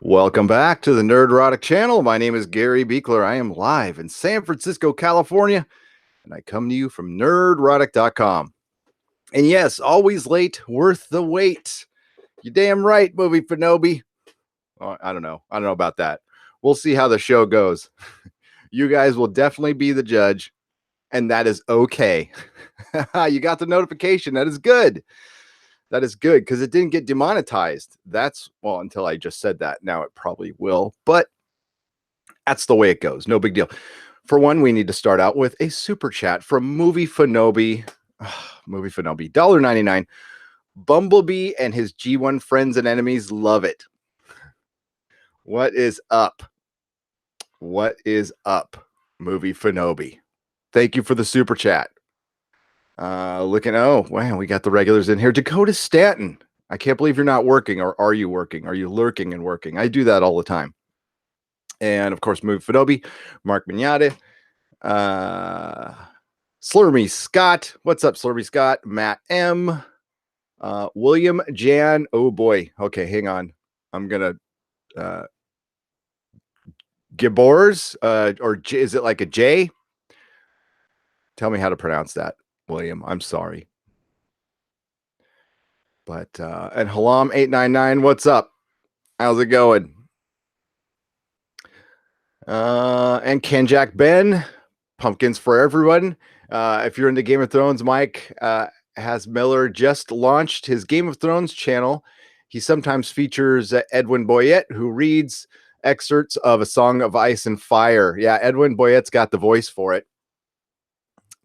Welcome back to the Nerdrotic channel. My name is Gary Beekler. I am live in San Francisco, California, and I come to you from nerdrotic.com. And yes, always late, worth the wait. You damn right, movie Fanobi. Oh, I don't know. I don't know about that. We'll see how the show goes. You guys will definitely be the judge, and that is okay. You got the notification. That is good. That is good because it didn't get demonetized. That's, well, until I just said that. Now it probably will, but that's the way it goes. No big deal. For one, we need to start out with a super chat from Movie Fanobi. Movie Fanobi, $1.99. Bumblebee and his G1 friends and enemies love it. What is up? What is up, Movie Fanobi? Thank you for the super chat. Oh, wow, we got the regulars in here. Dakota Stanton. I can't believe you're not working, or are you working? Are you lurking and working? I do that all the time. And of course, Movie Fanobi, Mark Mignate, Slurmy Scott. What's up, Slurmy Scott? Matt M. William Jan. Oh boy. Okay, hang on. I'm gonna Gibors, or J, is it like a J? Tell me how to pronounce that, William. I'm sorry. But and Halam 899, what's up? How's it going? And Kenjack Ben, pumpkins for everyone. If you're into Game of Thrones, Mike has Miller just launched his Game of Thrones channel. He sometimes features Edwin Boyette, who reads excerpts of A Song of Ice and Fire. Yeah, Edwin Boyette's got the voice for it.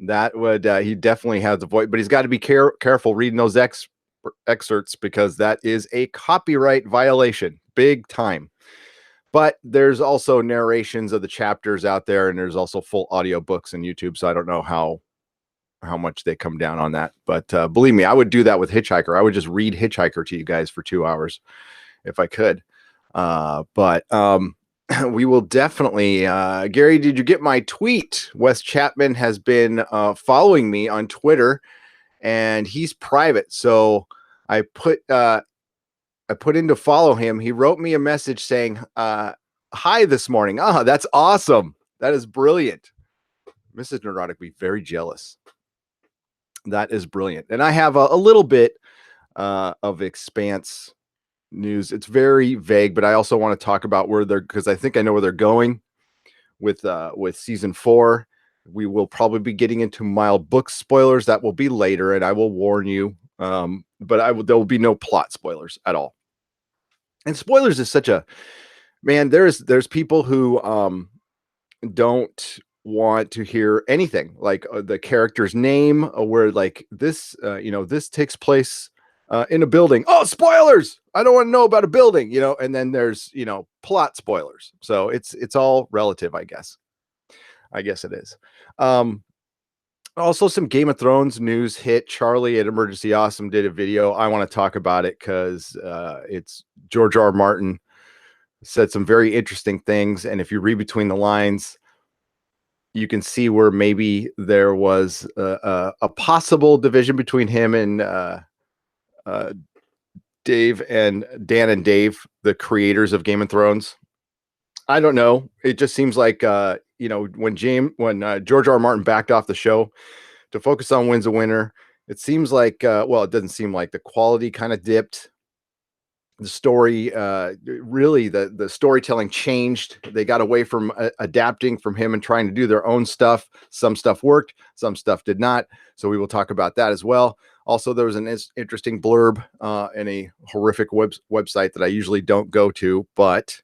That would, he definitely has the voice, but he's got to be careful reading those excerpts because that is a copyright violation, big time. But there's also narrations of the chapters out there, and there's also full audio books on YouTube. So I don't know how much they come down on that. But believe me, I would do that with Hitchhiker. I would just read Hitchhiker to you guys for 2 hours if I could. But we will definitely. Gary, did you get my tweet? Wes Chapman has been following me on Twitter, and he's private. So I put in to follow him. He wrote me a message saying, hi this morning. Oh, that's awesome. That is brilliant. Mrs. Nerdrotic be very jealous. That is brilliant. And I have a little bit of Expanse news. It's very vague, but I also want to talk about where they're, because I think I know where they're going with season 4. We will probably be getting into mild book spoilers. That will be later, and I will warn you. But there will be no plot spoilers at all. And spoilers is such a, man, there's people who don't want to hear anything like the character's name, where like this this takes place in a building. Oh, spoilers, I don't want to know about a building, and then there's plot spoilers. So it's all relative, I guess it is. Also, some Game of Thrones news hit. Charlie at Emergency Awesome did a video. I want to talk about it because it's George R. R. Martin said some very interesting things. And if you read between the lines, you can see where maybe there was a possible division between him and Dave and Dan and Dave, the creators of Game of Thrones. I don't know. It just seems like, when George R. R. Martin backed off the show to focus on Wins a Winner, it seems like, it doesn't seem like the quality kind of dipped. The story, really, the storytelling changed. They got away from adapting from him and trying to do their own stuff. Some stuff worked, some stuff did not. So we will talk about that as well. Also, there was an interesting blurb in a horrific website that I usually don't go to, but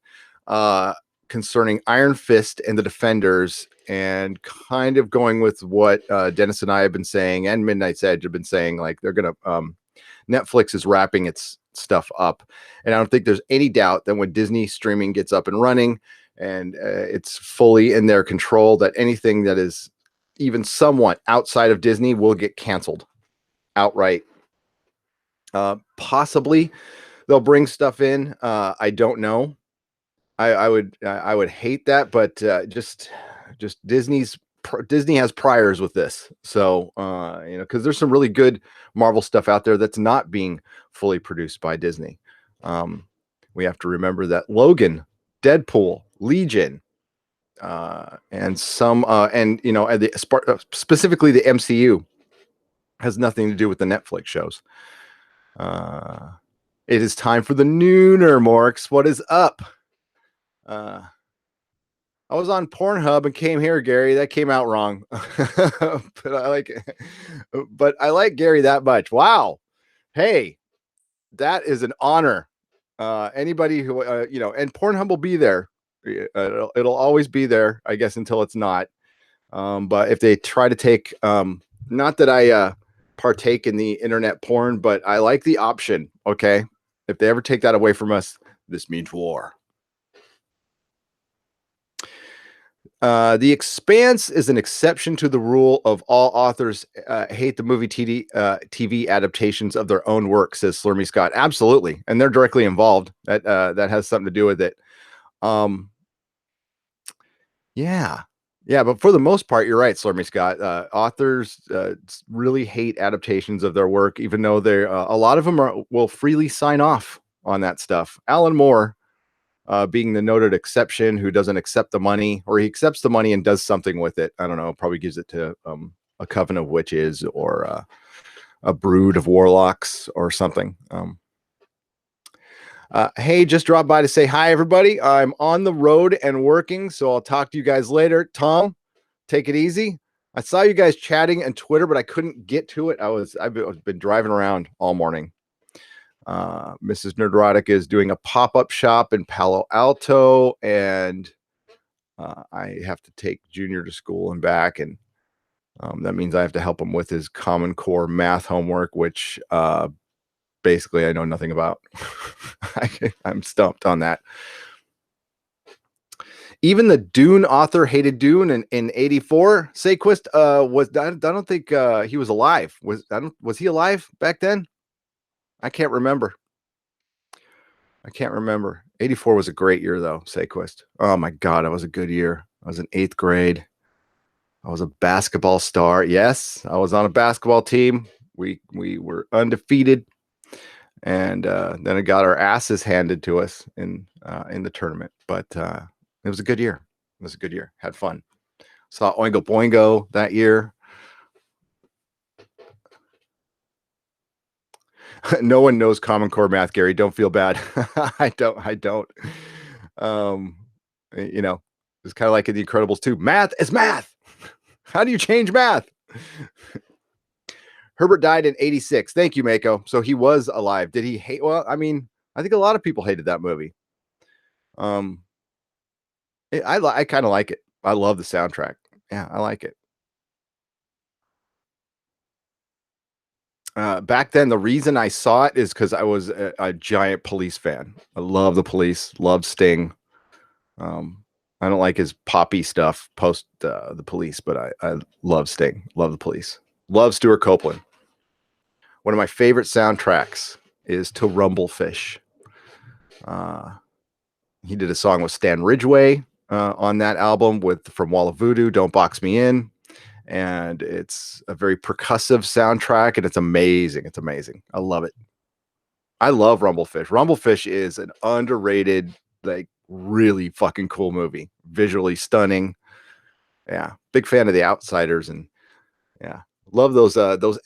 concerning Iron Fist and the Defenders, and kind of going with what Dennis and I have been saying, and Midnight's Edge have been saying, like they're going to, Netflix is wrapping its stuff up. And I don't think there's any doubt that when Disney streaming gets up and running and it's fully in their control, that anything that is even somewhat outside of Disney will get canceled outright. Possibly they'll bring stuff in. I don't know. I would hate that, but just Disney has priors with this. So, because there's some really good Marvel stuff out there that's not being fully produced by Disney. We have to remember that Logan, Deadpool, Legion, and some, and specifically the MCU has nothing to do with the Netflix shows. It is time for the Nooner, Morks. What is up? I was on Pornhub and came here, Gary. That came out wrong, but I like it. But I like Gary that much. Wow. Hey, that is an honor. Anybody who and Pornhub will be there. It'll always be there, I guess, until it's not. But if they try to take, not that I partake in the internet porn, but I like the option. Okay, if they ever take that away from us, this means war. The Expanse is an exception to the rule of all authors hate the movie TV adaptations of their own work, says Slurmy Scott. Absolutely. And they're directly involved. That has something to do with it. Yeah. Yeah, but for the most part, you're right, Slurmy Scott. Authors really hate adaptations of their work, even though they're a lot of them will freely sign off on that stuff. Alan Moore, being the noted exception, who doesn't accept the money, or he accepts the money and does something with it. I don't know, probably gives it to a coven of witches or a brood of warlocks or something. Hey, just dropped by to say hi, everybody. I'm on the road and working, so I'll talk to you guys later. Tom, take it easy. I saw you guys chatting on Twitter, but I couldn't get to it. I've been driving around all morning. Mrs. Nerdrotic is doing a pop-up shop in Palo Alto, and I have to take Junior to school and back, and that means I have to help him with his Common Core math homework, which basically I know nothing about. I'm stumped on that. Even the Dune author hated Dune in 84. Saquist I don't think he was alive. Was he alive back then? I can't remember. 84 was a great year, though, Saquist. Oh, my God. That was a good year. I was in 8th grade. I was a basketball star. Yes, I was on a basketball team. We were undefeated. And then I got our asses handed to us in the tournament. But it was a good year. Had fun. Saw Oingo Boingo that year. No one knows Common Core math, Gary. Don't feel bad. I don't. It's kind of like in The Incredibles too. Math is math. How do you change math? Herbert died in 86. Thank you, Mako. So he was alive. Did he hate? Well, I mean, I think a lot of people hated that movie. I kind of like it. I love the soundtrack. Yeah, I like it. Back then, the reason I saw it is because I was a giant Police fan. I love the Police, love Sting. I don't like his poppy stuff post the Police, but I love Sting, love the Police, love Stewart Copeland. One of my favorite soundtracks is To Rumblefish. He did a song with Stan Ridgway on that album from Wall of Voodoo, Don't Box Me In. And it's a very percussive soundtrack, and it's amazing. It's amazing. I love it. I love Rumblefish. Rumblefish is an underrated, like, really fucking cool movie. Visually stunning. Yeah. Big fan of The Outsiders, and yeah. Love those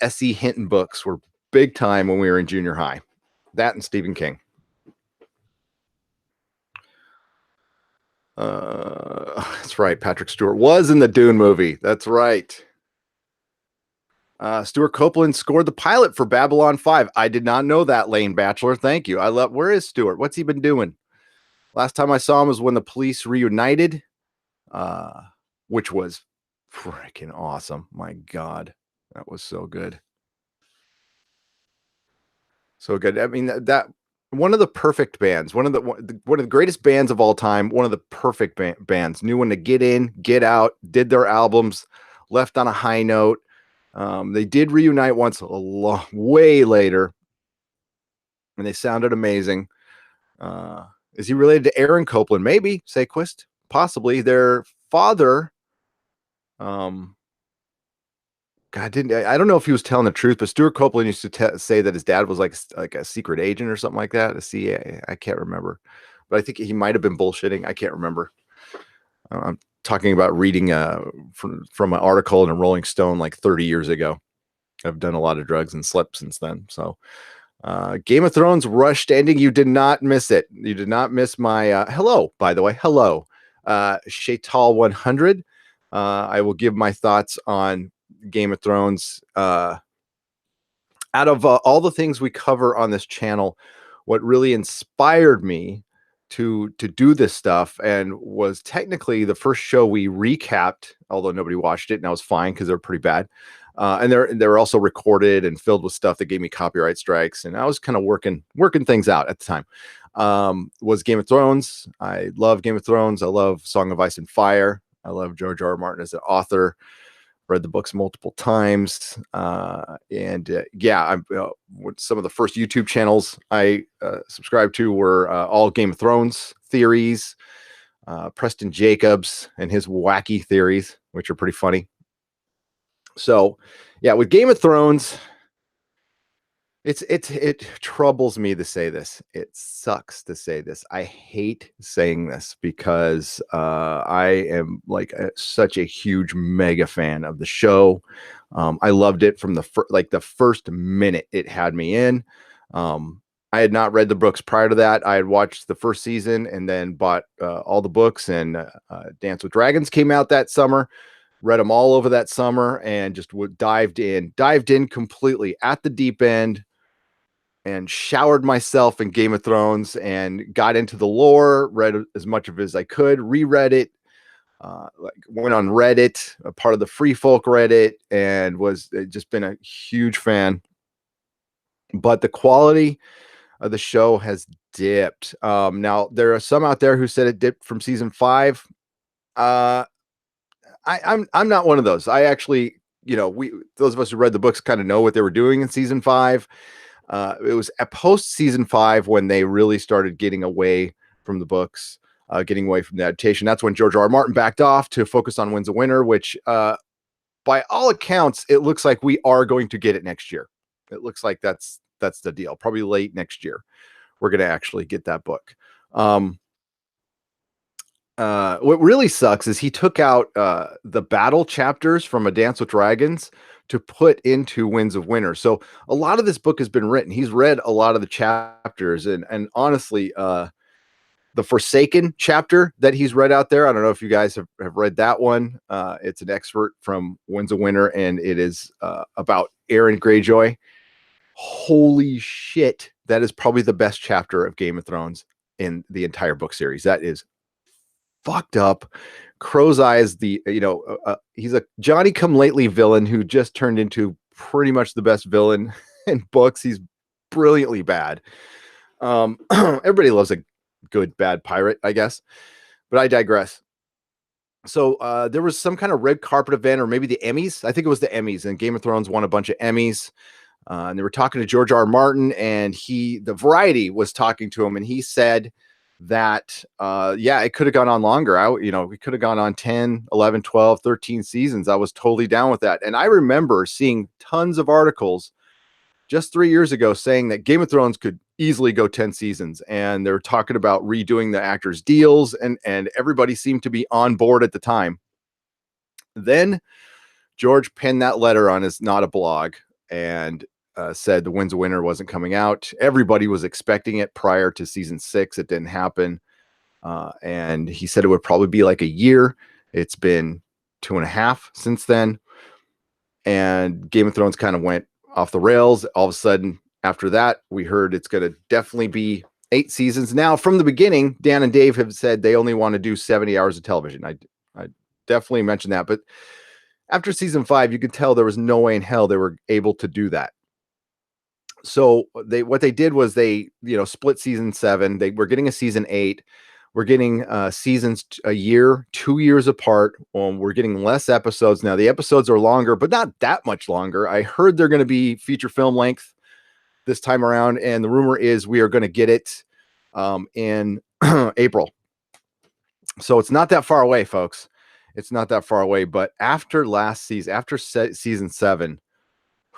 S.E. Hinton books were big time when we were in junior high. That and Stephen King. That's right. Patrick Stewart was in the Dune movie. That's right. Stewart Copeland scored the pilot for Babylon 5. I did not know that, Lane Bachelor. Thank you. Where is Stewart? What's he been doing? Last time I saw him was when the Police reunited, which was freaking awesome. My God, that was so good. So good. I mean, that one of the perfect bands, one of the greatest bands of all time, one of the perfect bands, knew when to get in, get out, did their albums, left on a high note. They did reunite once way later, and they sounded amazing. Is he related to Aaron Copland? Maybe, Saquist. Possibly. Their father God, I don't know if he was telling the truth, but Stewart Copeland used to say that his dad was like a secret agent or something like that, a CIA. I can't remember, but I think he might have been bullshitting. I can't remember. I'm talking about reading from an article in a Rolling Stone like 30 years ago. I've done a lot of drugs and slept since then. So, Game of Thrones rushed ending. You did not miss it. You did not miss my hello, by the way. Hello, Shaital 100. I will give my thoughts on Game of Thrones. Out of all the things we cover on this channel, what really inspired me to do this stuff, and was technically the first show we recapped, although nobody watched it, and I was fine because they're pretty bad. And they're also recorded and filled with stuff that gave me copyright strikes, and I was kind of working things out at the time. Was Game of Thrones. I love Game of Thrones. I love Song of Ice and Fire. I love George R. R. Martin as an author. Read the books multiple times, and yeah, I'm some of the first YouTube channels I subscribed to were all Game of Thrones theories, Preston Jacobs and his wacky theories, which are pretty funny. So, yeah, with Game of Thrones, it troubles me to say this. It sucks to say this. I hate saying this because I am like such a huge mega fan of the show. I loved it from the first minute it had me in. I had not read the books prior to that. I had watched the first season and then bought all the books, and Dance with Dragons came out that summer. Read them all over that summer and just dived in completely at the deep end, and showered myself in Game of Thrones and got into the lore, read as much of it as I could, reread it, went on Reddit, a part of the Free Folk Reddit, and was just been a huge fan. But the quality of the show has dipped. Now, there are some out there who said it dipped from season 5. I'm not one of those. I actually, those of us who read the books kind of know what they were doing in season 5. It was at post season 5 when they really started getting away from the books, getting away from the adaptation. That's when George R. R. Martin backed off to focus on Winds of Winter, which, by all accounts, it looks like we are going to get it next year. It looks like that's the deal. Probably late next year, we're going to actually get that book. What really sucks is he took out the battle chapters from A Dance with Dragons to put into Winds of Winter. So a lot of this book has been written. He's read a lot of the chapters, and honestly, the Forsaken chapter that he's read out there, I don't know if you guys have read that one. It's an excerpt from Winds of Winter, and it is about Aaron Greyjoy. Holy shit. That is probably the best chapter of Game of Thrones in the entire book series. That is fucked up. Crow's Eyes, he's a Johnny come lately villain who just turned into pretty much the best villain in books. He's brilliantly bad. Everybody loves a good bad pirate, I guess, but I digress. So there was some kind of red carpet event, or maybe the Emmys. I think it was the Emmys, and Game of Thrones won a bunch of Emmys. And they were talking to George R. R. Martin, and the Variety was talking to him, and he said that it could have gone on longer. We could have gone on 10, 11, 12, 13 seasons. I was totally down with that. And I remember seeing tons of articles just 3 years ago saying that Game of Thrones could easily go 10 seasons, and they're talking about redoing the actors' deals, and everybody seemed to be on board at the time. Then George penned that letter on his Not a Blog and said the Winds of Winter wasn't coming out. Everybody was expecting it prior to season 6. It didn't happen. And he said it would probably be like a year. It's been 2.5 since then. And Game of Thrones kind of went off the rails. All of a sudden, after that, we heard it's going to definitely be 8 seasons. Now, from the beginning, Dan and Dave have said they only want to do 70 hours of television. I definitely mentioned that. But after season 5, you could tell there was no way in hell they were able to do that. So what they did was they split season 7. They were getting a season 8. We're getting seasons a year, 2 years apart. We're getting less episodes now. The episodes are longer, but not that much longer. I heard they're going to be feature film length this time around, and the rumor is we are going to get it in April. So it's not that far away, folks. It's not that far away, but after last season, after season 7,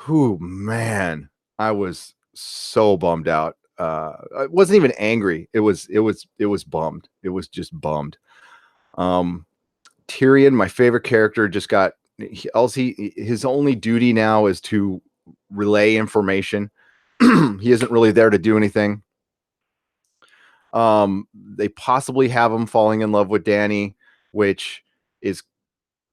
whew, man, I was so bummed out. I wasn't even angry. It was bummed. It was just bummed. Tyrion, my favorite character, just got his only duty now is to relay information. He isn't really there to do anything. They possibly have him falling in love with Dany, which is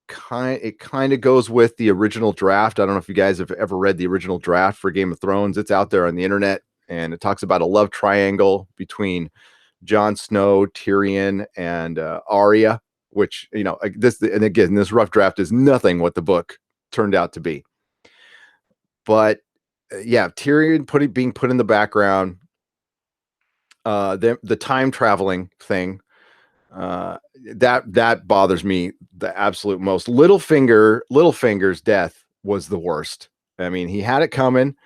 kind of goes with the original draft. I don't know if you guys have ever read the original draft for Game of Thrones. It's out there on the internet, and it talks about a love triangle between Jon Snow, Tyrion, and Arya, which, you know, and again, this rough draft is nothing what the book turned out to be. But yeah, Tyrion being put in the background, the time traveling thing, that bothers me the absolute most. Littlefinger's death was the worst. I mean, he had it coming,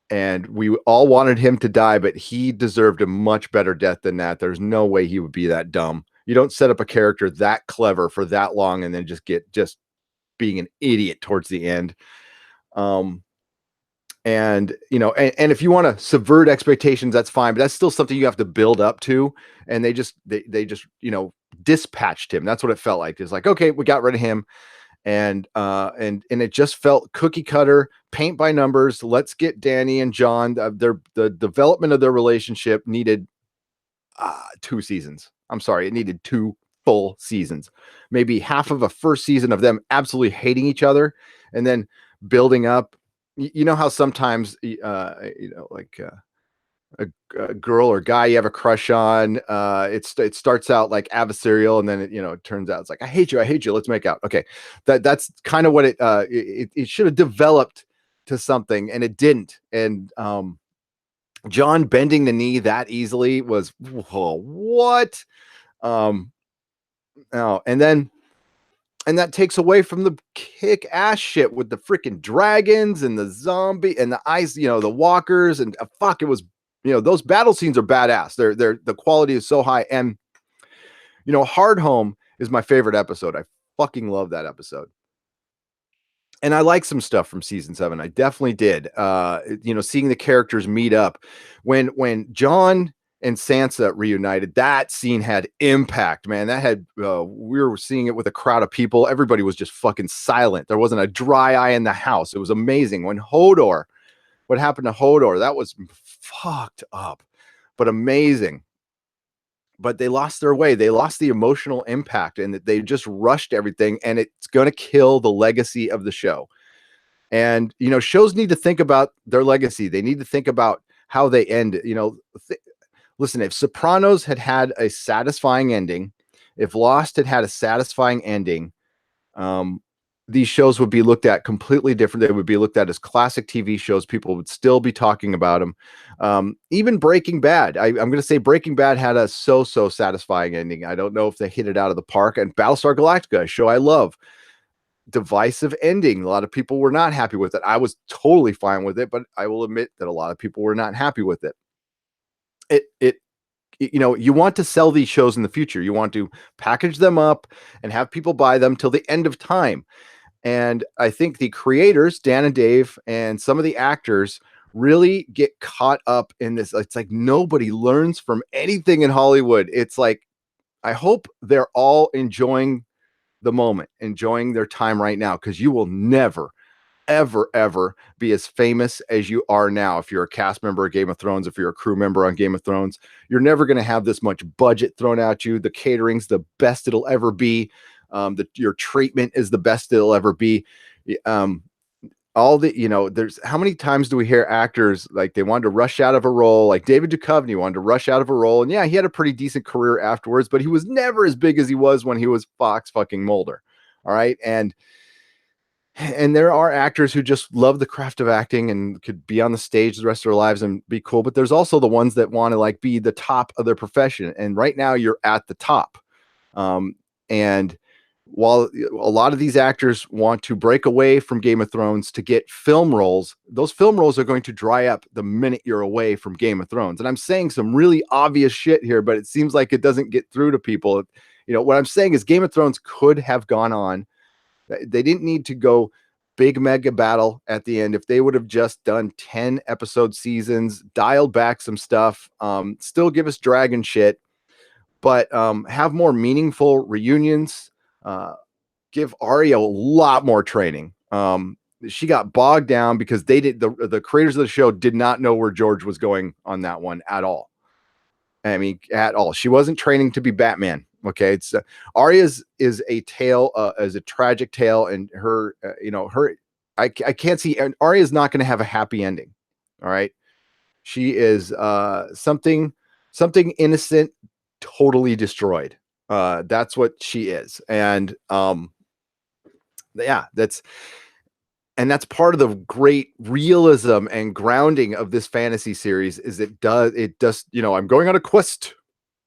and we all wanted him to die, but he deserved a much better death than that. There's no way he would be that dumb. You don't set up a character that clever for that long and then just being an idiot towards the end. And you know, and if you want to subvert expectations, that's fine, but that's still something you have to build up to. And they just you know, dispatched him. That's what it felt like. It's like, okay, we got rid of him, and it just felt cookie cutter, paint by numbers. Let's get Dany and Jon. The development of their relationship needed 2 seasons. I'm sorry, it needed 2 full seasons. Maybe half of a first season of them absolutely hating each other, and then building up. You know how sometimes, you know, like a girl or guy you have a crush on, it starts out like adversarial, and then it turns out it's like, I hate you, let's make out. Okay, that's kind of what it should have developed to something, and it didn't. And Jon bending the knee that easily was, whoa, what? Oh, and that takes away from the kick-ass shit with the freaking dragons and the zombie and the ice, the walkers, and fuck, it was, those battle scenes are badass. The quality is so high. And Hardhome is my favorite episode. I fucking love that episode. And I like some stuff from season 7. I definitely did. Seeing the characters meet up when Jon and Sansa reunited, that scene had impact, man. That had, we were seeing it with a crowd of people. Everybody was just fucking silent. There wasn't a dry eye in the house. It was amazing. What happened to Hodor, that was fucked up, but amazing. But they lost their way. They lost the emotional impact, and they just rushed everything, and it's going to kill the legacy of the show. And, shows need to think about their legacy. They need to think about how they end. Listen, if Sopranos had a satisfying ending, if Lost had a satisfying ending, these shows would be looked at completely different. They would be looked at as classic TV shows. People would still be talking about them. Even Breaking Bad. I'm going to say Breaking Bad had a so satisfying ending. I don't know if they hit it out of the park. And Battlestar Galactica, a show I love. Divisive ending. A lot of people were not happy with it. I was totally fine with it, but I will admit that a lot of people were not happy with it. You want to sell these shows in the future. You want to package them up and have people buy them till the end of time. And I think the creators, Dan and Dave, and some of the actors really get caught up in this. It's like nobody learns from anything in Hollywood. It's like, I hope they're all enjoying the moment, enjoying their time right now, because you will never, ever be as famous as you are now. If you're a cast member of Game of Thrones, if you're a crew member on Game of Thrones, you're never going to have this much budget thrown at you. The catering's the best it'll ever be. Your treatment is the best it'll ever be. There's how many times do we hear actors like they wanted to rush out of a role, like David Duchovny wanted to rush out of a role, and yeah, he had a pretty decent career afterwards, but he was never as big as he was when he was Fox fucking Mulder. All right. And there are actors who just love the craft of acting and could be on the stage the rest of their lives and be cool. But there's also the ones that want to be the top of their profession. And right now you're at the top. And while a lot of these actors want to break away from Game of Thrones to get film roles, those film roles are going to dry up the minute you're away from Game of Thrones. And I'm saying some really obvious shit here, but it seems like it doesn't get through to people. What I'm saying is Game of Thrones could have gone on. They didn't need to go big mega battle at the end. If they would have just done 10 episode seasons, dialed back some stuff, still give us dragon shit, but have more meaningful reunions, give Arya a lot more training. She got bogged down because the creators of the show did not know where George was going on that one at all. I mean, at all. She wasn't training to be Batman. Okay, it's Arya's is a tale, as a tragic tale, and her, I can't see, and Arya's not going to have a happy ending. All right, she is something innocent, totally destroyed. That's what she is, and yeah, that's part of the great realism and grounding of this fantasy series. Is it does I'm going on a quest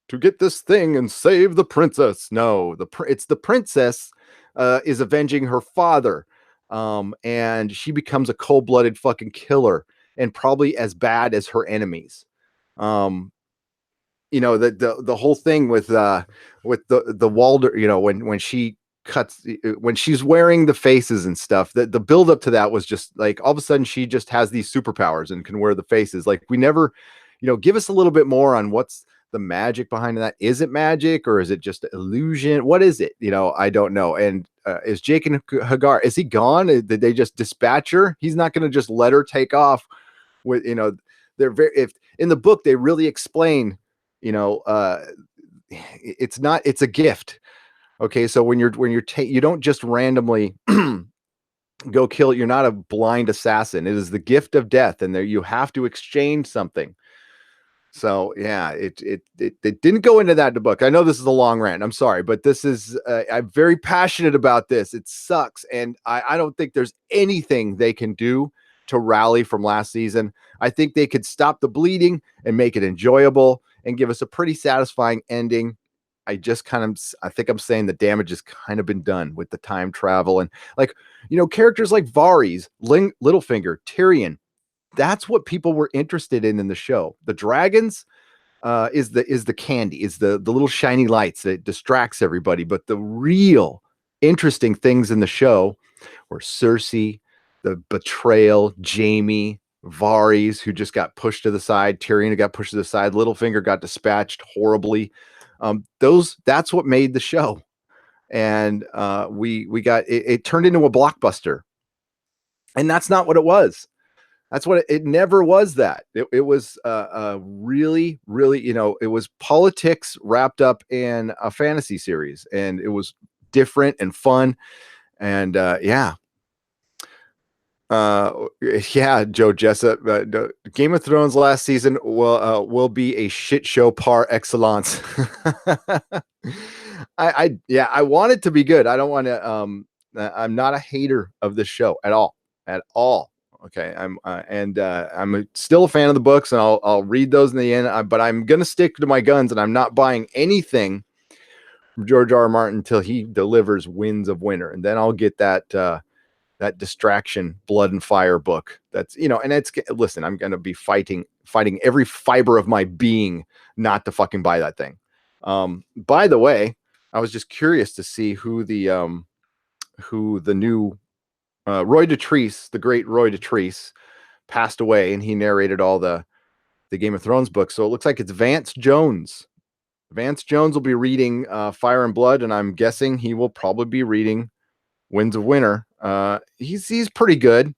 to get this thing and save the princess. No, it's the princess is avenging her father, and she becomes a cold-blooded fucking killer and probably as bad as her enemies. The whole thing with the Walder, when she cuts, when she's wearing the faces and stuff, the build up to that was just like all of a sudden she just has these superpowers and can wear the faces. Like, we never, give us a little bit more on what's the magic behind that. Is it magic or is it just illusion? What is it? I don't know. And is Jake and Hagar, is he gone? Did they just dispatch her? He's not going to just let her take off with, they're if in the book they really explain, it's a gift. Okay, so when you don't just randomly go kill. You're not a blind assassin. It is the gift of death, and there you have to exchange something. So yeah, it didn't go into that in the book. I know this is a long rant. I'm sorry, but this is I'm very passionate about this. It sucks, and I don't think there's anything they can do to rally from last season. I think they could stop the bleeding and make it enjoyable and give us a pretty satisfying ending. I think I'm saying the damage has kind of been done with the time travel and characters like Varys, Littlefinger, Tyrion. That's what people were interested in the show. The dragons is the candy, is the little shiny lights that distracts everybody. But the real interesting things in the show were Cersei, the betrayal, Jaime, Varys, who just got pushed to the side, Tyrion, who got pushed to the side, Littlefinger got dispatched horribly. That's what made the show. And we got it turned into a blockbuster. And that's not what it was. That's what it never was. That it was really, really, it was politics wrapped up in a fantasy series, and it was different and fun. And yeah, Joe Jessup, Game of Thrones last season will be a shit show par excellence. I want it to be good. I don't want to. I'm not a hater of this show at all. Okay, I'm still a fan of the books, and I'll read those in the end. But I'm gonna stick to my guns, and I'm not buying anything from George R. R. Martin until he delivers Winds of Winter, and then I'll get that distraction Blood and Fire book. That's and listen, I'm gonna be fighting every fiber of my being not to fucking buy that thing. By the way, I was just curious to see who the new Roy Dotrice, the great Roy Dotrice, passed away, and he narrated all the Game of Thrones books. So it looks like it's Vance Jones. Vance Jones will be reading Fire and Blood, and I'm guessing he will probably be reading Winds of Winter. He's pretty good.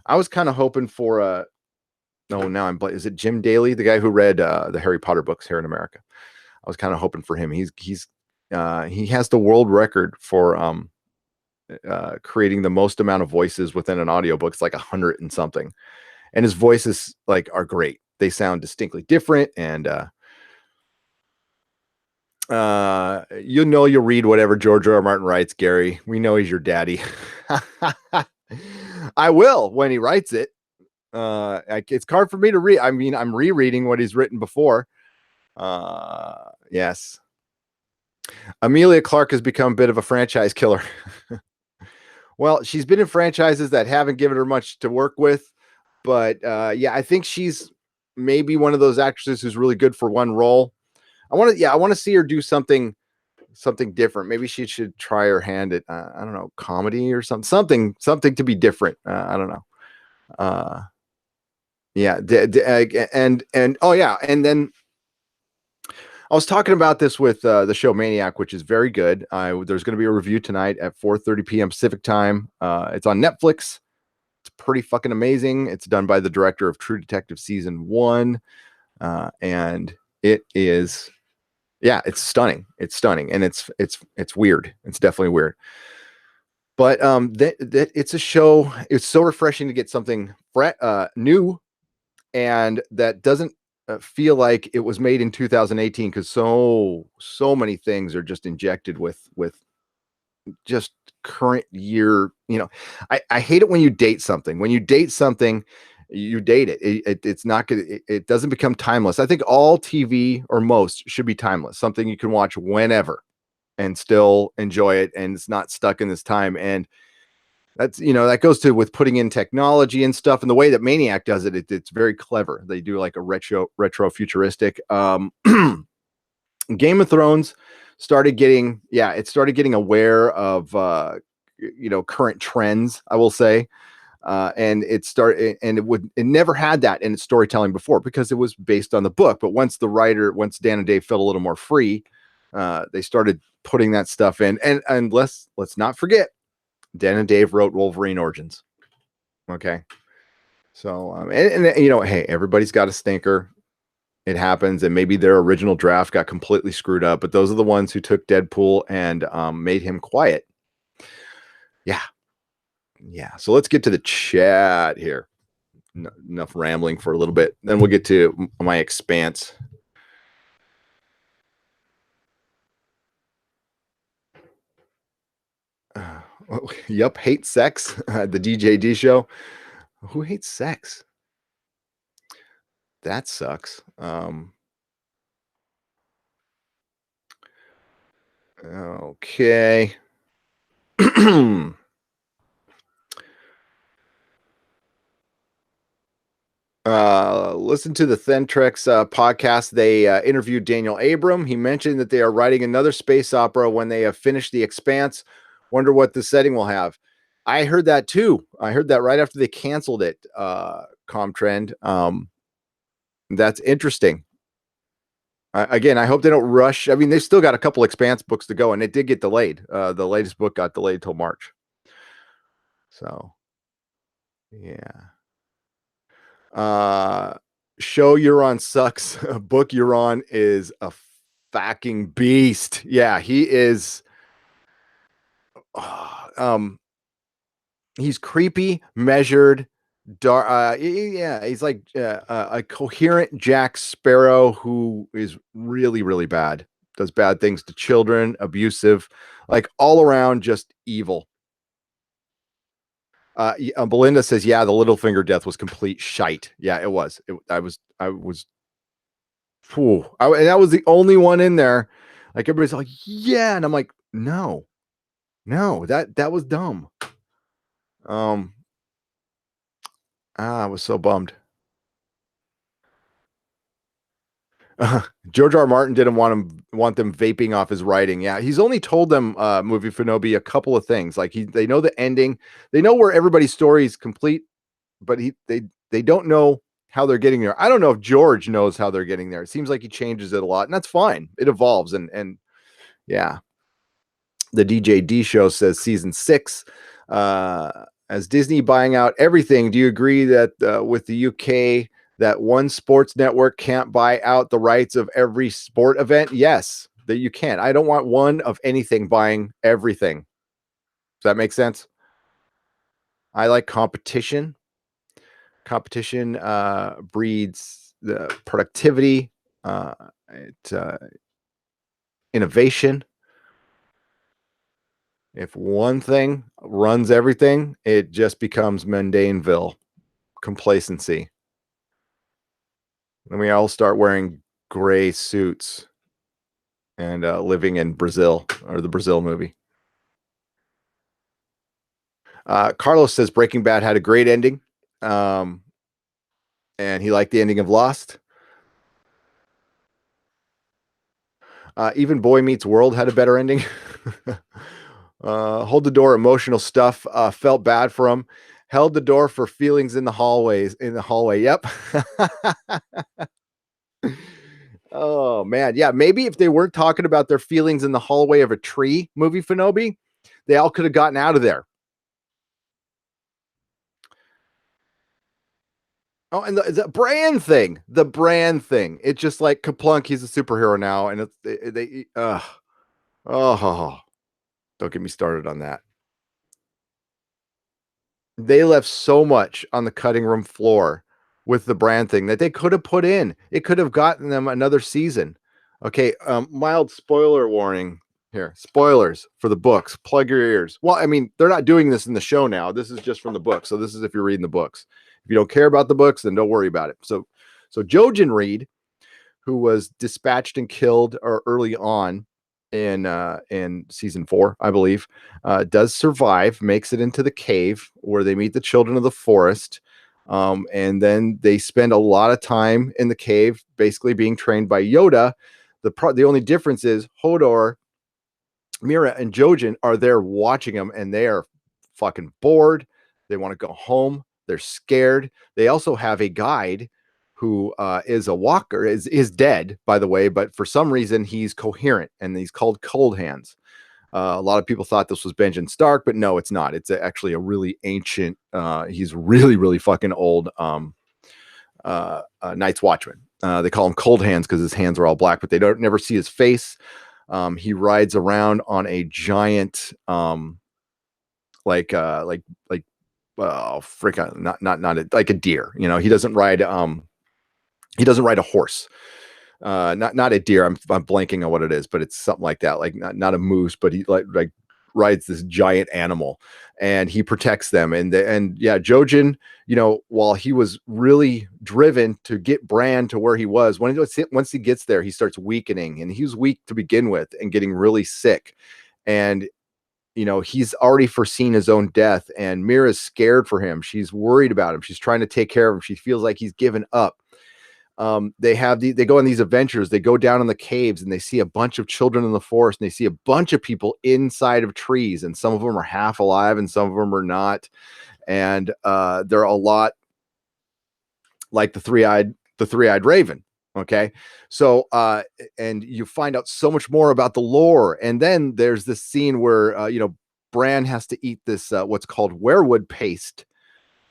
I was kind of hoping for is it Jim Daly, the guy who read the Harry Potter books here in America? I was kind of hoping for him. He has the world record for creating the most amount of voices within an audiobook. It's like 100 and something, and his voices are great. They sound distinctly different, and you'll read whatever George R. R. Martin writes, Gary. We know he's your daddy. I will when he writes it. It's hard for me to read. I mean, I'm rereading what he's written before. Yes. Emilia Clarke has become a bit of a franchise killer. Well, she's been in franchises that haven't given her much to work with, but I think she's maybe one of those actresses who's really good for one role. I want to see her do something something different. Maybe she should try her hand at I don't know, comedy or something to be different. I don't know. Uh, yeah, and oh yeah, and then I was talking about this with the show Maniac, which is very good. There's going to be a review tonight at 4:30 p.m. Pacific time. It's on Netflix. It's pretty fucking amazing. It's done by the director of True Detective season 1, and it is, yeah, it's stunning. It's stunning, and it's weird. It's definitely weird. But that it's a show. It's so refreshing to get something new, and that doesn't feel like it was made in 2018, because so many things are just injected with just current year. I hate it when you date something. When you date something, you date it. It's not good. It doesn't become timeless. I think all TV, or most, should be timeless. Something you can watch whenever and still enjoy it, and it's not stuck in this time. And that's, that goes to with putting in technology and stuff, and the way that Maniac does it, it's very clever. They do like a retro futuristic. Game of Thrones started getting aware of current trends, I will say. And it never had that in its storytelling before, because it was based on the book. But once Dan and Dave felt a little more free, they started putting that stuff in. And let's not forget, Dan and Dave wrote Wolverine Origins. Okay. So, hey, everybody's got a stinker. It happens. And maybe their original draft got completely screwed up, but those are the ones who took Deadpool and made him quiet. Yeah. Yeah. So let's get to the chat here. Enough rambling for a little bit. Then we'll get to my Expanse. Yup, hate sex. The DJD show. Who hates sex? That sucks. Okay. Listen to the Thentrex podcast. They interviewed Daniel Abram. He mentioned that they are writing another space opera when they have finished The Expanse. Wonder what the setting will have. I heard that too. I heard that right after they canceled it, Comtrend. That's interesting. Again, I hope they don't rush. I mean, they've still got a couple Expanse books to go, and it did get delayed. The latest book got delayed till March. So, yeah. Show you're on sucks. Book you're on is a fucking beast. Yeah, he is. He's creepy, measured, dark. Yeah, he's like a coherent Jack Sparrow who is really, really bad. Does bad things to children, abusive, like all around just evil. Belinda says, "Yeah, the Littlefinger death was complete shite." Yeah, it was. I was. And that was the only one in there. Like everybody's like, "Yeah," and I'm like, "No, that was dumb." I was so bummed. George R. R. Martin didn't want them vaping off his writing. Yeah, he's only told them, movie Finobi, a couple of things. Like they know the ending, they know where everybody's story is complete, but they don't know how they're getting there. I don't know if George knows how they're getting there. It seems like he changes it a lot, and that's fine. It evolves, and yeah. The DJD show says season 6. As Disney buying out everything, do you agree that with the UK, that one sports network can't buy out the rights of every sport event? Yes, that you can. I don't want one of anything buying everything. Does that make sense? I like competition. Competition breeds the productivity, innovation. If one thing runs everything, it just becomes mundaneville, complacency. And we all start wearing gray suits and living in Brazil, or the Brazil movie. Carlos says Breaking Bad had a great ending, and he liked the ending of Lost. Even Boy Meets World had a better ending. Hold the Door, emotional stuff. Felt bad for him. Held the Door for feelings in the hallways. In the hallway. Yep. Oh man, yeah. Maybe if they weren't talking about their feelings in the hallway of a tree, movie Finobi, they all could have gotten out of there. Oh, and the brand thing. It's just like Kaplunk, he's a superhero now, and it's oh, don't get me started on that. They left so much on the cutting room floor with the brand thing that they could have put in. It could have gotten them another season. Okay, mild spoiler warning here. Spoilers for the books. Plug your ears. Well, I mean, they're not doing this in the show now. This is just from the book. So this is if you're reading the books. If you don't care about the books, then don't worry about it. So Jojen Reed, who was dispatched and killed early on in season 4, I believe, does survive, makes it into the cave where they meet the children of the forest. And then they spend a lot of time in the cave, basically being trained by Yoda. The only difference is Hodor, Mira, and Jojen are there watching them, and they are fucking bored. They want to go home. They're scared. They also have a guide who is a walker, is dead, by the way, but for some reason he's coherent, and he's called Cold Hands. A lot of people thought this was Benjen Stark, but no, it's not. It's actually a really ancient, he's really, really fucking old Night's Watchman. They call him Cold Hands because his hands are all black, but they don't never see his face. He rides around on a giant, like frick, not like a deer. You know, he doesn't ride a horse. Not a deer. I'm blanking on what it is, but it's something like that. Like not a moose, but he like rides this giant animal, and he protects them. And yeah, Jojen, you know, while he was really driven to get Bran to where he was, once he gets there, he starts weakening, and he was weak to begin with and getting really sick. And you know, he's already foreseen his own death, and Mira's scared for him. She's worried about him. She's trying to take care of him. She feels like he's given up. They go on these adventures. They go down in the caves, and they see a bunch of children in the forest, and they see a bunch of people inside of trees, and some of them are half alive and some of them are not. And they're a lot like the three-eyed raven. Okay. So and you find out so much more about the lore. And then there's this scene where you know, Bran has to eat this what's called werewood paste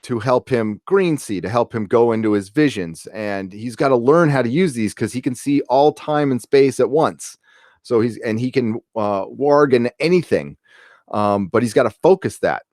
to help him to help him go into his visions. And he's got to learn how to use these because he can see all time and space at once. So he can warg in anything. But he's got to focus that.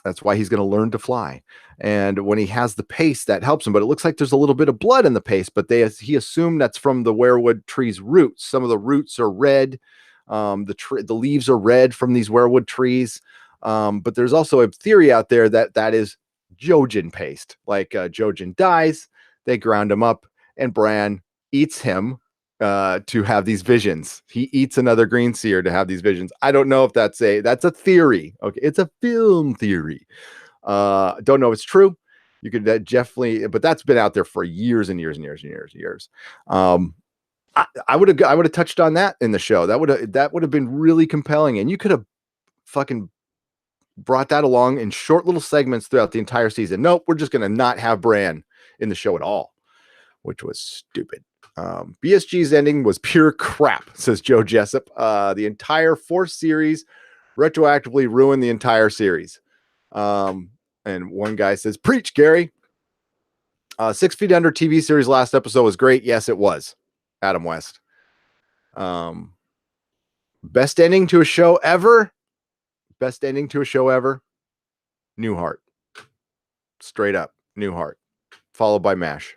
That's why he's going to learn to fly. And when he has the paste, that helps him. But it looks like there's a little bit of blood in the paste, but he assumed that's from the werewood tree's roots. Some of the roots are red. The leaves are red from these werewood trees. But there's also a theory out there that is Jojen paste. Like Jojen dies, they ground him up, and Bran eats him to have these visions. He eats another green seer to have these visions. I don't know if that's a theory. Okay, it's a film theory. Don't know if it's true. You could definitely, but that's been out there for years and years and years and years and years. I would have touched on that in the show. That would have been really compelling, and you could have fucking brought that along in short little segments throughout the entire season. Nope, we're just gonna not have Bran in the show at all, which was stupid. BSG's ending was pure crap, says Joe Jessup. The entire 4th series retroactively ruined the entire series. And one guy says, preach, Gary. 6 Feet Under TV series last episode was great. Yes, it was. Adam West. Best ending to a show ever. Best ending to a show ever. Newhart. Straight up. Newhart. Followed by MASH.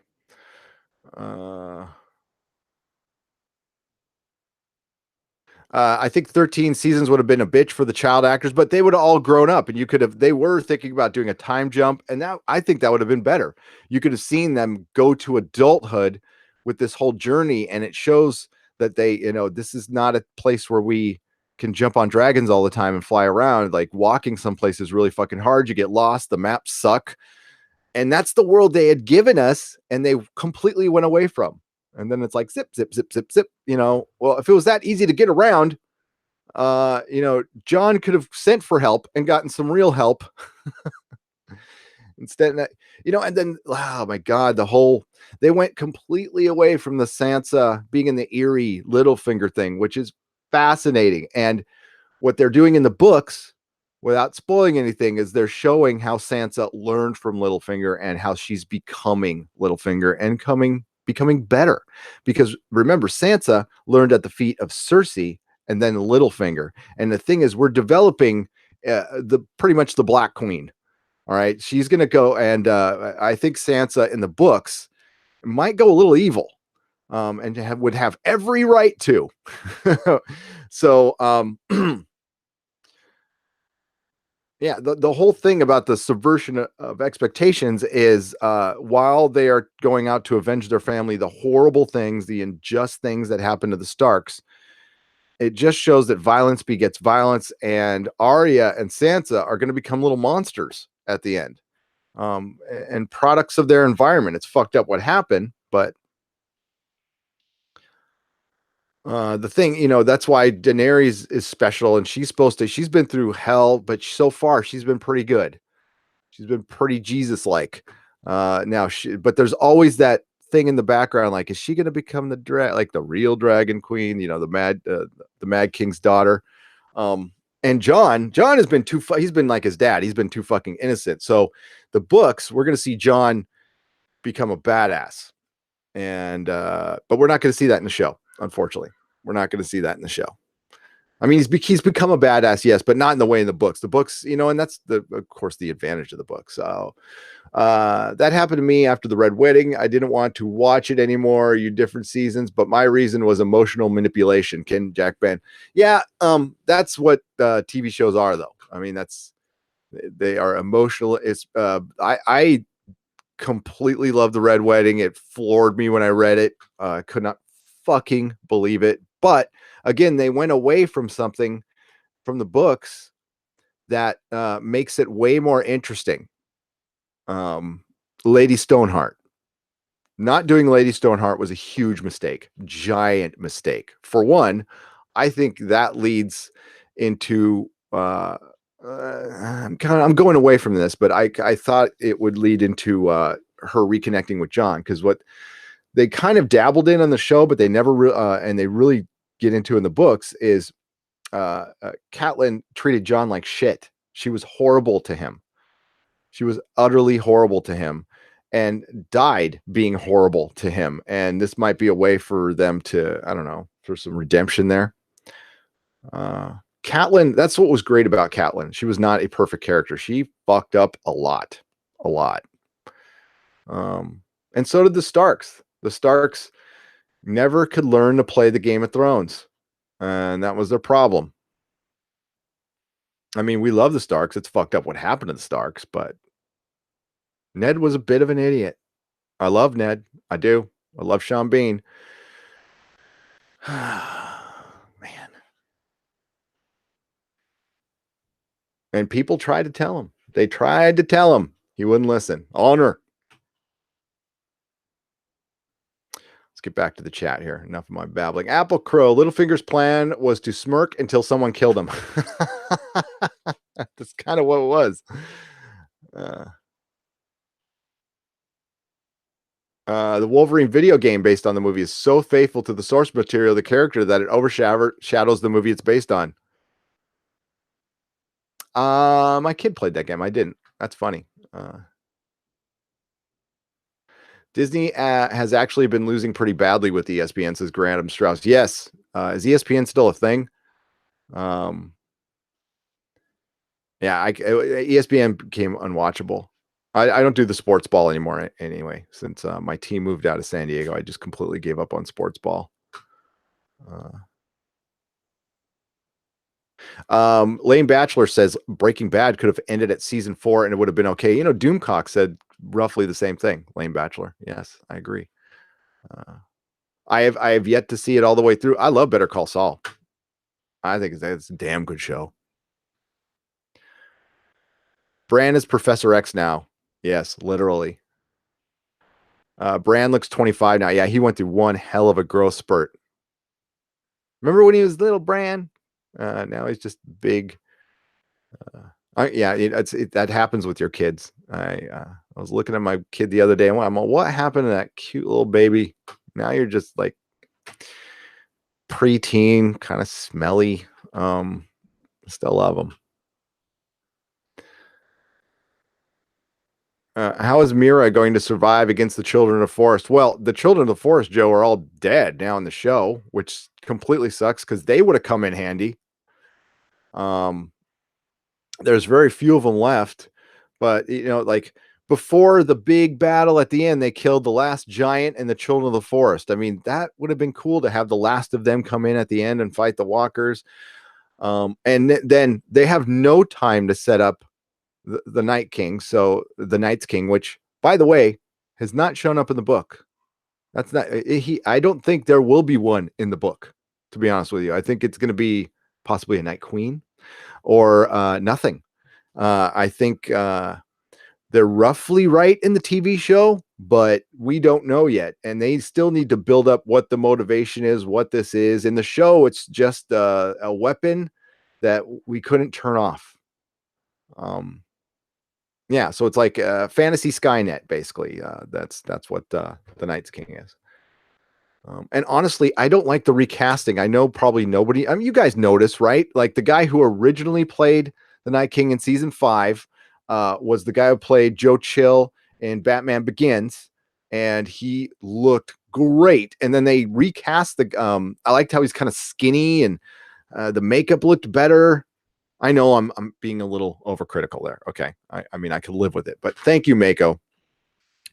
I think 13 seasons would have been a bitch for the child actors, but they would have all grown up, and they were thinking about doing a time jump, and I think that would have been better. You could have seen them go to adulthood with this whole journey, and it shows that this is not a place where we can jump on dragons all the time and fly around. Like, walking someplace is really fucking hard. You get lost. The maps suck. And that's the world they had given us, and they completely went away from. And then it's like zip, zip, zip, zip, zip. Well, if it was that easy to get around, John could have sent for help and gotten some real help instead. And then, oh my God, they went completely away from the Sansa being in the eerie Littlefinger thing, which is fascinating. And what they're doing in the books, without spoiling anything, is they're showing how Sansa learned from Littlefinger and how she's becoming Littlefinger and becoming better. Because remember, Sansa learned at the feet of Cersei and then Littlefinger. And the thing is, we're developing pretty much the Black Queen. All right, she's gonna go, and I think Sansa in the books might go a little evil, and would have every right to. So, yeah, the whole thing about the subversion of expectations is while they are going out to avenge their family, the horrible things, the unjust things that happen to the Starks, it just shows that violence begets violence, and Arya and Sansa are going to become little monsters at the end, and products of their environment. It's fucked up what happened, but the thing, that's why Daenerys is special, and she's been through hell, but so far she's been pretty good. She's been pretty Jesus-like. But there's always that thing in the background, like, is she going to become the real Dragon Queen? The Mad King's daughter. And John has been he's been like his dad. He's been too fucking innocent. So the books, we're going to see John become a badass, and but we're not going to see that in the show. Unfortunately, we're not going to see that in the show. I mean, he's become a badass, yes, but not in the way in the books. The books, and that's of course the advantage of the book. So that happened to me after the Red Wedding. I didn't want to watch it anymore. Different seasons, but my reason was emotional manipulation. Jack Ben, yeah, that's what TV shows are, though. I mean, they are emotional. It's I completely love the Red Wedding. It floored me when I read it. I could not fucking believe it. But again, they went away from something from the books that makes it way more interesting. Lady Stoneheart. Not doing Lady Stoneheart was a huge mistake. Giant mistake. For one, I think that leads into I'm going away from this, but I thought it would lead into her reconnecting with John, because what they kind of dabbled in on the show, but they never and they really get into in the books is Catelyn treated John like shit. She was horrible to him. She was utterly horrible to him, and died being horrible to him. And this might be a way for them to, I don't know, for some redemption there. Catelyn, that's what was great about Catelyn. She was not a perfect character. She fucked up a lot. And so did the Starks. The Starks never could learn to play the Game of Thrones, and that was their problem. I mean, we love the Starks. It's fucked up what happened to the Starks, but Ned was a bit of an idiot. I love Ned. I do. I love Sean Bean. Man. And people tried to tell him. They tried to tell him. He wouldn't listen. Honor. Let's get back to the chat here. Enough of my babbling. Apple Crow. Littlefinger's plan was to smirk until someone killed him. That's kind of what it was. The Wolverine video game based on the movie is so faithful to the source material, the character, that it overshadows the movie it's based on. My kid played that game. I didn't. That's funny. Disney has actually been losing pretty badly with ESPN, says Graham Strauss. Yes. Is ESPN still a thing? Yeah, ESPN became unwatchable. I don't do the sports ball anymore anyway. Since my team moved out of San Diego, I just completely gave up on sports ball. Lane Bachelor says Breaking Bad could have ended at season 4 and it would have been okay. Doomcock said roughly the same thing. Lane Bachelor. Yes, I agree. I have yet to see it all the way through. I love Better Call Saul. I think it's a damn good show. Bran is Professor X now. Yes, literally. Bran looks 25 now. Yeah, he went through one hell of a growth spurt. Remember when he was little, Bran? Now he's just big. Yeah, that happens with your kids. I was looking at my kid the other day, and I'm like, what happened to that cute little baby? Now you're just like preteen, kind of smelly. Still love them. How is Mira going to survive against the Children of the Forest? Well, the Children of the Forest, Joe, are all dead now in the show, which completely sucks because they would have come in handy. There's very few of them left, but like before the big battle at the end, they killed the last giant and the Children of the Forest. I mean, that would have been cool to have the last of them come in at the end and fight the walkers. And then they have no time to set up the Night King. So the Night's King, which by the way, has not shown up in the book. That's not I don't think there will be one in the book, to be honest with you. I think it's going to be possibly a Night Queen or nothing. I think they're roughly right in the TV show, but we don't know yet. And they still need to build up what the motivation is, what this is. In the show, it's just a weapon that we couldn't turn off. Yeah, so it's like fantasy Skynet, basically. That's what the Night's King is. And honestly, I don't like the recasting. I know probably nobody. I mean, you guys notice, right? Like the guy who originally played the Night King in season 5 was the guy who played Joe Chill in Batman Begins, and he looked great. And then they recast the. I liked how he's kind of skinny, and the makeup looked better. I know I'm being a little overcritical there. Okay, I mean I could live with it, but thank you, Mako,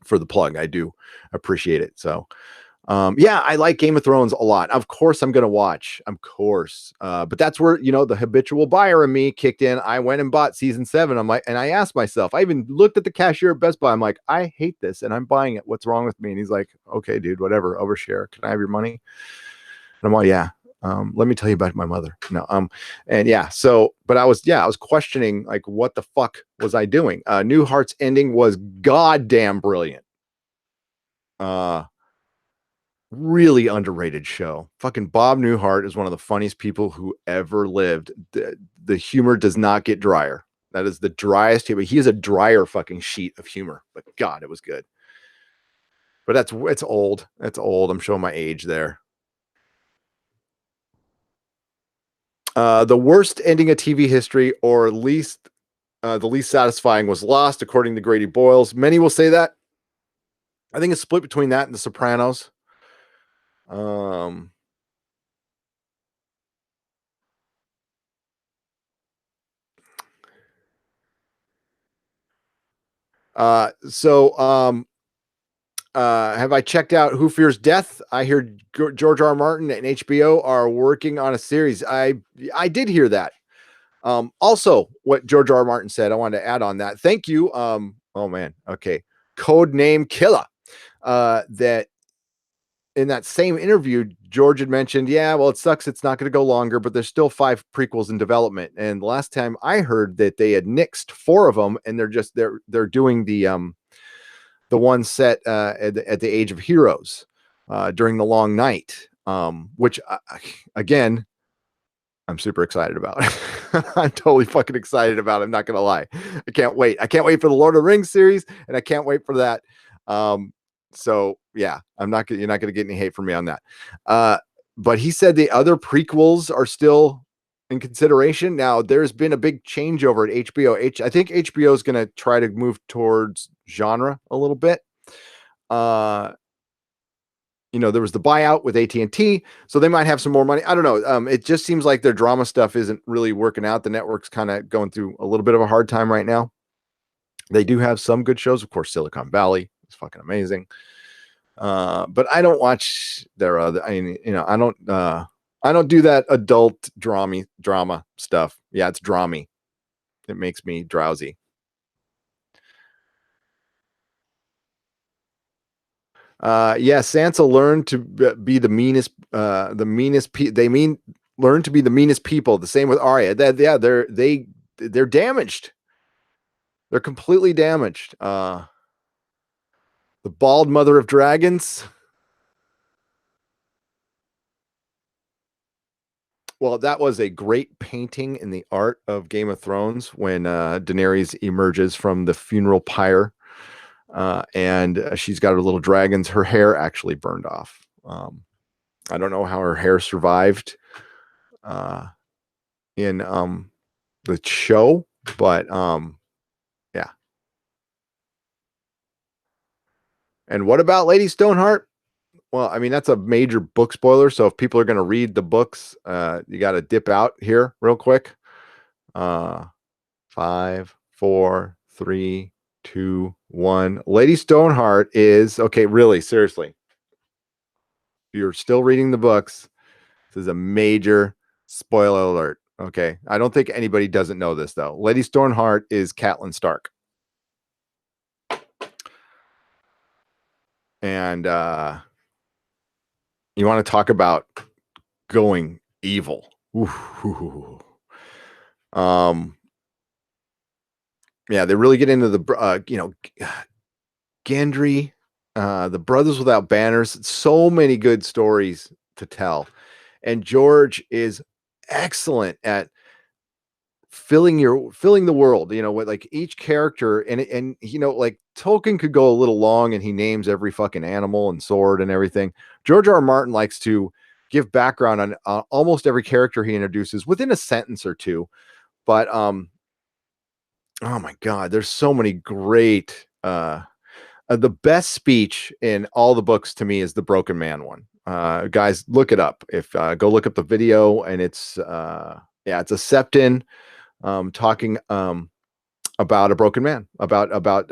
for the plug. I do appreciate it. So. Yeah, I like Game of Thrones a lot. Of course, I'm going to watch. Of course. But that's where, the habitual buyer in me kicked in. I went and bought season 7. I'm like, and I asked myself, I even looked at the cashier at Best Buy. I'm like, I hate this and I'm buying it. What's wrong with me? And he's like, okay, dude, whatever. Overshare. Can I have your money? And I'm like, yeah. Let me tell you about my mother. No. And yeah, but I was questioning like, what the fuck was I doing? Newhart's ending was goddamn brilliant. Really underrated show. Fucking Bob Newhart is one of the funniest people who ever lived. The humor does not get drier. That is the driest humor. He is a drier fucking sheet of humor, but God, it was good. But it's old. It's old. I'm showing my age there. The worst ending of TV history, or the least satisfying, was Lost, according to Grady Boyles. Many will say that. I think it's split between that and The Sopranos. Have I checked out Who Fears Death? I hear George R. R. Martin and HBO are working on a series. I did hear that. Also, what George R. R. Martin said, I wanted to add on that. Thank you. Oh man. Okay. Code name Killer. That in that same interview, George had mentioned, yeah, well, it sucks. It's not going to go longer, but there's still 5 prequels in development. And the last time I heard that they had nixed 4 of them, and they're doing the one set at the Age of Heroes during the long night, which again, I'm super excited about. I'm totally fucking excited about it. I'm not going to lie. I can't wait. I can't wait for the Lord of the Rings series, and I can't wait for that. So yeah, you're not going to get any hate from me on that. But he said the other prequels are still in consideration. Now there's been a big changeover at HBO. I think HBO is going to try to move towards genre a little bit. There was the buyout with AT&T, so they might have some more money. I don't know. It just seems like their drama stuff isn't really working out. The network's kind of going through a little bit of a hard time right now. They do have some good shows. Of course, Silicon Valley is fucking amazing. But I don't watch their other, I don't do that adult drama stuff. Yeah, it's drammy. It makes me drowsy. Yeah, Sansa learned to be the meanest, learn to be the meanest people. The same with Arya. They're damaged. They're completely damaged. The Bald Mother of Dragons. Well, that was a great painting in the art of Game of Thrones when Daenerys emerges from the funeral pyre, and she's got her little dragons. Her hair actually burned off. I don't know how her hair survived in the show, but yeah. And what about Lady Stoneheart? Well, I mean, that's a major book spoiler. So if people are going to read the books, you got to dip out here real quick. 5, 4, 3, 2, 1. Lady Stoneheart is okay. Really, seriously, if you're still reading the books, this is a major spoiler alert. Okay, I don't think anybody doesn't know this though. Lady Stoneheart is Catelyn Stark, and you want to talk about going evil? Ooh. Yeah, they really get into the Gendry, the Brothers Without Banners. So many good stories to tell, and George is excellent at filling the world. With like each character, and like Tolkien could go a little long, and he names every fucking animal and sword and everything. George R. R. Martin likes to give background on almost every character he introduces within a sentence or two, but oh my god, there's so many great the best speech in all the books to me is the Broken Man one. Guys, look it up. If go look up the video, and it's it's a Septon talking about a broken man, about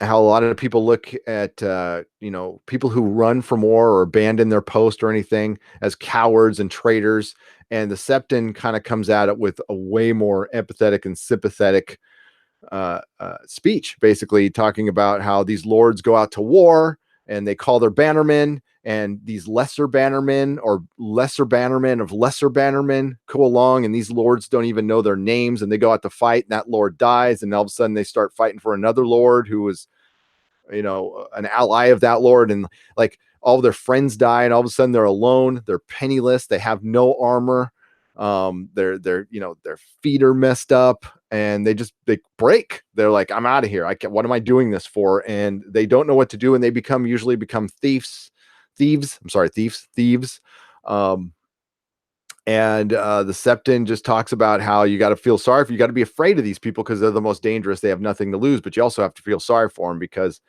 how a lot of people look at people who run from war or abandon their post or anything as cowards and traitors, and the Septon kind of comes at it with a way more empathetic and sympathetic speech, basically talking about how these lords go out to war and they call their bannermen, and these lesser bannermen or lesser bannermen of lesser bannermen go along, and these lords don't even know their names, and they go out to fight, and that lord dies, and all of a sudden they start fighting for another lord who was an ally of that lord, and like all of their friends die, and all of a sudden they're alone, they're penniless, they have no armor, their feet are messed up, and they break. They're like, I'm out of here. What am I doing this for? And they don't know what to do, and they usually become thieves. I'm sorry, thieves. And the Septon just talks about how you got to feel sorry for, you got to be afraid of these people because they're the most dangerous. They have nothing to lose, but you also have to feel sorry for them because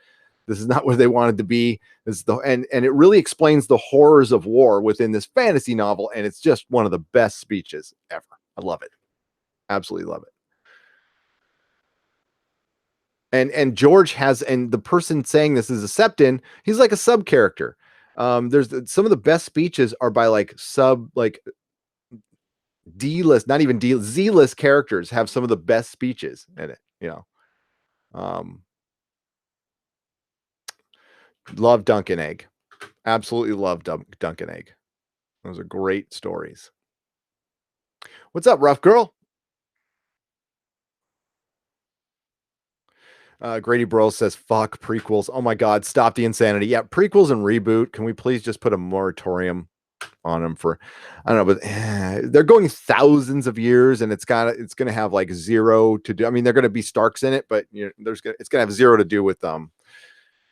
this is not where they wanted to be. This is and it really explains the horrors of war within this fantasy novel, and it's just one of the best speeches ever. I love it. Absolutely love it. And George has, and the person saying this is a Septon, he's like a sub character. There's some of the best speeches are by like D-list, not even D, Z-list characters have some of the best speeches in it. Love Duncan Egg. Absolutely love Duncan Egg. Those are great stories. What's up, rough girl? Grady Bro says, fuck prequels. Oh my God, stop the insanity. Yeah, prequels and reboot. Can we please just put a moratorium on them for, I don't know, but they're going thousands of years, and it's going to have like zero to do. I mean, they're going to be Starks in it, but it's going to have zero to do with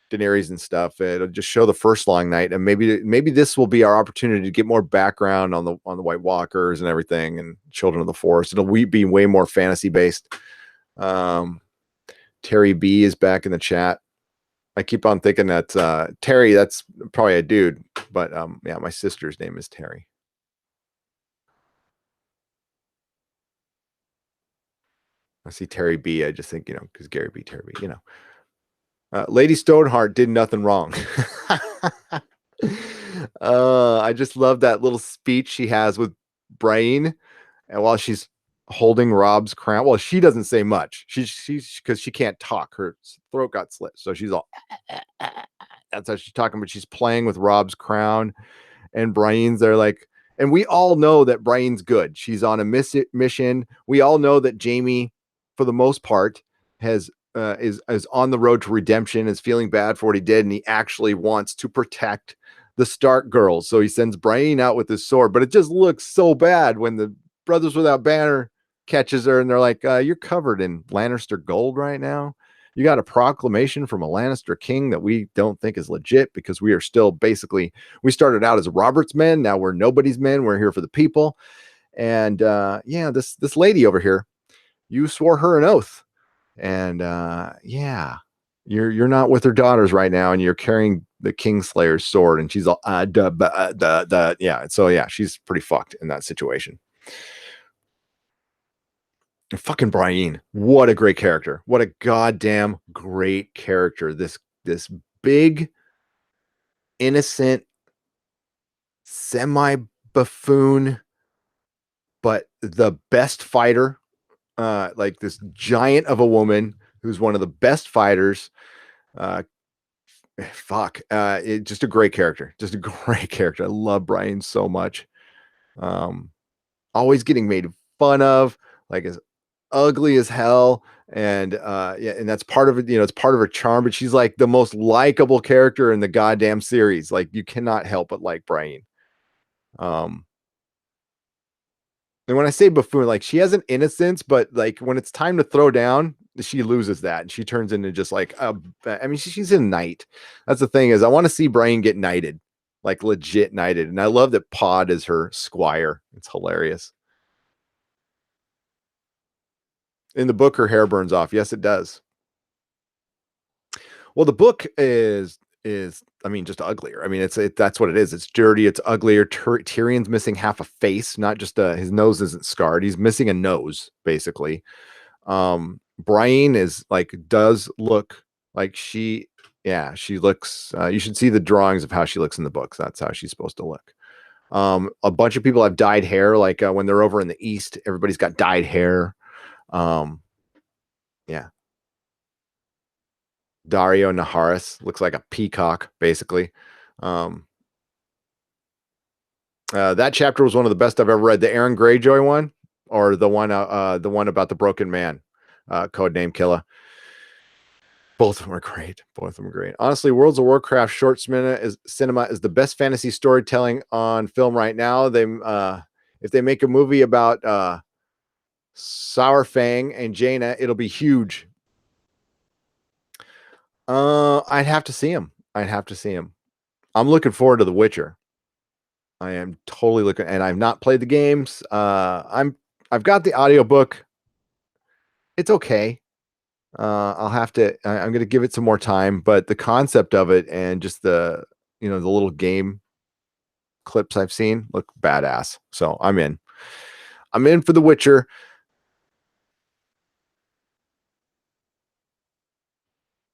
Daenerys and stuff. It'll just show the first long night, and maybe this will be our opportunity to get more background on the White Walkers and everything, and Children of the Forest. It'll be way more fantasy based. Terry B is back in the chat. I keep on thinking that Terry, that's probably a dude, but yeah, my sister's name is Terry. I see Terry B. I just think, because Gary B, Terry B, Lady Stoneheart did nothing wrong. I just love that little speech she has with Brian, and while she's holding Rob's crown, well, she doesn't say much. She's because she can't talk. Her throat got slit, so she's all. That's how she's talking, but she's playing with Rob's crown, and Brian's there like, and we all know that Brian's good. She's on a mission. We all know that Jamie, for the most part, has is on the road to redemption, is feeling bad for what he did, and he actually wants to protect the Stark girls. So he sends Brian out with his sword, but it just looks so bad when the Brothers Without Banner catches her, and they're like, "You're covered in Lannister gold right now. You got a proclamation from a Lannister king that we don't think is legit because we are still basically we started out as Robert's men, now we're nobody's men. We're here for the people." And yeah, this lady over here, you swore her an oath, and yeah, you're not with her daughters right now, and you're carrying the Kingslayer's sword, and she's all yeah. So yeah, she's pretty fucked in that situation. Fucking Brian, what a great character! What a goddamn great character! This big, innocent, semi buffoon, but the best fighter. Like this giant of a woman who's one of the best fighters. Uh, just a great character. Just a great character. I love Brian so much. Um, Always getting made fun of, like as ugly as hell. And yeah, and that's part of it, it's part of her charm, but she's like the most likable character in the goddamn series. Like you cannot help but like Brian. Um, and when I say buffoon, like she has an innocence, but like when it's time to throw down, she loses that and she turns into just like I mean, she's a knight. That's the thing is I want to see Brian get knighted, like legit knighted. And I love that Pod is her squire. It's hilarious. In the book, her hair burns off. Yes, it does. Well, the book is I mean just uglier. I mean that's what it is. It's dirty. It's uglier. Tyrion's missing half a face, not just his nose isn't scarred. He's missing a nose basically. Brian is like does look like she looks. You should see the drawings of how she looks in the books. That's how she's supposed to look. A bunch of people have dyed hair, like when they're over in the east, everybody's got dyed hair. Um, yeah, Dario Naharis looks like a peacock, basically. Um, that chapter was one of the best I've ever read. The Aaron Greyjoy one, or the one about the broken man, codename Killa. Both of them are great. Both of them are great. Honestly, Worlds of Warcraft short cinema is the best fantasy storytelling on film right now. If they make a movie about Sourfang and Jaina, it'll be huge. I'd have to see him. I'd have to see him. I'm looking forward to The Witcher. I am totally looking, and I've not played the games. I've got the audiobook. It's okay. I'm going to give it some more time, but the concept of it and just the little game clips I've seen look badass. So I'm in for The Witcher.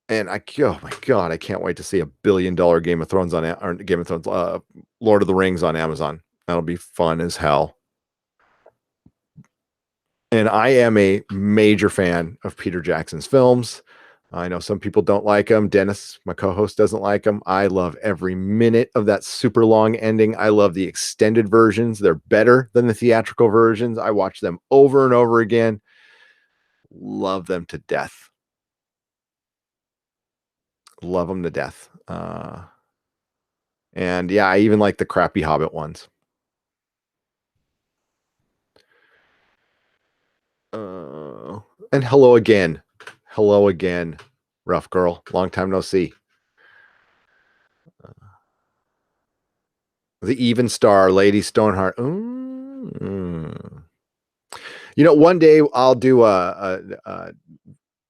And oh my God, I can't wait to see $1 billion Game of Thrones Lord of the Rings on Amazon. That'll be fun as hell. And I am a major fan of Peter Jackson's films. I know some people don't like them. Dennis, my co-host, doesn't like them. I love every minute of that super long ending. I love the extended versions. They're better than the theatrical versions. I watch them over and over again. Love them to death. Love them to death. And yeah, I even like the crappy Hobbit ones. And hello again. Hello again, rough girl. Long time no see. The Even Star, Lady Stoneheart. One day I'll do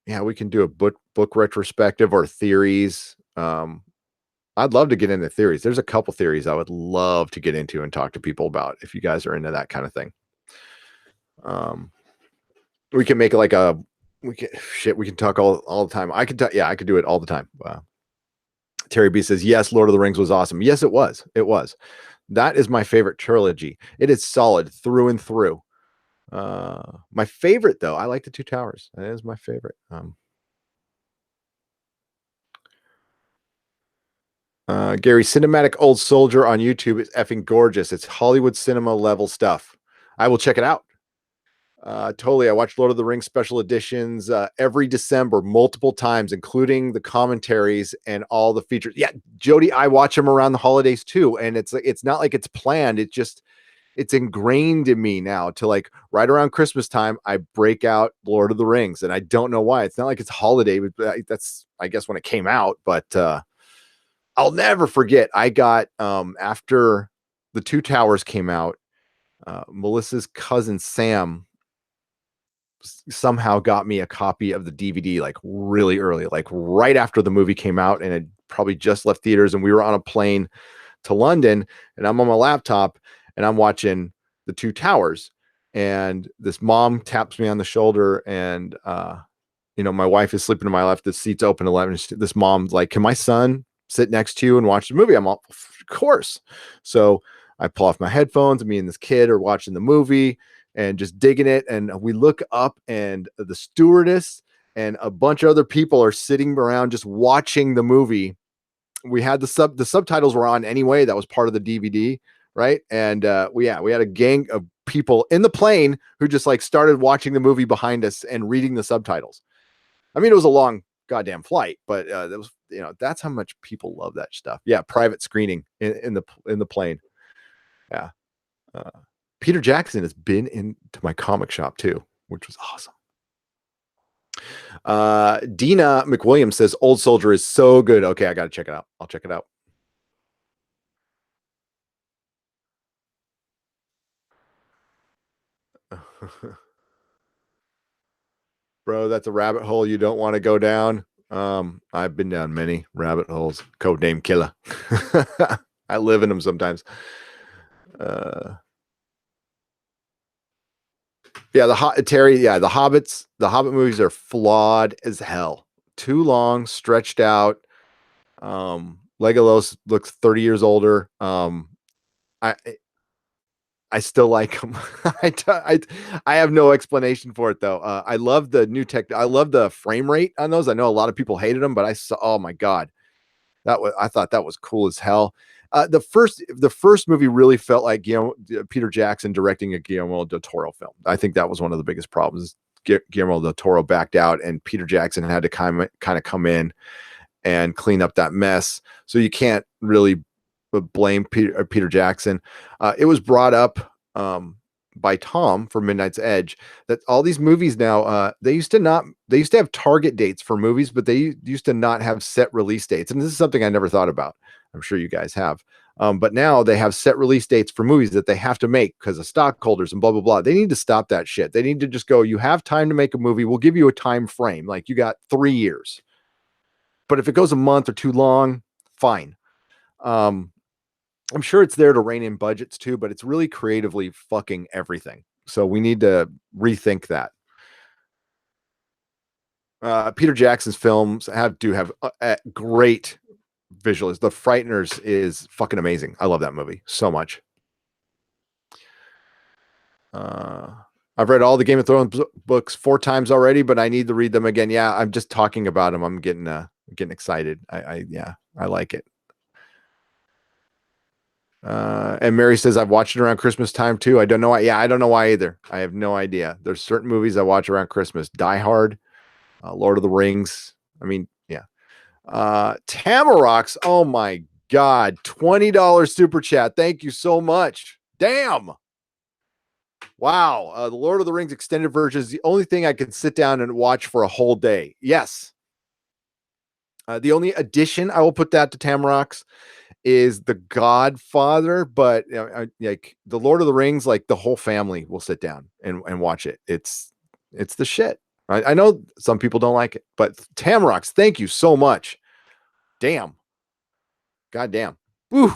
we can do a book retrospective or theories. I'd love to get into theories. There's a couple theories I would love to get into and talk to people about if you guys are into that kind of thing. We can make it like we can talk all the time. I could do it all the time. Terry B says, yes, Lord of the Rings was awesome. Yes, it was. It was. That is my favorite trilogy. It is solid through and through. My favorite, though, I like the Two Towers. That is my favorite. Gary, Cinematic Old Soldier on YouTube is effing gorgeous. It's Hollywood cinema level stuff. I will check it out. Totally. I watched Lord of the Rings special editions every December, multiple times, including the commentaries and all the features. Yeah, Jody, I watch them around the holidays too, and it's not like it's planned. It's ingrained in me now to like right around Christmas time, I break out Lord of the Rings, and I don't know why. It's not like it's holiday, but that's I guess when it came out. But I'll never forget. I got after the Two Towers came out, Melissa's cousin Sam somehow got me a copy of the DVD like really early, like right after the movie came out, and it probably just left theaters, and we were on a plane to London, and I'm on my laptop and I'm watching the Two Towers, and this mom taps me on the shoulder, and my wife is sleeping to my left, the seat's open 11. This mom's like, can my son sit next to you and watch the movie? I'm all, of course. So I pull off my headphones, and me and this kid are watching the movie and just digging it. And we look up, and the stewardess and a bunch of other people are sitting around just watching the movie. We had the subtitles were on anyway. That was part of the DVD, right? And we had a gang of people in the plane who just like started watching the movie behind us and reading the subtitles. I mean, it was a long goddamn flight, but that was that's how much people love that stuff. Yeah, private screening in the plane. Yeah. Peter Jackson has been into my comic shop too, which was awesome. Dina McWilliams says Old Soldier is so good. Okay, I got to check it out. I'll check it out. Bro, that's a rabbit hole you don't want to go down. I've been down many rabbit holes. Codename Killer. I live in them sometimes. Yeah, the Hobbit movies are flawed as hell. Too long, stretched out. Legolas looks 30 years older. I still like them. I have no explanation for it though. I love the new tech. I love the frame rate on those. I know a lot of people hated them, but oh my God, I thought that was cool as hell. The first movie really felt like Peter Jackson directing a Guillermo del Toro film. I think that was one of the biggest problems. Guillermo del Toro backed out, and Peter Jackson had to kind of come in and clean up that mess. So you can't really blame Peter Jackson. It was brought up by Tom for Midnight's Edge that all these movies now they used to have target dates for movies, but they used to not have set release dates. And this is something I never thought about. I'm sure you guys have. But now they have set release dates for movies that they have to make because of stockholders and blah, blah, blah. They need to stop that shit. They need to just go, you have time to make a movie. We'll give you a time frame. Like you got 3 years. But if it goes a month or too long, fine. I'm sure it's there to rein in budgets too, but it's really creatively fucking everything. So we need to rethink that. Peter Jackson's films do have great visuals. The Frighteners is fucking amazing. I love that movie so much. I've read all the Game of Thrones books 4 times already, but I need to read them again. Yeah, I'm just talking about them. I'm getting excited. I like it. And Mary says I've watched it around Christmas time too. I don't know why. Yeah, I don't know why either. I have no idea. There's certain movies I watch around Christmas. Die Hard, Lord of the Rings. I mean, yeah. Tamarox. Oh my God. $20 super chat. Thank you so much. Damn. Wow. The Lord of the Rings extended version is the only thing I can sit down and watch for a whole day. Yes. The only addition I will put that to Tamarox is The Godfather, but like the Lord of the Rings, like the whole family will sit down and watch it. It's the shit. I know some people don't like it, but Tamarox, thank you so much. Damn. God damn. Woo.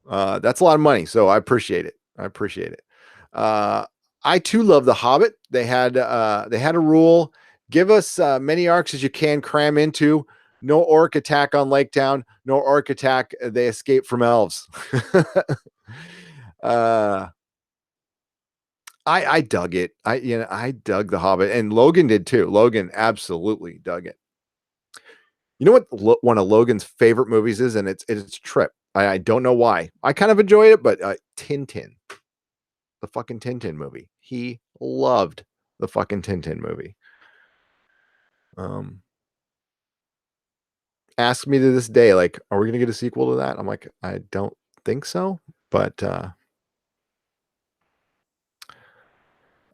That's a lot of money, so I appreciate it. I too love The Hobbit. They had a rule: give us many arcs as you can cram into. No orc attack on Lake Town. No orc attack. They escape from elves. I dug it. I dug The Hobbit, and Logan did too. Logan absolutely dug it. You know what? One of Logan's favorite movies is, and it's Trip. I don't know why. I kind of enjoy it, but Tintin, the fucking Tintin movie. He loved the fucking Tintin movie. Ask me to this day, like, are we gonna get a sequel to that? I'm like, I don't think so, but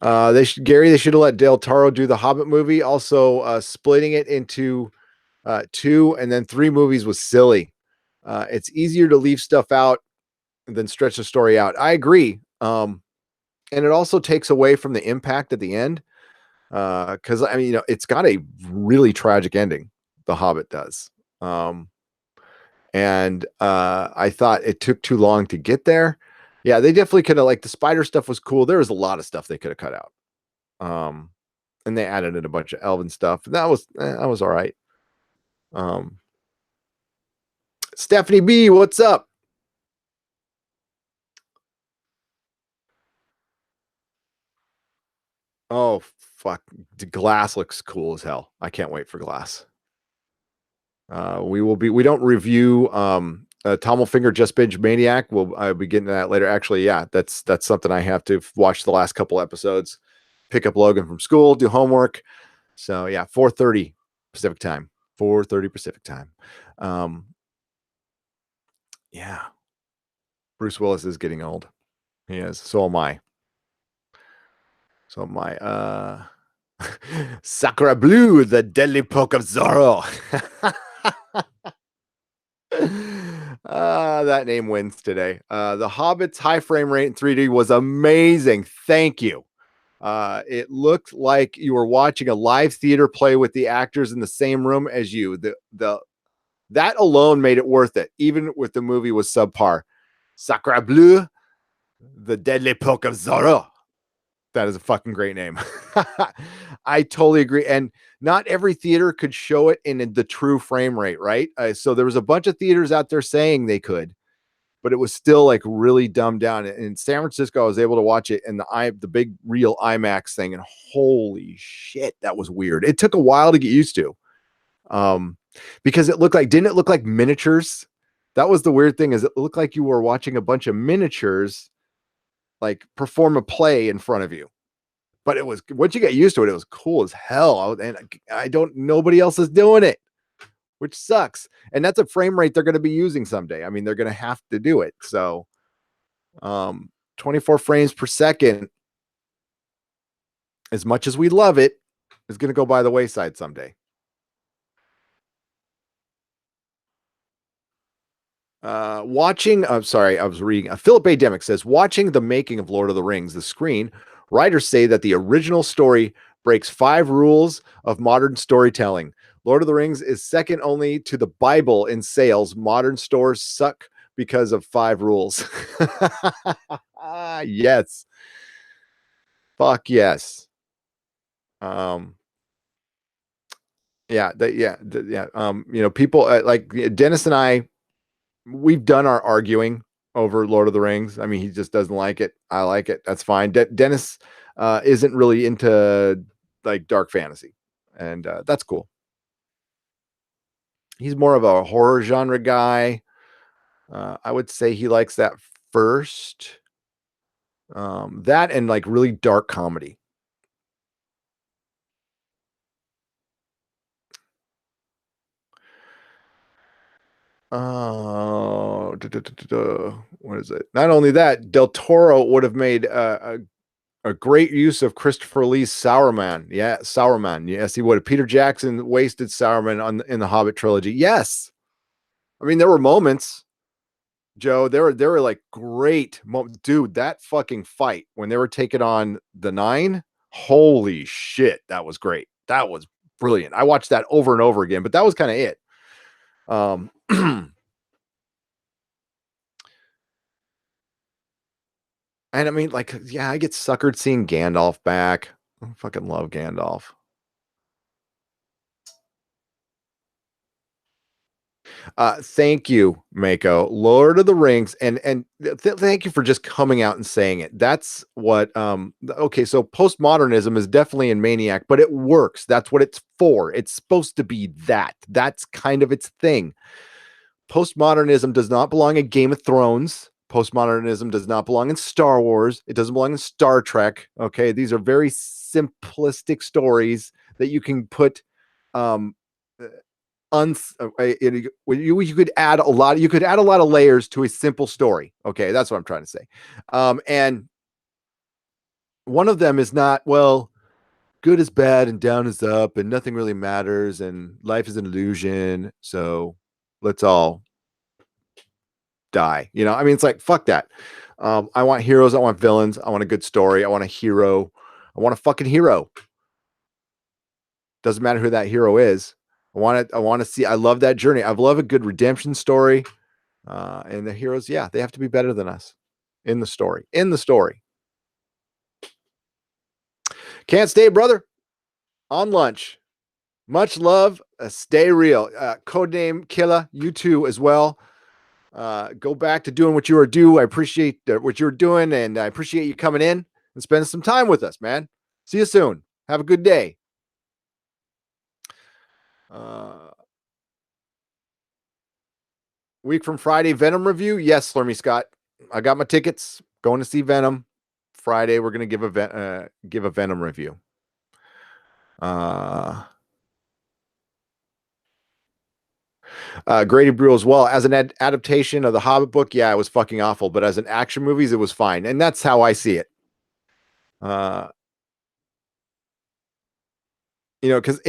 they should have let Del Toro do the Hobbit movie. Also, splitting it into 2 and then 3 movies was silly. It's easier to leave stuff out than stretch the story out. I agree. And it also takes away from the impact at the end. Because I mean, it's got a really tragic ending. The Hobbit does. And I thought it took too long to get there. Yeah, they definitely could have, like, the spider stuff was cool. There was a lot of stuff they could have cut out. And they added in a bunch of elven stuff. That was all right. Stephanie B, what's up? Oh fuck, the Glass looks cool as hell. I can't wait for Glass. We don't review Tommelfinger Just Binge Maniac. I'll be getting to that later. Actually, yeah, that's something I have to watch the last couple episodes, pick up Logan from school, do homework. So yeah, 4:30 Pacific time. 4:30 Pacific time. Yeah. Bruce Willis is getting old. He is. So am I. So my Sakura Blue, the deadly poke of Zorro. That name wins today. The Hobbit's high frame rate in 3D was amazing. Thank you. It looked like you were watching a live theater play with the actors in the same room as you. That alone made it worth it, even if the movie was subpar. Sakura Bleu, the deadly poke of Zorro. That is a fucking great name. I totally agree. And not every theater could show it in the true frame rate, right? So there was a bunch of theaters out there saying they could, but it was still like really dumbed down. In San Francisco, I was able to watch it in the big real IMAX thing, and holy shit, that was weird. It took a while to get used to, because didn't it look like miniatures? That was the weird thing, is it looked like you were watching a bunch of miniatures like perform a play in front of you. But it was, once you get used to it, it was cool as hell. Nobody else is doing it, which sucks. And that's a frame rate they're going to be using someday. I mean, they're going to have to do it. So 24 frames per second, as much as we love it, is going to go by the wayside someday. I'm sorry, I was reading. Philip A. Demick says, watching the making of Lord of the Rings, the screen, writers say that the original story breaks 5 rules of modern storytelling. Lord of the Rings is second only to the Bible in sales. Modern stores suck because of 5 rules. Yes. Fuck yes. People like Dennis and I, we've done our arguing over Lord of the Rings. I mean, he just doesn't like it. I like it. That's fine. Dennis isn't really into like dark fantasy, and that's cool. He's more of a horror genre guy. I would say he likes that first. That and like really dark comedy. Oh, what is it? Not only that, Del Toro would have made a great use of Christopher Lee's Sauron. Yeah, Sauron. Yes, he would have. Peter Jackson wasted Sauron in the Hobbit trilogy. Yes, I mean there were moments, Joe. There were like great moments, dude. That fucking fight when they were taking on the Nine. Holy shit, that was great. That was brilliant. I watched that over and over again, but that was kind of it. And I mean, like, yeah, I get suckered seeing Gandalf back. I fucking love Gandalf. Thank you, Mako. Lord of the Rings, and thank you for just coming out and saying it. That's what. Okay, so postmodernism is definitely in Maniac, but it works. That's what it's for. It's supposed to be that. That's kind of its thing. Postmodernism does not belong in Game of Thrones. Postmodernism does not belong in Star Wars. It doesn't belong in Star Trek. Okay, these are very simplistic stories that you can put um you could add a lot. You could add a lot of layers to a simple story. Okay, that's what I'm trying to say. And one of them is not, well, good is bad and down is up and nothing really matters and life is an illusion. So let's all die. I mean, it's like, fuck that. I want heroes. I want villains. I want a good story. I want a hero. I want a fucking hero. Doesn't matter who that hero is. I want to see, I love that journey. I love a good redemption story. And the heroes, yeah, they have to be better than us in the story. In the story. Can't stay, brother. On lunch. Much love. Stay real. Codename Killa, you too as well. Go back to doing what you are due. I appreciate what you're doing, and I appreciate you coming in and spending some time with us, man. See you soon. Have a good day. Week from Friday, Venom review. Yes, Slurmy Scott. I got my tickets. Going to see Venom. Friday, we're going to give a Venom review. Grady Brew as well. As an adaptation of the Hobbit book, yeah, it was fucking awful. But as an action movies, it was fine. And that's how I see it. Because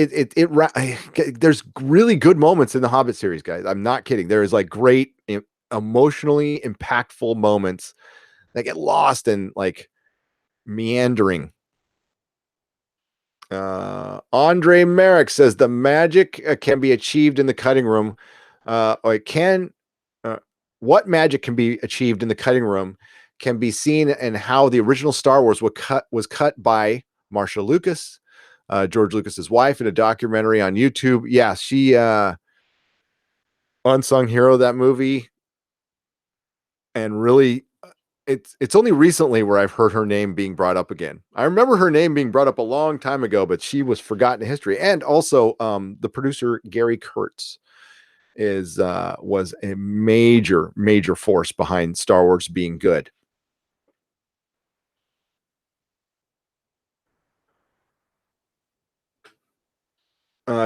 there's really good moments in the Hobbit series, guys. I'm not kidding. There is like great, emotionally impactful moments that get lost and like meandering. Andre Merrick says the magic can be achieved in the cutting room. What magic can be achieved in the cutting room can be seen in how the original Star Wars was cut by Marcia Lucas, George Lucas's wife, in a documentary on YouTube. Yeah, she unsung hero of that movie, and really, it's only recently where I've heard her name being brought up again. I remember her name being brought up a long time ago, but she was forgotten in history. And also, the producer Gary Kurtz was a major force behind Star Wars being good.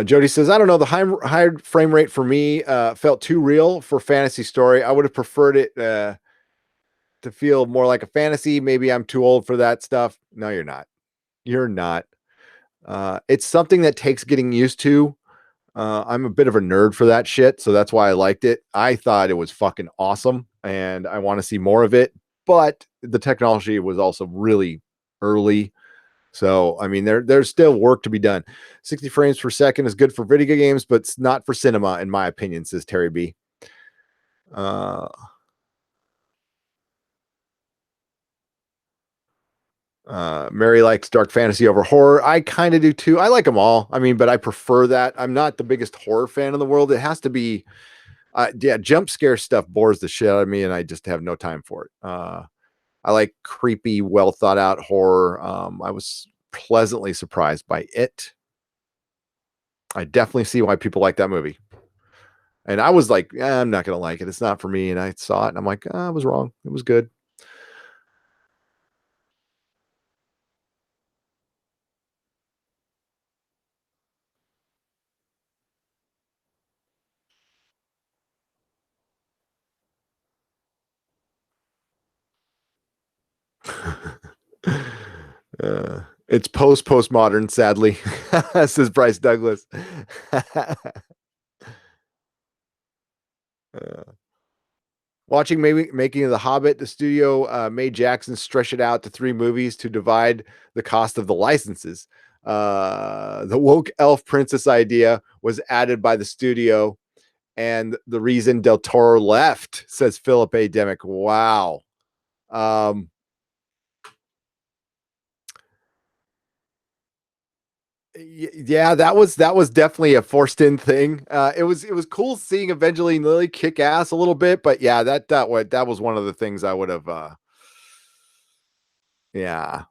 Jody says, I don't know, the high frame rate for me felt too real for fantasy story. I would have preferred it to feel more like a fantasy. Maybe I'm too old for that stuff. No, you're not. You're not. It's something that takes getting used to. I'm a bit of a nerd for that shit, so that's why I liked it. I thought it was fucking awesome, and I want to see more of it. But the technology was also really early. So, I mean, there's still work to be done. 60 frames per second is good for video games, but it's not for cinema, in my opinion, says Terry B. Mary likes dark fantasy over horror. I kind of do too. I like them all. I mean, but I prefer that. I'm not the biggest horror fan in the world. It has to be, jump scare stuff bores the shit out of me, and I just have no time for it. I like creepy, well thought out horror. I was pleasantly surprised by it. I definitely see why people like that movie. And I was like, I'm not going to like it. It's not for me. And I saw it and I'm like, I was wrong. It was good. It's postmodern, sadly, says Bryce Douglas. Watching making of The Hobbit, the studio made Jackson stretch it out to 3 movies to divide the cost of the licenses. The woke elf princess idea was added by the studio, and the reason Del Toro left, says Philip A. Demick. Wow. Yeah, that was definitely a forced in thing. It was cool seeing Evangeline Lilly kick ass a little bit, but yeah, that was one of the things I would have. Yeah,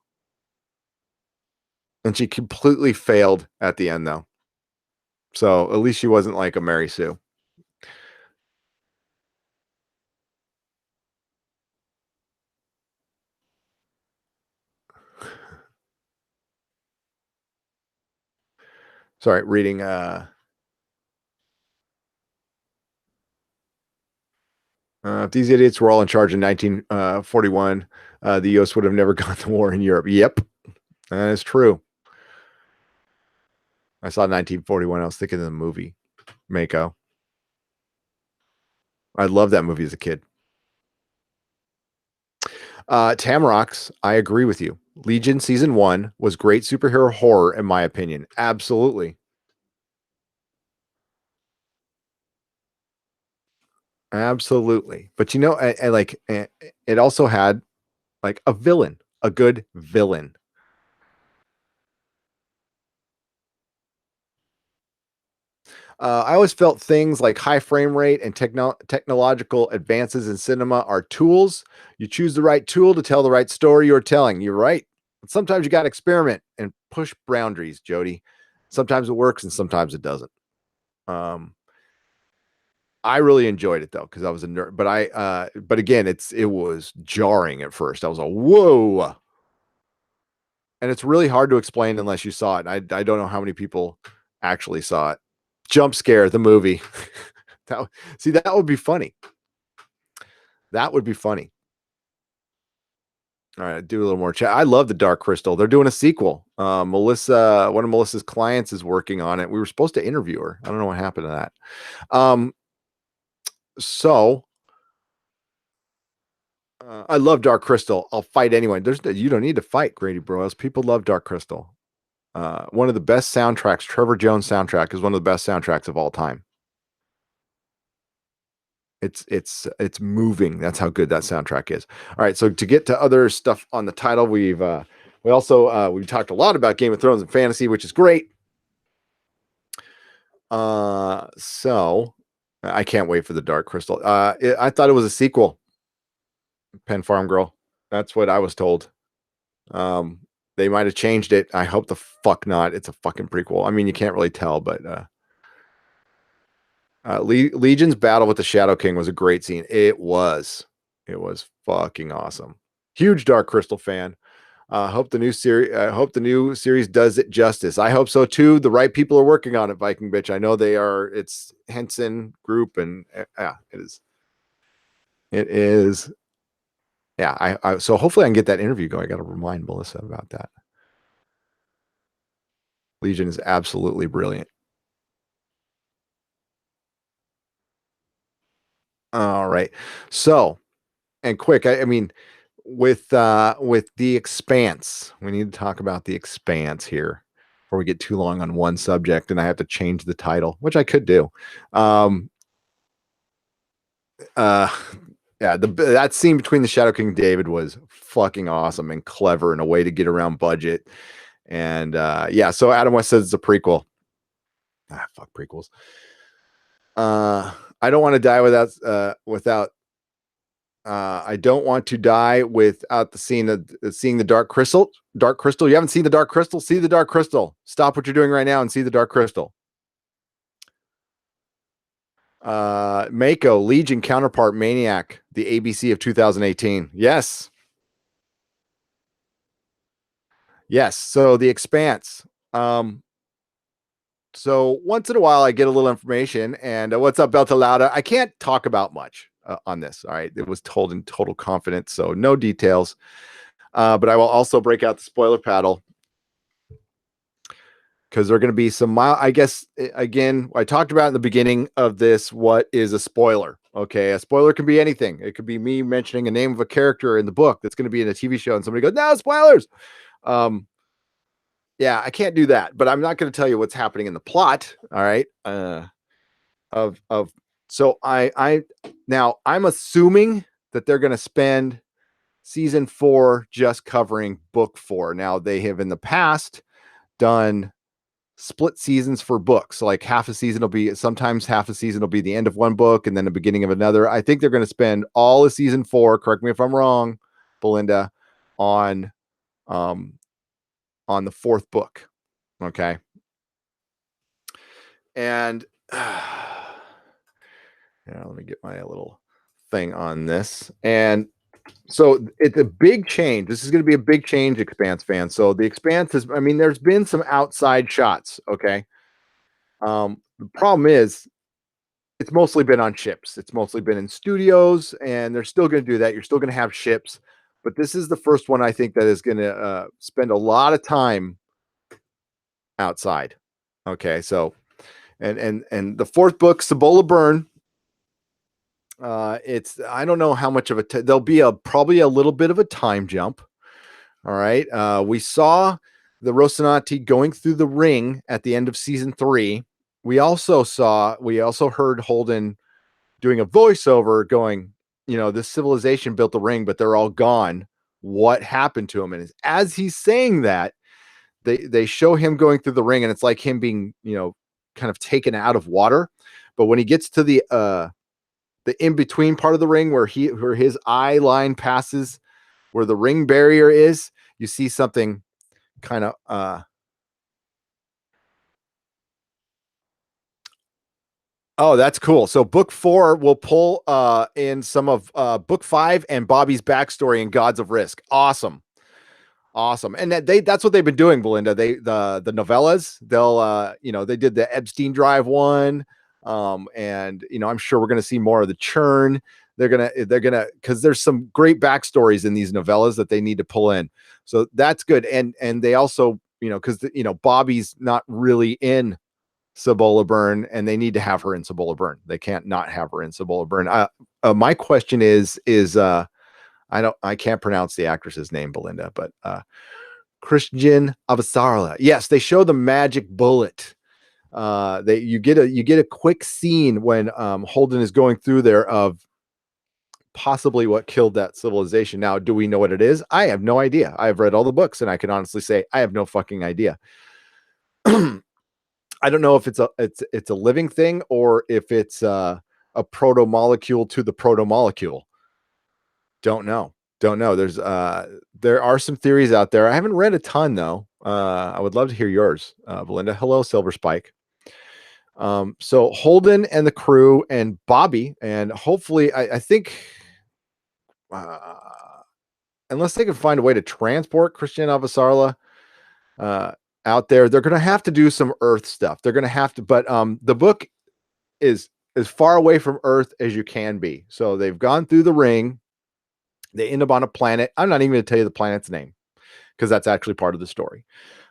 and she completely failed at the end though. So at least she wasn't like a Mary Sue. Sorry, reading. If these idiots were all in charge in 1941, the U.S. would have never gone to war in Europe. Yep, that is true. I saw 1941. I was thinking of the movie Mako. I loved that movie as a kid. Tamrocks, I agree with you. Legion season 1 was great superhero horror, in my opinion. Absolutely. Absolutely. But it also had like a villain, a good villain. I always felt things like high frame rate and technological advances in cinema are tools. You choose the right tool to tell the right story you're telling. You're right. Sometimes you got to experiment and push boundaries, Jody. Sometimes it works and sometimes it doesn't. Um, I really enjoyed it though because I was a nerd. But again, it was jarring at first. I was like, whoa, and it's really hard to explain unless you saw it. I don't know how many people actually saw it. Jump Scare, the movie. That would be funny. That would be funny. All right, do a little more chat. I love the Dark Crystal. They're doing a sequel. Melissa, one of Melissa's clients, is working on it. We were supposed to interview her. I don't know what happened to that. So I love Dark Crystal. I'll fight anyone. You don't need to fight, Grady Bros. People love Dark Crystal. One of the best soundtracks. Trevor Jones soundtrack is one of the best soundtracks of all time. It's moving. That's how good that soundtrack is. All right, so to get to other stuff on the title, we've talked a lot about Game of Thrones and fantasy, which is great. So I can't wait for the Dark Crystal. I thought it was a sequel. Pen Farm Girl. That's what I was told. They might have changed it. I hope the fuck not. It's a fucking prequel. I mean, you can't really tell, but Legion's battle with the Shadow King was a great scene. It was fucking awesome. Huge Dark Crystal fan. Hope the new series does it justice. I hope so too. The right people are working on it, Viking bitch. I know they are. It's Henson Group, and yeah, it is. It is. Yeah, so hopefully I can get that interview going. I got to remind Melissa about that. Legion is absolutely brilliant. All right. So, and quick, I mean, with the Expanse, we need to talk about the Expanse here before we get too long on one subject and I have to change the title, which I could do. Yeah, that scene between the Shadow King and David was fucking awesome and clever and a way to get around budget. And yeah, so Adam West says it's a prequel. Fuck prequels. I don't want to die without I don't want to die without seeing the Dark Crystal. Dark Crystal. You haven't seen the Dark Crystal? See the Dark Crystal. Stop what you're doing right now and see the Dark Crystal. Mako, Legion counterpart Maniac, the ABC of 2018. Yes. Yes. So the Expanse. So once in a while I get a little information and what's up, Beltalada? I can't talk about much on this. All right. It was told in total confidence. So no details. But I will also break out the spoiler paddle because there are going to be some I guess, again, I talked about in the beginning of this, what is a spoiler? Okay. A spoiler can be anything. It could be me mentioning a name of a character in the book that's going to be in a TV show and somebody goes, no, spoilers. Yeah, I can't do that, but I'm not going to tell you what's happening in the plot. All right. So I'm assuming that they're going to spend season 4 just covering book 4. Now they have in the past done split seasons for books. So like sometimes half a season will be the end of one book and then the beginning of another. I think they're going to spend all of season 4, correct me if I'm wrong, Belinda, on the 4th book. Okay. And let me get my little thing on this. And so it's a big change. This is going to be a big change, Expanse fans. So the Expanse is, I mean, there's been some outside shots. Okay. The problem is it's mostly been on ships. It's mostly been in studios, and they're still going to do that. You're still going to have ships, but this is the first one I think that is going to spend a lot of time outside. Okay, so and the fourth book, Cibola Burn. It's I don't know how much of there'll be probably a little bit of a time jump. All right, we saw the Rocinante going through the ring at the end of season 3. We also heard Holden doing a voiceover going, this civilization built the ring, but they're all gone. What happened to him? And as he's saying that, they show him going through the ring, and it's like him being, kind of taken out of water. But when he gets to the in-between part of the ring where his eye line passes where the ring barrier is, you see something kind of oh, that's cool. So book 4 will pull in some of book 5 and Bobby's backstory in Gods of Risk. Awesome. And that's what they've been doing, Belinda. The novellas, they did the Epstein Drive one. And I'm sure we're gonna see more of the Churn. They're gonna because there's some great backstories in these novellas that they need to pull in. So that's good. And they also, because Bobby's not really in Cibola Burn, and they need to have her in Cibola Burn. They can't not have her in Cibola Burn. My question is I can't pronounce the actress's name, Belinda, but Christian Avasarala. Yes, they show the magic bullet. You get a quick scene when Holden is going through there of possibly what killed that civilization. Now, do we know what it is? I have no idea. I've read all the books, and I can honestly say I have no fucking idea. I don't know if it's a living thing or if it's a proto molecule to the proto molecule. Don't know. There are some theories out there. I haven't read a ton though. I would love to hear yours, Belinda. Hello, Silver Spike. So Holden and the crew and Bobby, and hopefully, I think, unless they can find a way to transport Christian Avasarla out there, they're going to have to do some Earth stuff. They're going to have to, but the book is as far away from Earth as you can be. So they've gone through the ring. They end up on a planet. I'm not even going to tell you the planet's name because that's actually part of the story.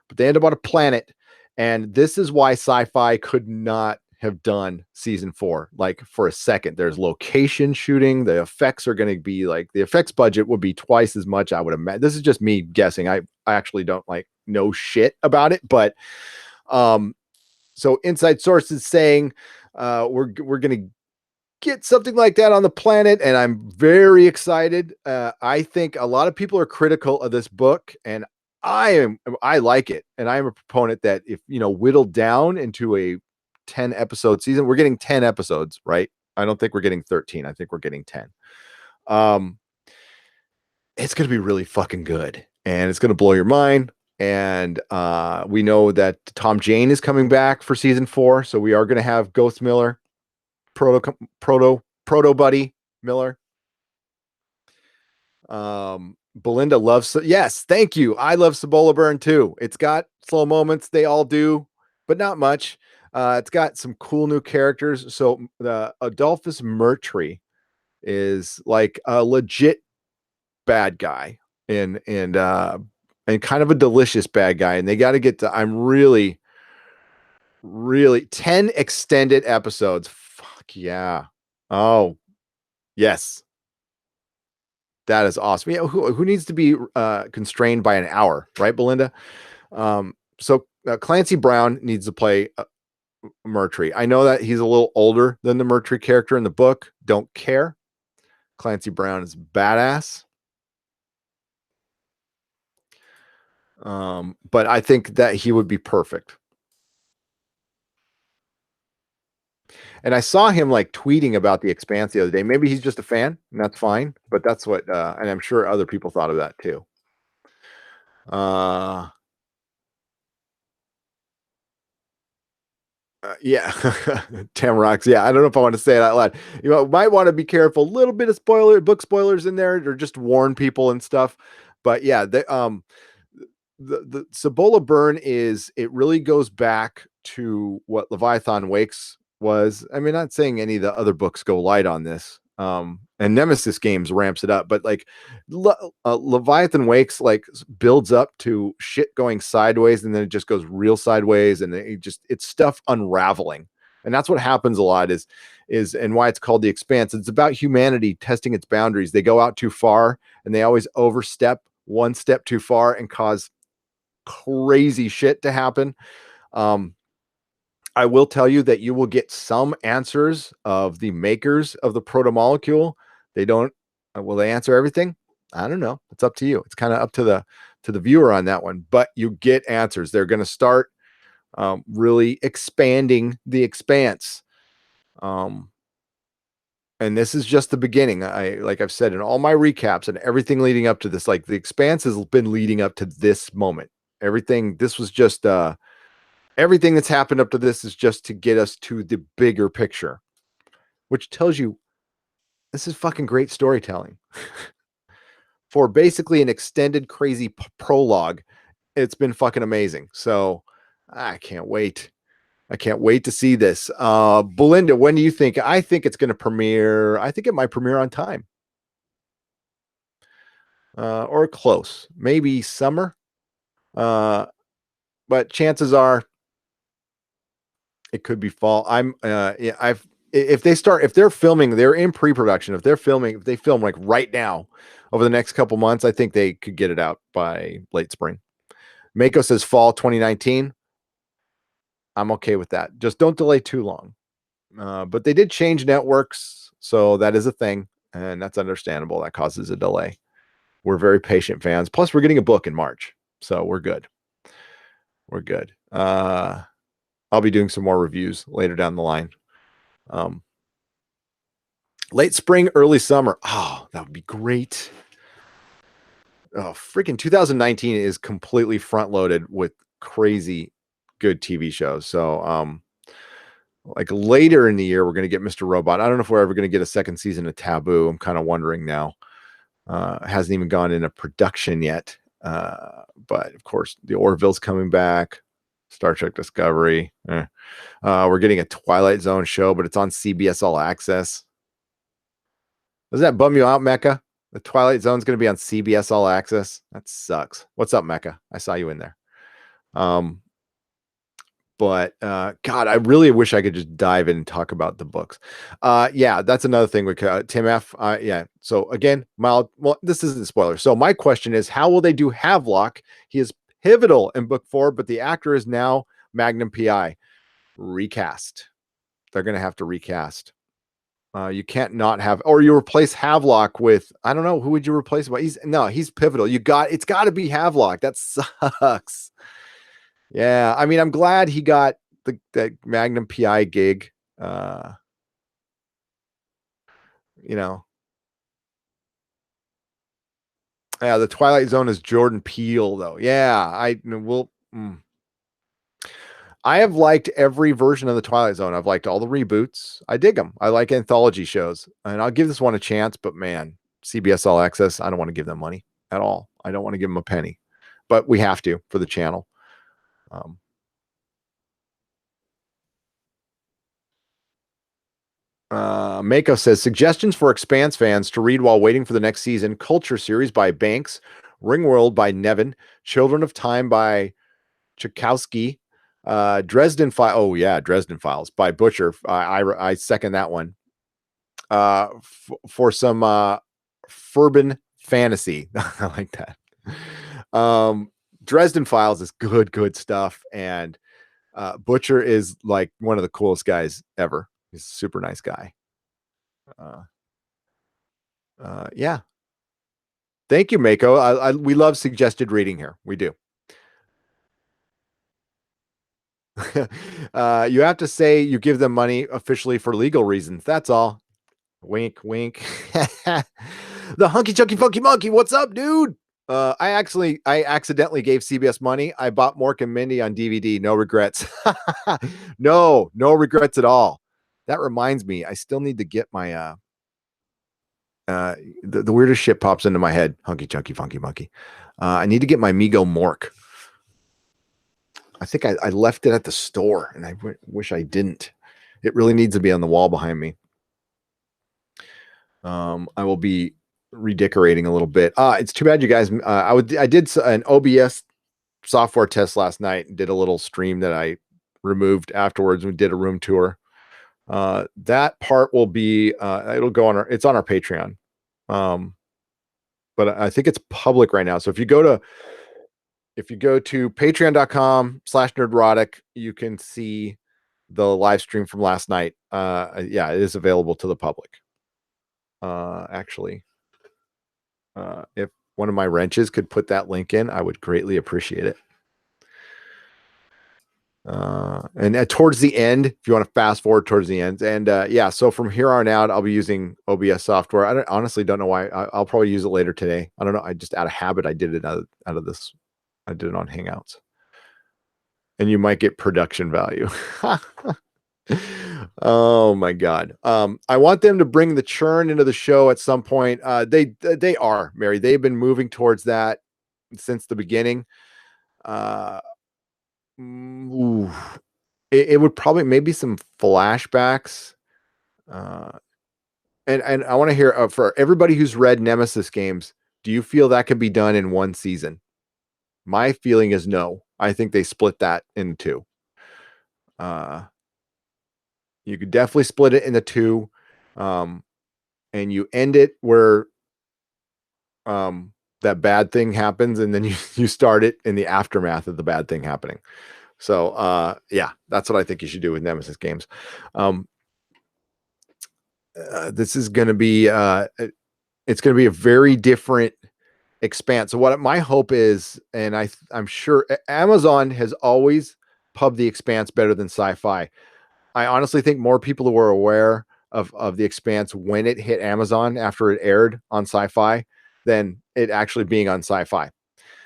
But they end up on a planet, and this is why Sci-Fi could not have done season 4. Like for a second, there's location shooting. The effects are going to be like the effects budget would be twice as much. I would imagine. This is just me guessing. I actually don't know shit about it, but so inside sources saying we're going to get something like that on the planet, and I'm very excited. I think a lot of people are critical of this book, and I like it, and I am a proponent that if whittled down into a 10 episode season, we're getting 10 episodes, right? I don't think we're getting 13. I think we're getting 10. It's going to be really fucking good, and it's going to blow your mind. And we know that Tom Jane is coming back for season 4, so we are going to have Ghost Miller, proto buddy Miller. Belinda loves, yes, thank you. I love Cibola Burn too. It's got slow moments, they all do, but not much. It's got some cool new characters. So the Adolphus Mertry is like a legit bad guy and kind of a delicious bad guy. And they got to get to, I'm really 10 extended episodes. Fuck yeah. Oh, yes. That is awesome. Yeah, who needs to be constrained by an hour, right, Belinda? So Clancy Brown needs to play Mertry. I know that he's a little older than the Mertry character in the book. Don't care. Clancy Brown is badass. But I think that he would be perfect. And I saw him tweeting about the Expanse the other day. Maybe he's just a fan, and that's fine. But that's what, and I'm sure other people thought of that too. Yeah, Tamrox. Yeah, I don't know if I want to say it out loud. You might want to be careful. A little bit of book spoilers in there, or just warn people and stuff. But yeah, the Cibola Burn it really goes back to what Leviathan Wakes was. I mean, not saying any of the other books go light on this. And Nemesis Games ramps it up, but like Leviathan Wakes like builds up to shit going sideways, and then it just goes real sideways, and it's stuff unraveling. And that's what happens a lot is and why it's called The Expanse. It's about humanity testing its boundaries. They go out too far, and they always overstep one step too far and cause crazy shit to happen. I will tell you that you will get some answers of the makers of the proto molecule. They don't. Will they answer everything? I don't know. It's up to you. It's kind of up to the viewer on that one. But you get answers. They're going to start really expanding the expanse. And this is just the beginning. Like I've said in all my recaps and everything leading up to this, like the expanse has been leading up to this moment. Everything. This was just everything that's happened up to this is just to get us to the bigger picture, which tells you this is fucking great storytelling. For basically an extended crazy prologue, it's been fucking amazing. So I can't wait. I can't wait to see this. Belinda, when do you think? I think it's going to premiere. I think it might premiere on time. Or close. Maybe summer. But chances are it could be fall. If they're filming, they're in pre-production. If they film like right now over the next couple months, I think they could get it out by late spring. Mako says fall 2019. I'm okay with that. Just don't delay too long. But they did change networks, so that is a thing, and that's understandable. That causes a delay. We're very patient fans. Plus, we're getting a book in March, so we're good. We're good. I'll be doing some more reviews later down the line. Late spring, early summer. Oh, that would be great. Oh, freaking 2019 is completely front loaded with crazy good TV shows. So, like later in the year, we're going to get Mr. Robot. I don't know if we're ever going to get a second season of Taboo. I'm kind of wondering now. It hasn't even gone into production yet. But of course, the Orville's coming back. Star Trek Discovery. We're getting a Twilight Zone show, but it's on CBS All Access. Doesn't that bum you out, Mecca? The Twilight Zone's going to be on CBS All Access. That sucks. What's up, Mecca? I saw you in there. But God, I really wish I could just dive in and talk about the books. Yeah, that's another thing with Tim F. Yeah. So again, well, this isn't a spoiler. So my question is, how will they do Havelock? He is pivotal in book 4, but the actor is now Magnum PI. Recast. They're going to have to recast. You can't not have, or you replace Havelock with, I don't know, who would you replace? He's pivotal. It's got to be Havelock. That sucks. Yeah, I mean, I'm glad he got that Magnum PI gig. You know, yeah, the Twilight Zone is Jordan Peele, though. Yeah, I have liked every version of the Twilight Zone. I've liked all the reboots. I dig them. I like anthology shows, and I'll give this one a chance. But man, CBS All Access, I don't want to give them money at all. I don't want to give them a penny, but we have to for the channel. Mako says suggestions for Expanse fans to read while waiting for the next season: Culture series by Banks, Ringworld by Nevin, Children of Time by Chakowski, Dresden Files. Oh yeah, Dresden Files by Butcher. I second that one. For some Furban fantasy, I like that. Dresden Files is good stuff, and Butcher is like one of the coolest guys ever. He's a super nice guy. Yeah. Thank you, Mako. We love suggested reading here. We do. You have to say you give them money officially for legal reasons. That's all. Wink, wink. The Hunky Chunky Funky Monkey. What's up, dude? I accidentally gave CBS money. I bought Mork and Mindy on DVD. No regrets. No regrets at all. That reminds me, I still need to get my the weirdest shit pops into my head. Hunky Chunky Funky Monkey. I need to get my Migo Mork. I think I left it at the store, and I wish I didn't. It really needs to be on the wall behind me. I will be redecorating a little bit. It's too bad you guys. I did an OBS software test last night and did a little stream that I removed afterwards. We did a room tour. That part will be it'll go on it's on our Patreon. But I think it's public right now. So if you go to patreon.com/nerdrotic, you can see the live stream from last night. Yeah, it is available to the public. Actually, if one of my wrenches could put that link in, I would greatly appreciate it. And towards the end, if you want to fast forward towards the end, and yeah, so from here on out, I'll be using OBS software. I honestly don't know why. I'll probably use it later today. I don't know. I just out of habit, I did it out of this. I did it on Hangouts, and you might get production value. Oh my god. I want them to bring the churn into the show at some point. They are, Mary. They've been moving towards that since the beginning. Ooh, it would probably maybe some flashbacks. And I want to hear for everybody who's read Nemesis games, do you feel that could be done in one season? My feeling is no. I think they split that in two. You could definitely split it into two, and you end it where that bad thing happens, and then you start it in the aftermath of the bad thing happening. So yeah, that's what I think you should do with Nemesis games. This is going to be it's going to be a very different Expanse. So what my hope is, and I'm sure Amazon has always pubbed the Expanse better than Sci-Fi. I honestly think more people were aware of the Expanse when it hit Amazon after it aired on Sci-Fi than it actually being on Sci-Fi.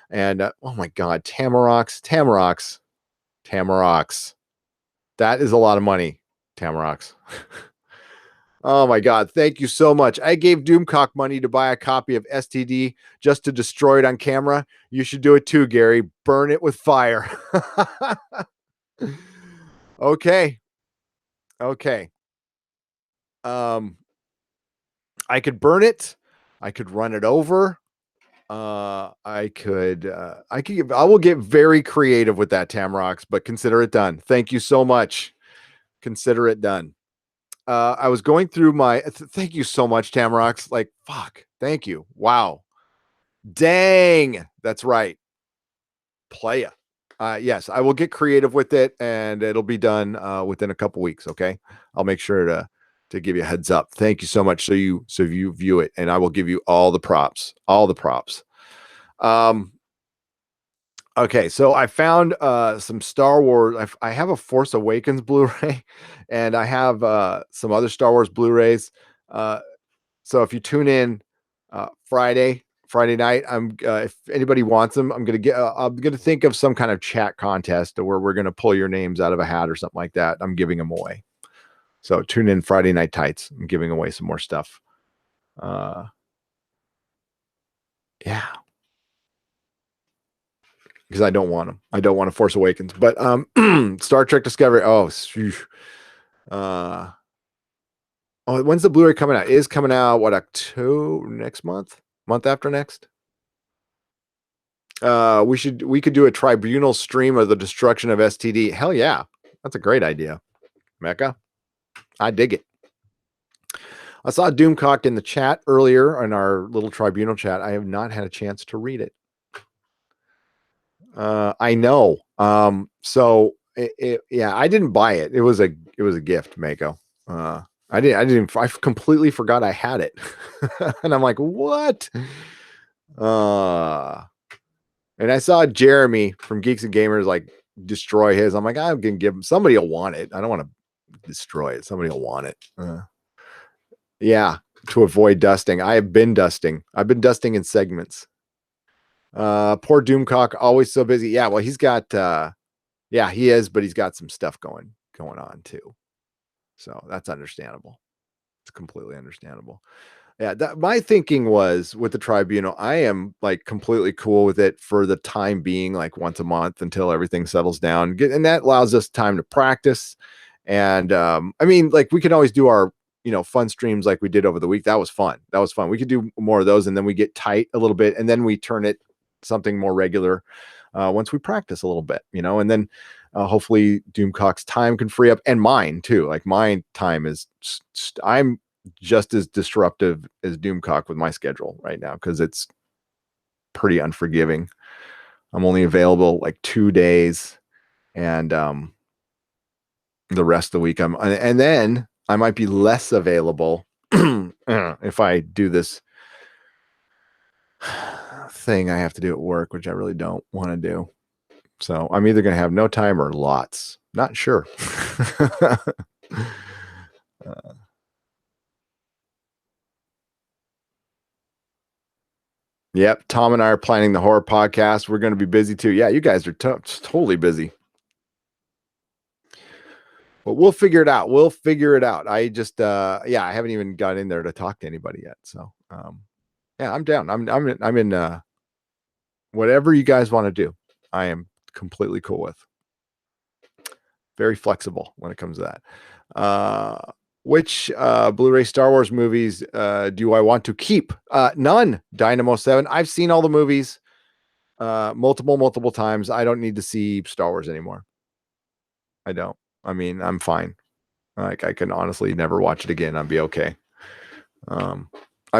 And oh my God, Tamarocks. That is a lot of money, Tamarocks. Oh my God, thank you so much. I gave Doomcock money to buy a copy of STD just to destroy it on camera. You should do it too, Gary. Burn it with fire. Okay. I could burn it. I could run it over. I will get very creative with that, Tamrocks, but consider it done. Thank you so much. Consider it done. I was going through my thank you so much, Tamrocks. Like, fuck. Thank you. Wow. Dang. That's right. Playa. Yes, I will get creative with it, and it'll be done within a couple weeks. Okay. I'll make sure to give you a heads up. Thank you so much. So you view it, and I will give you all the props. Okay, so I found some Star Wars. I have a Force Awakens Blu-ray, and I have some other Star Wars Blu-rays. So if you tune in Friday night, if anybody wants them, I'm gonna think of some kind of chat contest where we're gonna pull your names out of a hat or something like that. I'm giving them away. So tune in Friday Night Tights. I'm giving away some more stuff. Yeah. Because I don't want them. I don't want to Force Awakens. But Star Trek Discovery. Oh, when's the Blu-ray coming out? It is coming out what, October next month? Month after next? We could do a tribunal stream of the destruction of STD. Hell yeah. That's a great idea. Mecca. I dig it. I saw Doomcock in the chat earlier in our little tribunal chat. I have not had a chance to read it. I know. So yeah, I didn't buy it. It was a gift, Mako. I completely forgot I had it. And I'm like, what? And I saw Jeremy from Geeks and Gamers like destroy his. I'm like, I'm gonna give him, somebody will want it. I don't want to destroy it. Somebody will want it. Yeah, to avoid dusting. I have been dusting. I've been dusting in segments. Poor Doomcock, always so busy. Yeah, well, he's got yeah, he is, but he's got some stuff going on too. So that's understandable. It's completely understandable. Yeah, my thinking was with the tribunal, I am like completely cool with it for the time being, like once a month until everything settles down. And that allows us time to practice. And I mean, like we can always do our, fun streams like we did over the week. That was fun. That was fun. We could do more of those, and then we get tight a little bit, and then we turn it something more regular once we practice a little bit, and then hopefully Doomcock's time can free up, and mine too. Like my time is, I'm just as disruptive as Doomcock with my schedule right now because it's pretty unforgiving. I'm only available like 2 days, and the rest of the week and then I might be less available if I do this thing I have to do at work, which I really don't want to do. So I'm either going to have no time or lots. Not sure. Yep. Tom and I are planning the horror podcast. We're going to be busy too. Yeah, you guys are totally busy. But we'll figure it out. We'll figure it out. I just, I haven't even got in there to talk to anybody yet. So, yeah, I'm down. I'm in whatever you guys want to do. I am completely cool with. Very flexible when it comes to that. Which Blu-ray Star Wars movies do I want to keep? None. Dynamo 7. I've seen all the movies multiple times. I don't need to see Star Wars anymore. I don't. I mean, I'm fine. Like I can honestly never watch it again. I'd be okay. I'm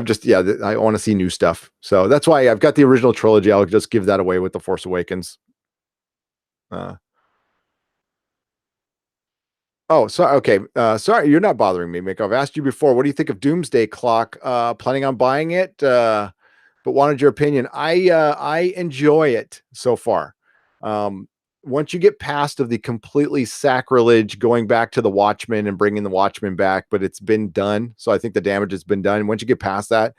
just, I want to see new stuff. So that's why I've got the original trilogy. I'll just give that away with The Force Awakens. Oh, sorry. Okay. Sorry, you're not bothering me, Mick. I've asked you before. What do you think of Doomsday Clock? Planning on buying it, but wanted your opinion. I enjoy it so far. Once you get past of the completely sacrilege going back to the Watchmen and bringing the Watchmen back, but it's been done. So I think the damage has been done. Once you get past that,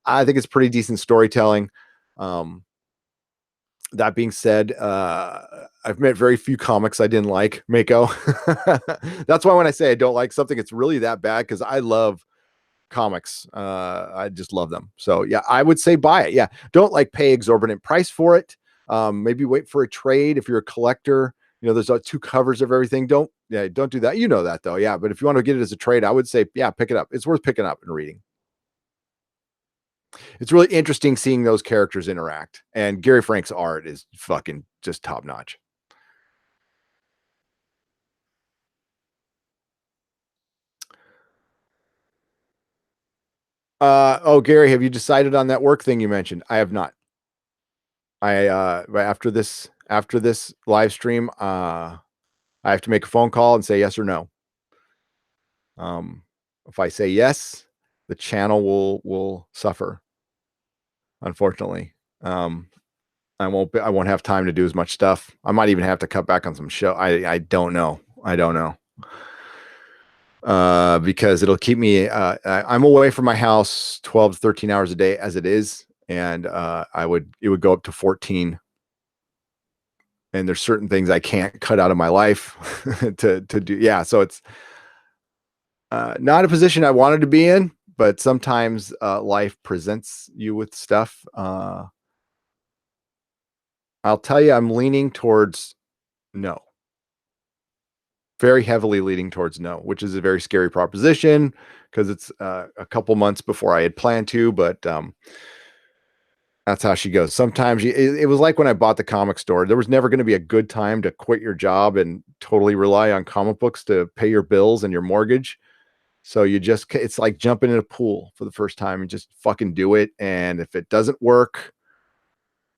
I think it's pretty decent storytelling. That being said, I've met very few comics I didn't like, Mako. That's why when I say I don't like something, it's really that bad because I love comics. I just love them. So yeah, I would say buy it. Yeah. Don't like pay exorbitant price for it. Maybe wait for a trade if you're a collector. There's 2 covers of everything. Don't do that. You know that though. Yeah. But if you want to get it as a trade, I would say, yeah, pick it up. It's worth picking up and reading. It's really interesting seeing those characters interact, and Gary Frank's art is fucking just top notch. Gary, have you decided on that work thing you mentioned? I have not. After this live stream, I have to make a phone call and say yes or no. If I say yes, the channel will suffer. Unfortunately, I won't have time to do as much stuff. I might even have to cut back on some show. I don't know. Because it'll keep me. I'm away from my house 12 to 13 hours a day as it is, and it would go up to 14. And there's certain things I can't cut out of my life to do. Yeah, so it's not a position I wanted to be in, but sometimes life presents you with stuff. I'll tell you, I'm leaning towards no. Very heavily leaning towards no, which is a very scary proposition because it's a couple months before I had planned to, but that's how she goes. Sometimes it was like when I bought the comic store, there was never going to be a good time to quit your job and totally rely on comic books to pay your bills and your mortgage. So it's like jumping in a pool for the first time and just fucking do it. And if it doesn't work,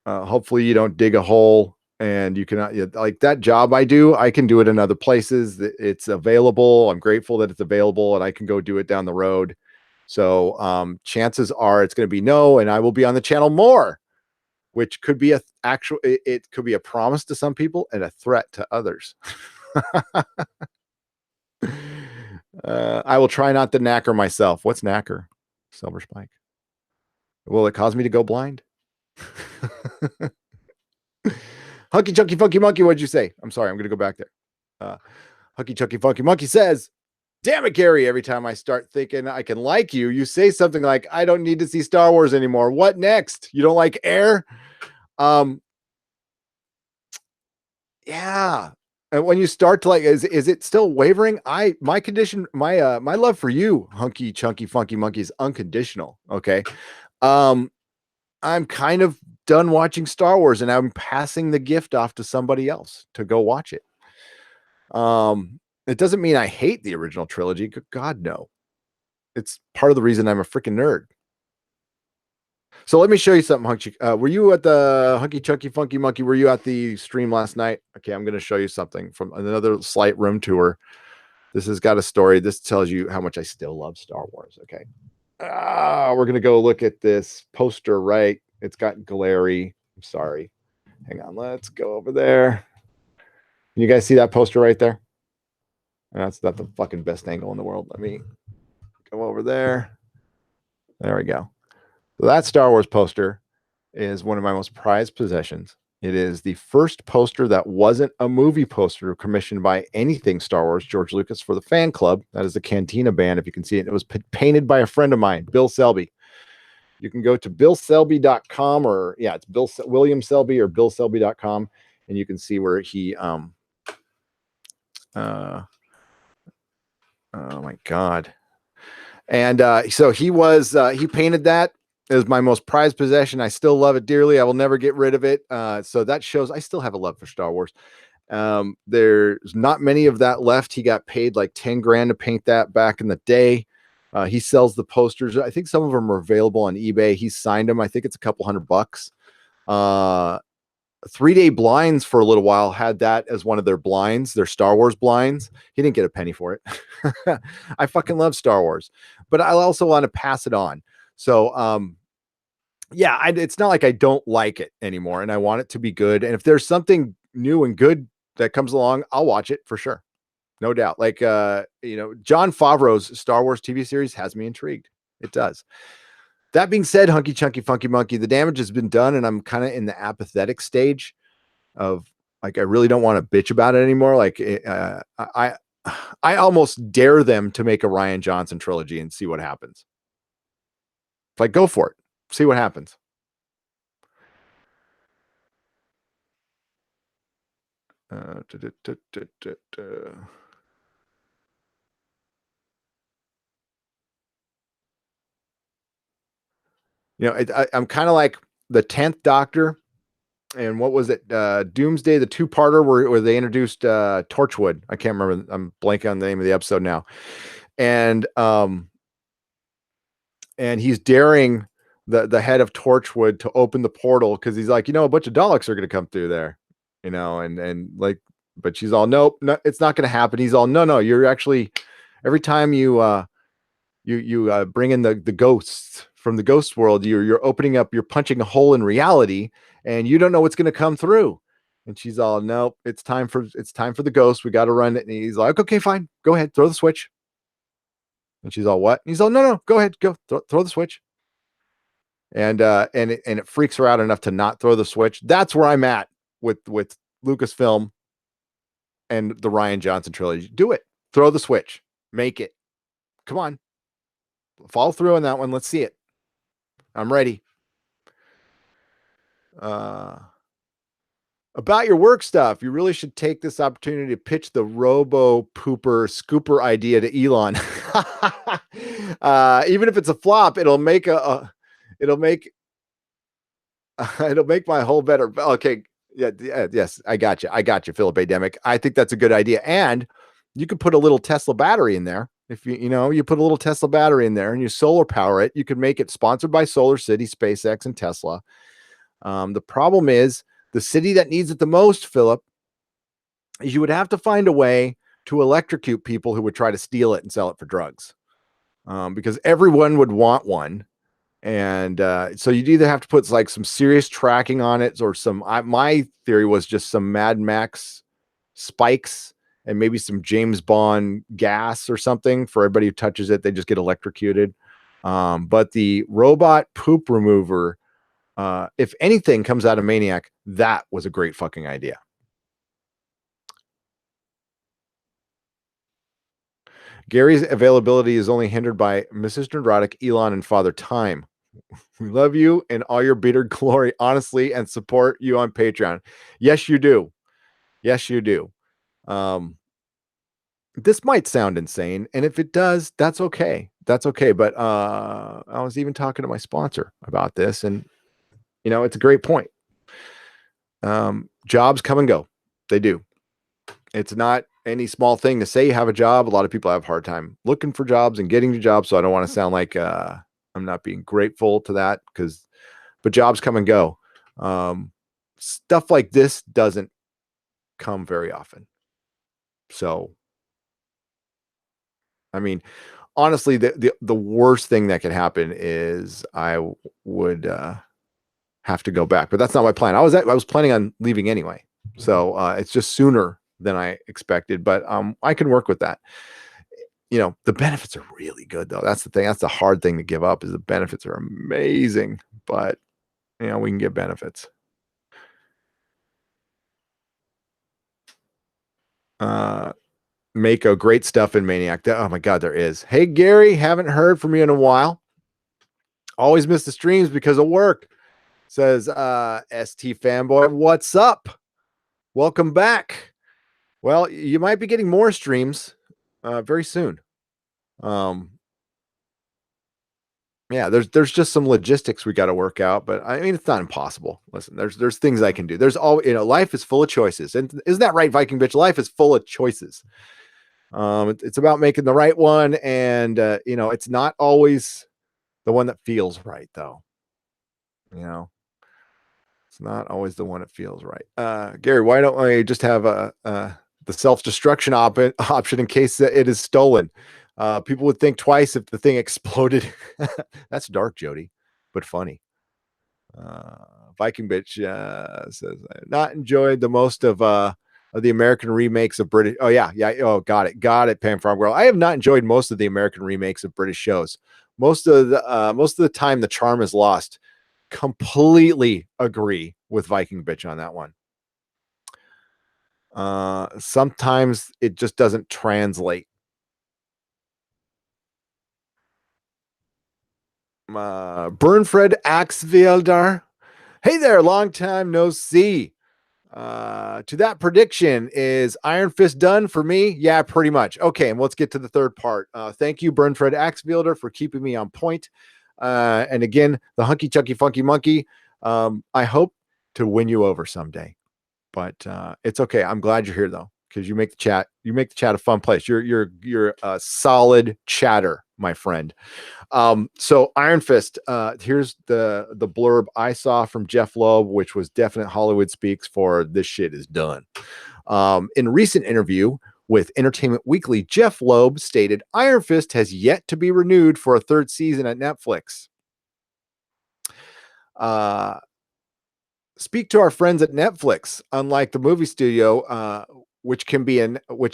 hopefully you don't dig a hole. And you cannot, like that job I do, I can do it in other places. It's available. I'm grateful that it's available and I can go do it down the road. So chances are it's going to be no, and I will be on the channel more, which could be it could be a promise to some people and a threat to others. I will try not to knacker myself. What's knacker? Silver Spike. Will it cause me to go blind? Hunky Chunky Funky Monkey, what'd you say? I'm sorry, I'm gonna go back there. Hunky Chunky Funky Monkey says, Damn it, Gary. Every time I start thinking I can like you, you say something like, I don't need to see Star Wars anymore. What next? You don't like Air? Yeah. And when you start to like, is it still wavering? My condition, my love for you, hunky, chunky, funky monkey, is unconditional. Okay. Um, I'm kind of done watching Star Wars and I'm passing the gift off to somebody else to go watch it. It doesn't mean I hate the original trilogy. God, no. It's part of the reason I'm a freaking nerd. So let me show you something, Hunky. Were you at the Hunky Chunky Funky Monkey? Were you at the stream last night? Okay, I'm going to show you something from another slight room tour. This has got a story. This tells you how much I still love Star Wars. Okay. We're going to go look at this poster, right? It's got glary. I'm sorry. Hang on. Let's go over there. Can you guys see that poster right there? That's not the fucking best angle in the world. Let me go over there. There we go. So that Star Wars poster is one of my most prized possessions. It is the first poster that wasn't a movie poster commissioned by anything Star Wars, George Lucas, for the fan club. That is the Cantina band, if you can see it. It was painted by a friend of mine, Bill Selby. You can go to billselby.com or, yeah, it's William Selby or billselby.com, and you can see where he, oh my God. And so he painted that. It was my most prized possession. I still love it dearly. I will never get rid of it. So that shows I still have a love for Star Wars. There's not many of that left. He got paid like 10 grand to paint that back in the day. He sells the posters. I think some of them are available on eBay. He signed them. I think it's a couple $100. 3-Day Blinds for a little while had that as one of their blinds, their Star Wars blinds. He didn't get a penny for it. I fucking love Star Wars, but I also want to pass it on. So, yeah, it's not like I don't like it anymore, and I want it to be good. And if there's something new and good that comes along, I'll watch it for sure, no doubt. Like, Jon Favreau's Star Wars TV series has me intrigued. It does. That being said, Hunky Chunky Funky Monkey, the damage has been done, and I'm kind of in the apathetic stage of like I really don't want to bitch about it anymore. Like, I almost dare them to make a Rian Johnson trilogy and see what happens. Like, go for it, see what happens. I'm kind of like the 10th Doctor, and what was it? Doomsday, the two-parter where they introduced Torchwood. I can't remember. I'm blanking on the name of the episode now. And he's daring the head of Torchwood to open the portal because he's like, a bunch of Daleks are going to come through there, and like, but she's all, nope, no, it's not going to happen. He's all, no, you're actually, every time you bring in the ghosts from the ghost world, you're opening up, you're punching a hole in reality, and you don't know what's going to come through. And she's all, nope, it's time for the ghost. We got to run it. And he's like, okay, fine, go ahead, throw the switch. And she's all, what? And he's all, no, go ahead, go throw the switch. And it freaks her out enough to not throw the switch. That's where I'm at with Lucasfilm and the Rian Johnson trilogy. Do it. Throw the switch. Make it. Come on. Follow through on that one. Let's see it. I'm ready. About your work stuff, you really should take this opportunity to pitch the robo pooper scooper idea to Elon. Even if it's a flop, it'll make it'll make my whole better. Okay. Yeah. Yes. I got you, Philip Ademic. I think that's a good idea. And you could put a little Tesla battery in there. If you put a little Tesla battery in there and you solar power it, you could make it sponsored by Solar City, SpaceX, and Tesla. The problem is the city that needs it the most, Philip, is you would have to find a way to electrocute people who would try to steal it and sell it for drugs, because everyone would want one. And so you'd either have to put like some serious tracking on it, or my theory was just some Mad Max spikes and maybe some James Bond gas or something for everybody who touches it. They just get electrocuted. But the robot poop remover, if anything comes out of Maniac, that was a great fucking idea. Gary's availability is only hindered by Mrs. Nerdrotic, Elon, and Father Time. We love you and all your bitter glory, honestly, and support you on Patreon. Yes, you do. Yes, you do. Um, this might sound insane, and if it does, that's okay. That's okay. But I was even talking to my sponsor about this, and it's a great point. Jobs come and go. They do. It's not any small thing to say you have a job. A lot of people have a hard time looking for jobs and getting to jobs. So I don't want to sound like I'm not being grateful to that but jobs come and go. Stuff like this doesn't come very often. So, I mean, honestly, the worst thing that could happen is I would have to go back, but that's not my plan. I was planning on leaving anyway. So it's just sooner than I expected, but I can work with that. The benefits are really good though. That's the thing. That's the hard thing to give up is the benefits are amazing, but we can get benefits. Mako, great stuff in Maniac. Oh my God, there is. Hey, Gary, haven't heard from you in a while. Always miss the streams because of work, says ST Fanboy. What's up? Welcome back. Well, you might be getting more streams very soon. Yeah, there's just some logistics we got to work out, but I mean, it's not impossible. Listen, there's things I can do. There's all, life is full of choices. And isn't that right, Viking bitch? Life is full of choices. It's about making the right one. And, it's not always the one that feels right though. It's not always the one that feels right. Gary, why don't I just have the self-destruction option in case it is stolen? People would think twice if the thing exploded. That's dark, Jody, but funny. Viking bitch says, not enjoyed the most of the American remakes of British. Oh yeah. Oh, got it. Pam Farm Girl. I have not enjoyed most of the American remakes of British shows. Most of the time, the charm is lost. Completely agree with Viking bitch on that one. Sometimes it just doesn't translate. Bernfred Axvelder. Hey there, long time no see. To that prediction, is Iron Fist done for me? Yeah, pretty much. Okay, and let's get to the third part. Thank you, Bernfred Axvelder, for keeping me on point. And again, the Hunky Chucky Funky Monkey. I hope to win you over someday, but it's okay. I'm glad you're here though, because you make the chat a fun place. You're a solid chatter, my friend. So Iron Fist, here's the blurb I saw from Jeff Loeb, which was definite Hollywood speaks for this shit is done. In a recent interview with Entertainment Weekly, Jeff Loeb stated Iron Fist has yet to be renewed for a third season at Netflix. Speak to our friends at Netflix, unlike the movie studio, which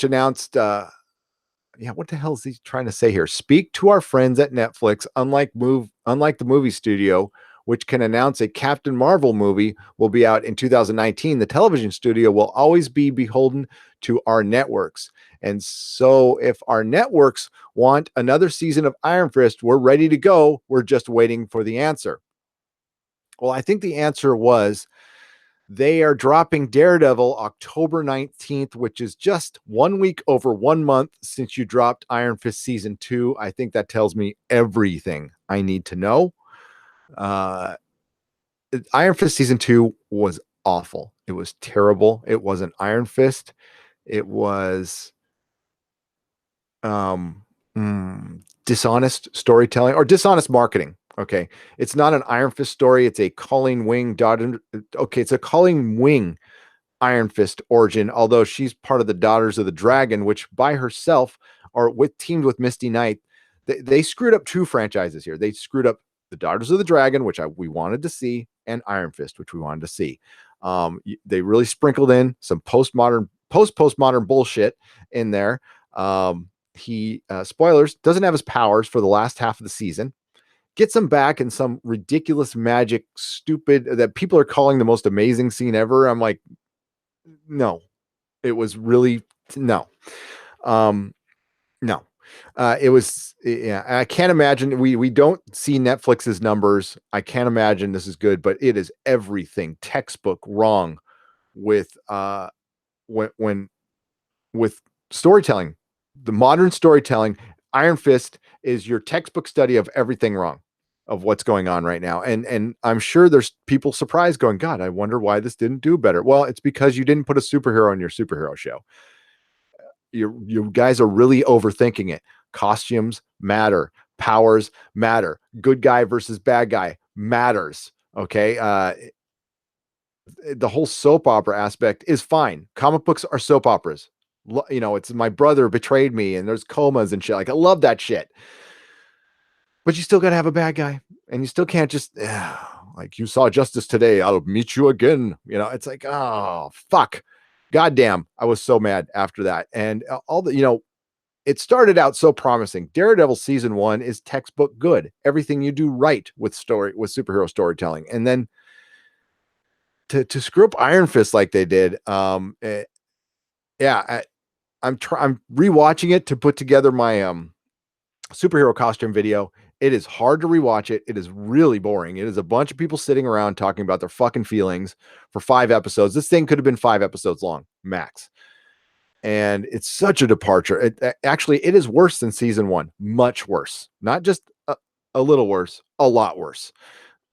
announced what the hell is he trying to say here? Speak to our friends at Netflix, unlike the movie studio, which can announce a Captain Marvel movie will be out in 2019. The television studio will always be beholden to our networks. And so if our networks want another season of Iron Fist, we're ready to go. We're just waiting for the answer. Well, I think the answer was they are dropping Daredevil October 19th, which is just 1 week over 1 month since you dropped Iron Fist Season 2. I think that tells me everything I need to know. Iron Fist Season 2 was awful. It was terrible. It wasn't Iron Fist. It was dishonest storytelling or dishonest marketing. Okay. It's not an Iron Fist story. It's a Colleen Wing daughter. Okay. It's a Colleen Wing Iron Fist origin, although she's part of the Daughters of the Dragon, which by herself or teamed with Misty Knight. They screwed up two franchises here. They screwed up the Daughters of the Dragon, which we wanted to see, and Iron Fist, which we wanted to see. They really sprinkled in some postmodern bullshit in there. He spoilers, doesn't have his powers for the last half of the season. Gets him back in some ridiculous magic, stupid that people are calling the most amazing scene ever. I'm like, no, it was really no. No. It was, yeah. I can't imagine. We don't see Netflix's numbers. I can't imagine this is good, but it is everything textbook wrong with when with storytelling, the modern storytelling. Iron Fist is your textbook study of everything wrong of what's going on right now. And I'm sure there's people surprised going, God, I wonder why this didn't do better. Well, it's because you didn't put a superhero in your superhero show. You guys are really overthinking it. Costumes matter, powers matter, good guy versus bad guy matters. Okay. The whole soap opera aspect is fine. Comic books are soap operas. It's my brother betrayed me and there's comas and shit. Like, I love that shit. But you still got to have a bad guy, and you still can't just like, you saw justice today, I'll meet you again. It's like, oh fuck, goddamn. I was so mad after that, and all the it started out so promising. Daredevil season 1 is textbook good. Everything you do right with superhero storytelling, and then to screw up Iron Fist like they did. Yeah, I'm rewatching it to put together my superhero costume video. It is hard to rewatch it. It is really boring. It is a bunch of people sitting around talking about their fucking feelings for 5 episodes. This thing could have been 5 episodes long, max. And it's such a departure. Actually, it is worse than season 1, much worse. Not just a little worse, a lot worse.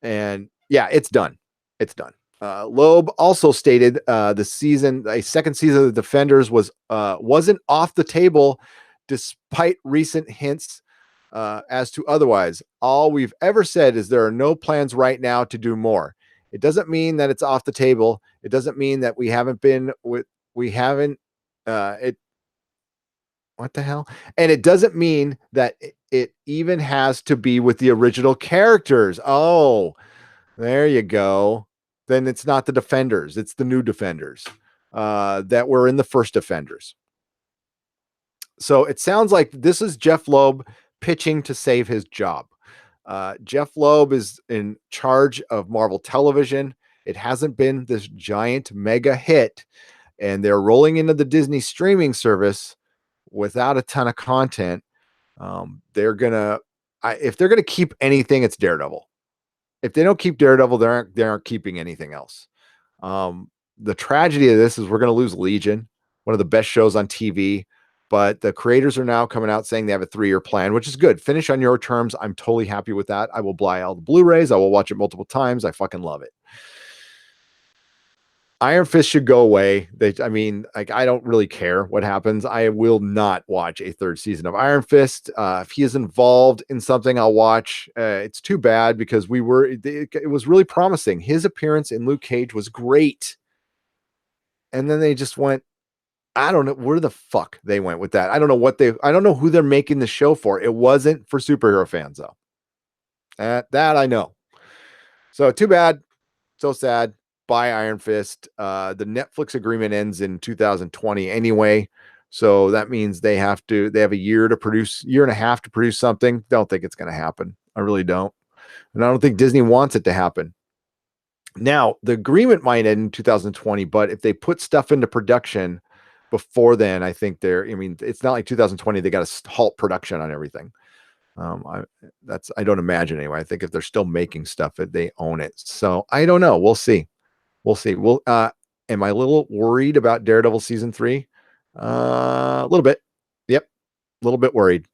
And yeah, it's done. It's done. Loeb also stated a second season of the Defenders wasn't off the table, despite recent hints as to otherwise. All we've ever said is there are no plans right now to do more. It doesn't mean that it's off the table. It doesn't mean that we haven't. It What the hell? And it doesn't mean that it even has to be with the original characters. Oh, there you go. Then it's not the Defenders, it's the new Defenders that were in the first Defenders. So it sounds like this is Jeff Loeb pitching to save his job. Jeff Loeb is in charge of Marvel Television. It hasn't been this giant mega hit, and they're rolling into the Disney streaming service without a ton of content. If they're gonna keep anything, it's Daredevil. If they don't keep Daredevil, they aren't keeping anything else. The tragedy of this is we're going to lose Legion, one of the best shows on TV. But the creators are now coming out saying they have a 3-year plan, which is good. Finish on your terms. I'm totally happy with that. I will buy all the Blu-rays. I will watch it multiple times. I fucking love it. Iron Fist should go away. I don't really care what happens. I will not watch a third season of Iron Fist. If he is involved in something, I'll watch. It's too bad because it was really promising. His appearance in Luke Cage was great. And then they just went, I don't know where the fuck they went with that. I don't know who they're making the show for. It wasn't for superhero fans though. That I know. So too bad. So sad. Buy Iron Fist. The Netflix agreement ends in 2020 anyway. So that means they have a year and a half to produce something. Don't think it's going to happen. I really don't. And I don't think Disney wants it to happen. Now, the agreement might end in 2020, but if they put stuff into production before then, I think it's not like 2020, they got to halt production on everything. I don't imagine anyway. I think if they're still making stuff, they own it. So I don't know. We'll see. Am I a little worried about Daredevil season 3? A little bit. Yep. A little bit worried.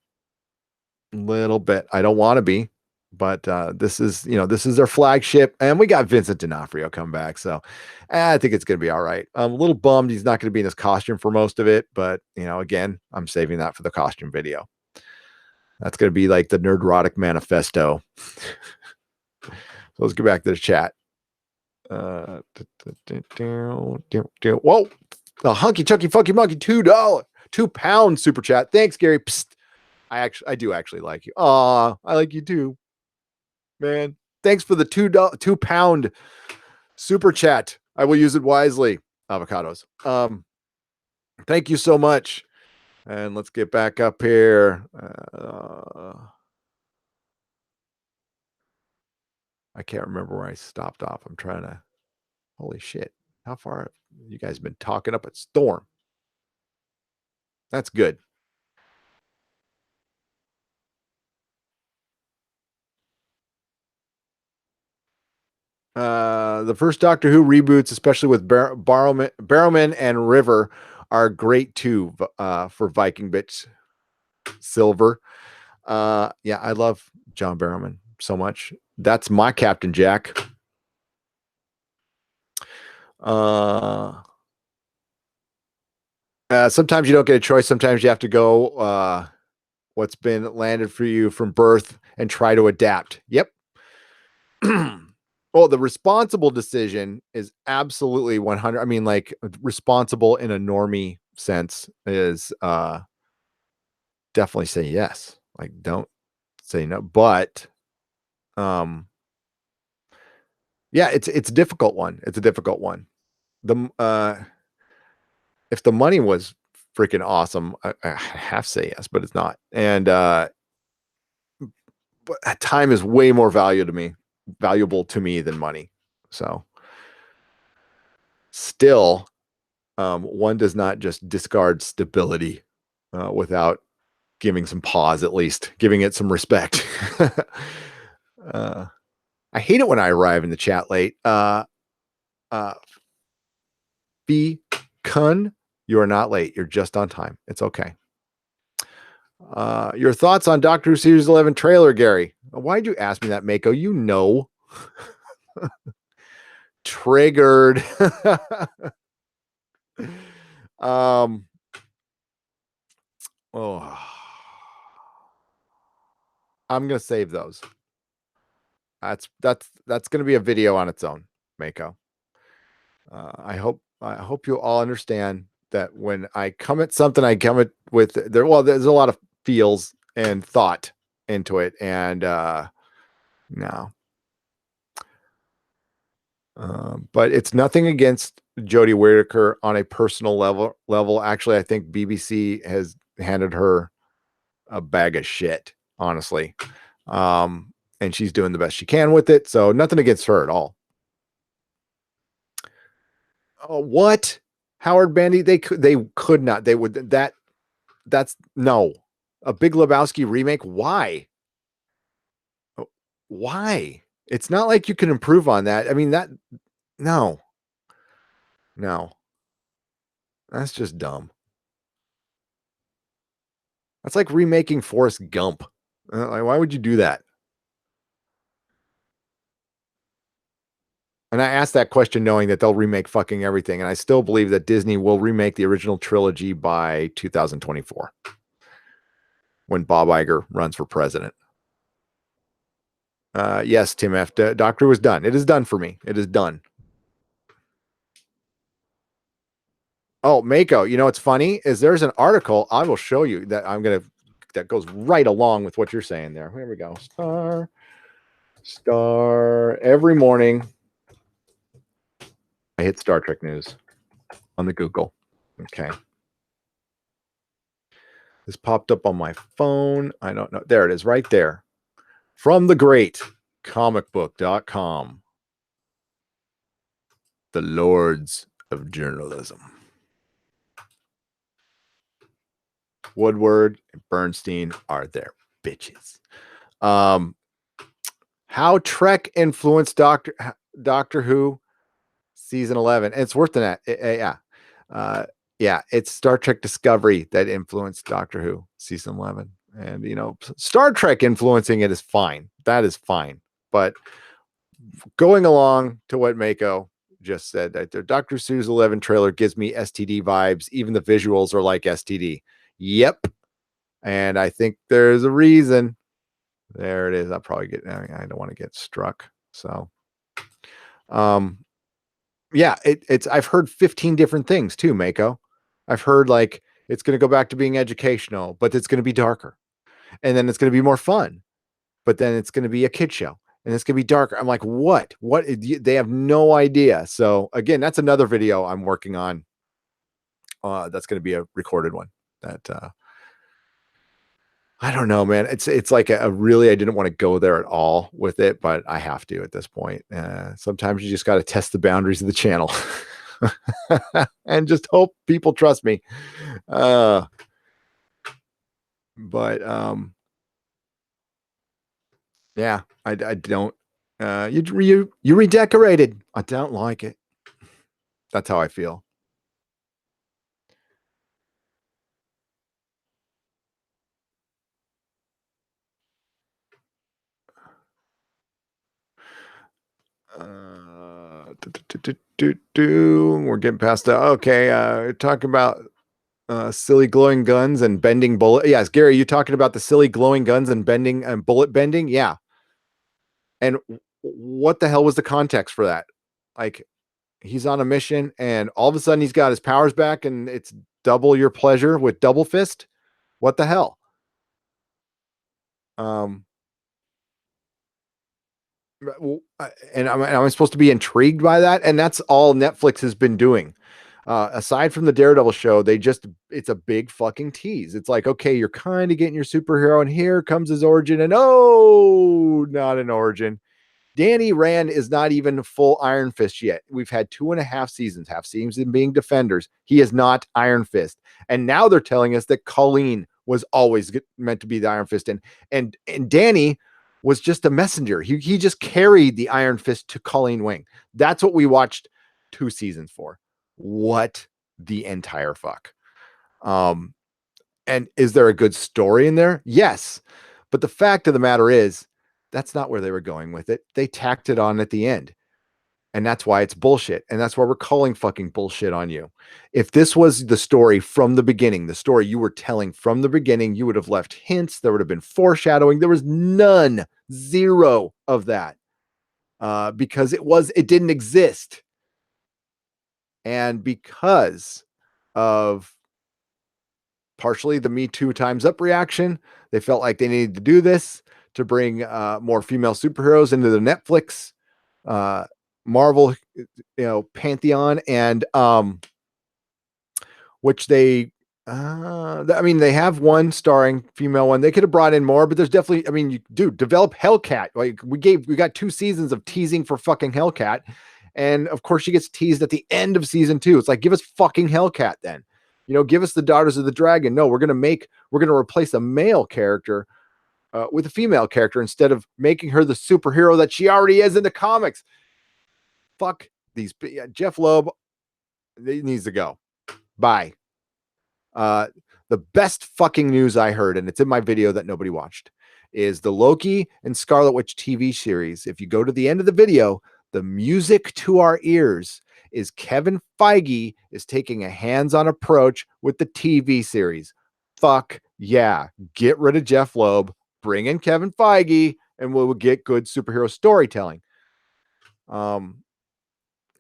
Little bit. I don't want to be, but this is their flagship, and we got Vincent D'Onofrio come back, so I think it's going to be all right. I'm a little bummed he's not going to be in his costume for most of it, but again, I'm saving that for the costume video. That's going to be like the Nerdrotic manifesto. So let's get back to the chat. Whoa, the hunky chunky funky monkey $2, £2 super chat. Thanks, Gary. Psst. I do actually like you. I like you too, man. Thanks for the £2 super chat. I will use it wisely. Avocados. Thank you so much. And let's get back up here. I can't remember where I stopped off. I'm trying to. Holy shit! How far have you guys been talking up a storm? That's good. The first Doctor Who reboots, especially with Barrowman and River, are great too. For Viking bits, Silver. Yeah, I love John Barrowman so much. That's my Captain Jack. Sometimes you don't get a choice. Sometimes you have to go what's been landed for you from birth and try to adapt. Yep. Well, the responsible decision is absolutely 100. I mean, like responsible in a normie sense is definitely say yes. Like don't say no. But yeah, it's a difficult one. It's a difficult one. The if the money was freaking awesome, I have to say yes, but it's not. And but time is way more valuable to me than money. So still, one does not just discard stability without giving some pause, at least giving it some respect. I hate it when I arrive in the chat late. B Kun, you are not late. You're just on time. It's okay. Your thoughts on Doctor Who Series 11 trailer, Gary? Why'd you ask me that, Mako? You know. Triggered. Oh. I'm gonna save those. That's gonna be a video on its own, Mako. I hope you all understand that when I come at something, I come at with there. Well, there's a lot of feels and thought into it, and no. But it's nothing against Jodie Whittaker on a personal level. Actually, I think BBC has handed her a bag of shit, honestly. And she's doing the best she can with it. So nothing against her at all. Oh, what? Howard Bandy? They could not. They would that's no. A Big Lebowski remake? Why? Why? It's not like you can improve on that. I mean, no. That's just dumb. That's like remaking Forrest Gump. Like, why would you do that? And I asked that question knowing that they'll remake fucking everything. And I still believe that Disney will remake the original trilogy by 2024 when Bob Iger runs for president. Yes, Tim F. Doctor was done. It is done for me. It is done. Oh, Mako, you know what's funny is there's an article I will show you that that goes right along with what you're saying there. Here we go. Star every morning. I hit Star Trek news on the Google. Okay. This popped up on my phone. I don't know. There it is right there. From the great comicbook.com. The Lords of Journalism. Woodward and Bernstein are their bitches. How Trek influenced Doctor Who season 11. And it's worse than that. Yeah, it's Star Trek Discovery that influenced Doctor Who season 11. And, you know, Star Trek influencing it is fine. That is fine. But going along to what Mako just said, that the Doctor Who Series 11 trailer gives me STD vibes. Even the visuals are like STD. Yep. And I think there's a reason. There it is. I don't want to get struck. So, yeah, I've heard 15 different things too, Mako. I've heard like it's going to go back to being educational, but it's going to be darker. And then it's going to be more fun. But then it's going to be a kid show and it's going to be darker. I'm like, what? They have no idea. So again, that's another video I'm working on. That's going to be a recorded one that, I don't know, man. It's like a really, I didn't want to go there at all with it, but I have to at this point. Sometimes you just got to test the boundaries of the channel and just hope people trust me. But yeah, I don't. You redecorated. I don't like it. That's how I feel. We're getting past that. Okay, talking about silly glowing guns and bending bullet. Yes, Gary, you talking about the silly glowing guns and bending and bullet bending? Yeah. And what the hell was the context for that? Like, he's on a mission, and all of a sudden he's got his powers back, and it's double your pleasure with double fist. What the hell? Um, and I'm supposed to be intrigued by that, and that's all Netflix has been doing. Aside from the Daredevil show, it's a big fucking tease. It's like, okay, you're kind of getting your superhero, and here comes his origin, and oh, not an origin. Danny Rand is not even full Iron Fist yet. We've had 2.5 seasons, half seasons being defenders. He is not Iron Fist. And now they're telling us that Colleen was always meant to be the Iron Fist. And Danny was just a messenger. He just carried the Iron Fist to Colleen Wing. That's what we watched 2 seasons for. What the entire fuck? And is there a good story in there? Yes. But the fact of the matter is, that's not where they were going with it. They tacked it on at the end. And that's why it's bullshit. And that's why we're calling fucking bullshit on you. If this was the story from the beginning, the story you were telling from the beginning, you would have left hints. There would have been foreshadowing. There was none, zero of that, because it didn't exist. And because of partially the Me Too Time's Up reaction, they felt like they needed to do this to bring more female superheroes into the Netflix Marvel, pantheon, and which they they have one starring female one. They could have brought in more, but there's definitely, develop Hellcat. Like we got 2 seasons of teasing for fucking Hellcat, and of course she gets teased at the end of season 2. It's like, give us fucking Hellcat then. Give us the Daughters of the Dragon. No, we're gonna replace a male character with a female character instead of making her the superhero that she already is in the comics. Fuck these. Jeff Loeb, he needs to go. Bye. The best fucking news I heard, and it's in my video that nobody watched, is the Loki and Scarlet Witch TV series. If you go to the end of the video, the music to our ears is Kevin Feige is taking a hands-on approach with the TV series. Fuck yeah. Get rid of Jeff Loeb, bring in Kevin Feige, and we'll get good superhero storytelling.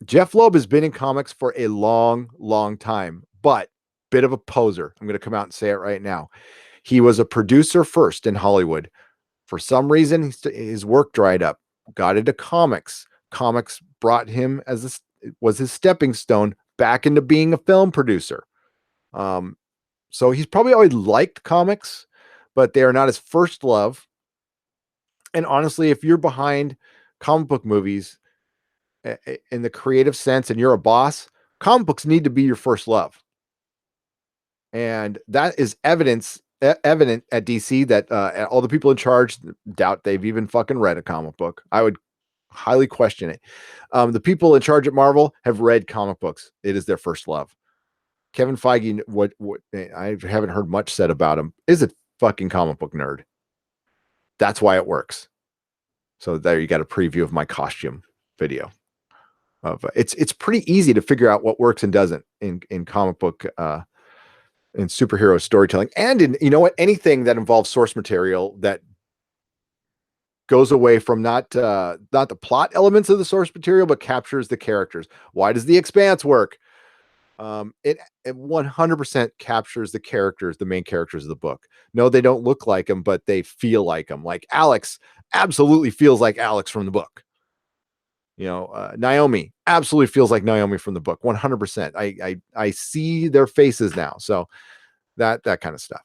Jeff Loeb has been in comics for a long, long time, but bit of a poser. I'm going to come out and say it right now. He was a producer first in Hollywood. For some reason, his work dried up. Got into comics. Comics brought him was his stepping stone back into being a film producer. So he's probably always liked comics, but they are not his first love. And honestly, if you're behind comic book movies in the creative sense and you're a boss, comic books need to be your first love. And that is evident at DC that all the people in charge doubt they've even fucking read a comic book. I would highly question it. The people in charge at Marvel have read comic books. It is their first love. Kevin Feige, what I haven't heard much said about him, is a fucking comic book nerd. That's why it works. So there you got a preview of my costume video. It's pretty easy to figure out what works and doesn't in comic book in superhero storytelling, and in anything that involves source material that goes away from not the plot elements of the source material, but captures the characters. Why does the Expanse work? It 100% captures the characters, the main characters of the book. No, they don't look like them, but they feel like them. Like Alex absolutely feels like Alex from the book. Naomi absolutely feels like Naomi from the book. 100%. I see their faces now. So that kind of stuff.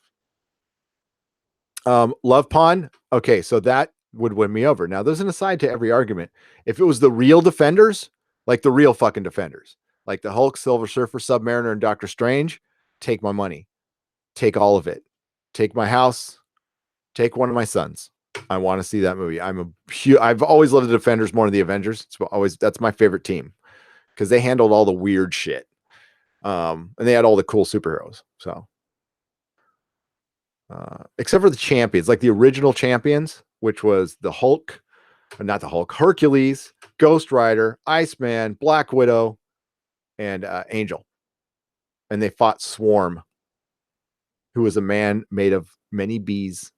Love Pond. Okay, so that would win me over. Now, there's an aside to every argument. If it was the real Defenders, like the real fucking Defenders, like the Hulk, Silver Surfer, Submariner, and Doctor Strange, take my money. Take all of it. Take my house. Take one of my sons. I want to see that movie. I've always loved the Defenders more than the Avengers. That's my favorite team because they handled all the weird shit. And they had all the cool superheroes. So, except for the champions, like the original champions, which was the Hulk, not the Hulk, Hercules, Ghost Rider, Iceman, Black Widow, and Angel. And they fought Swarm, who was a man made of many bees.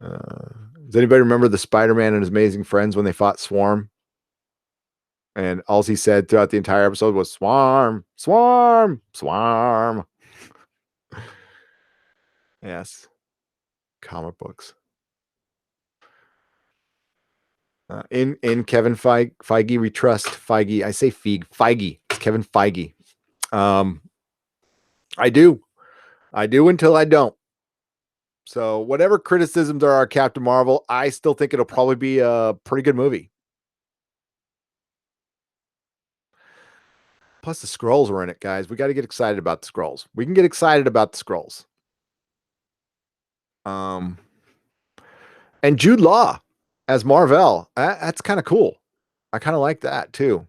Does anybody remember the Spider-Man and his amazing friends when they fought Swarm? And all he said throughout the entire episode was "Swarm, Swarm, Swarm." Yes, comic books. In Kevin Feige, we trust Feige. I say Feige. It's Kevin Feige. I do until I don't. So whatever criticisms there are Captain Marvel, I still think it'll probably be a pretty good movie. Plus the Skrulls were in it, guys. We got to get excited about the Skrulls. We can get excited about the Skrulls. And Jude Law as Marvel. That's kind of cool. I kind of like that too.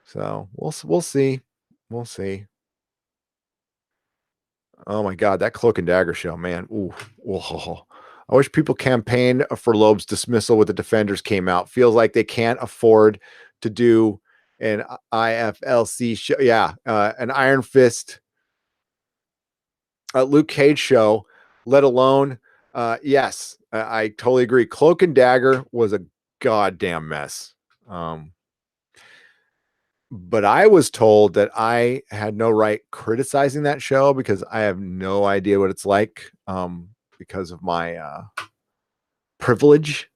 So we'll see. We'll see. Oh my God, that Cloak and Dagger show, man. Ooh. I wish people campaigned for Loeb's dismissal with the Defenders came out. Feels like they can't afford to do an IFLC show. Yeah, an Iron Fist, Luke Cage show, let alone, yes, I totally agree. Cloak and Dagger was a goddamn mess. But I was told that I had no right criticizing that show because I have no idea what it's like, because of my privilege.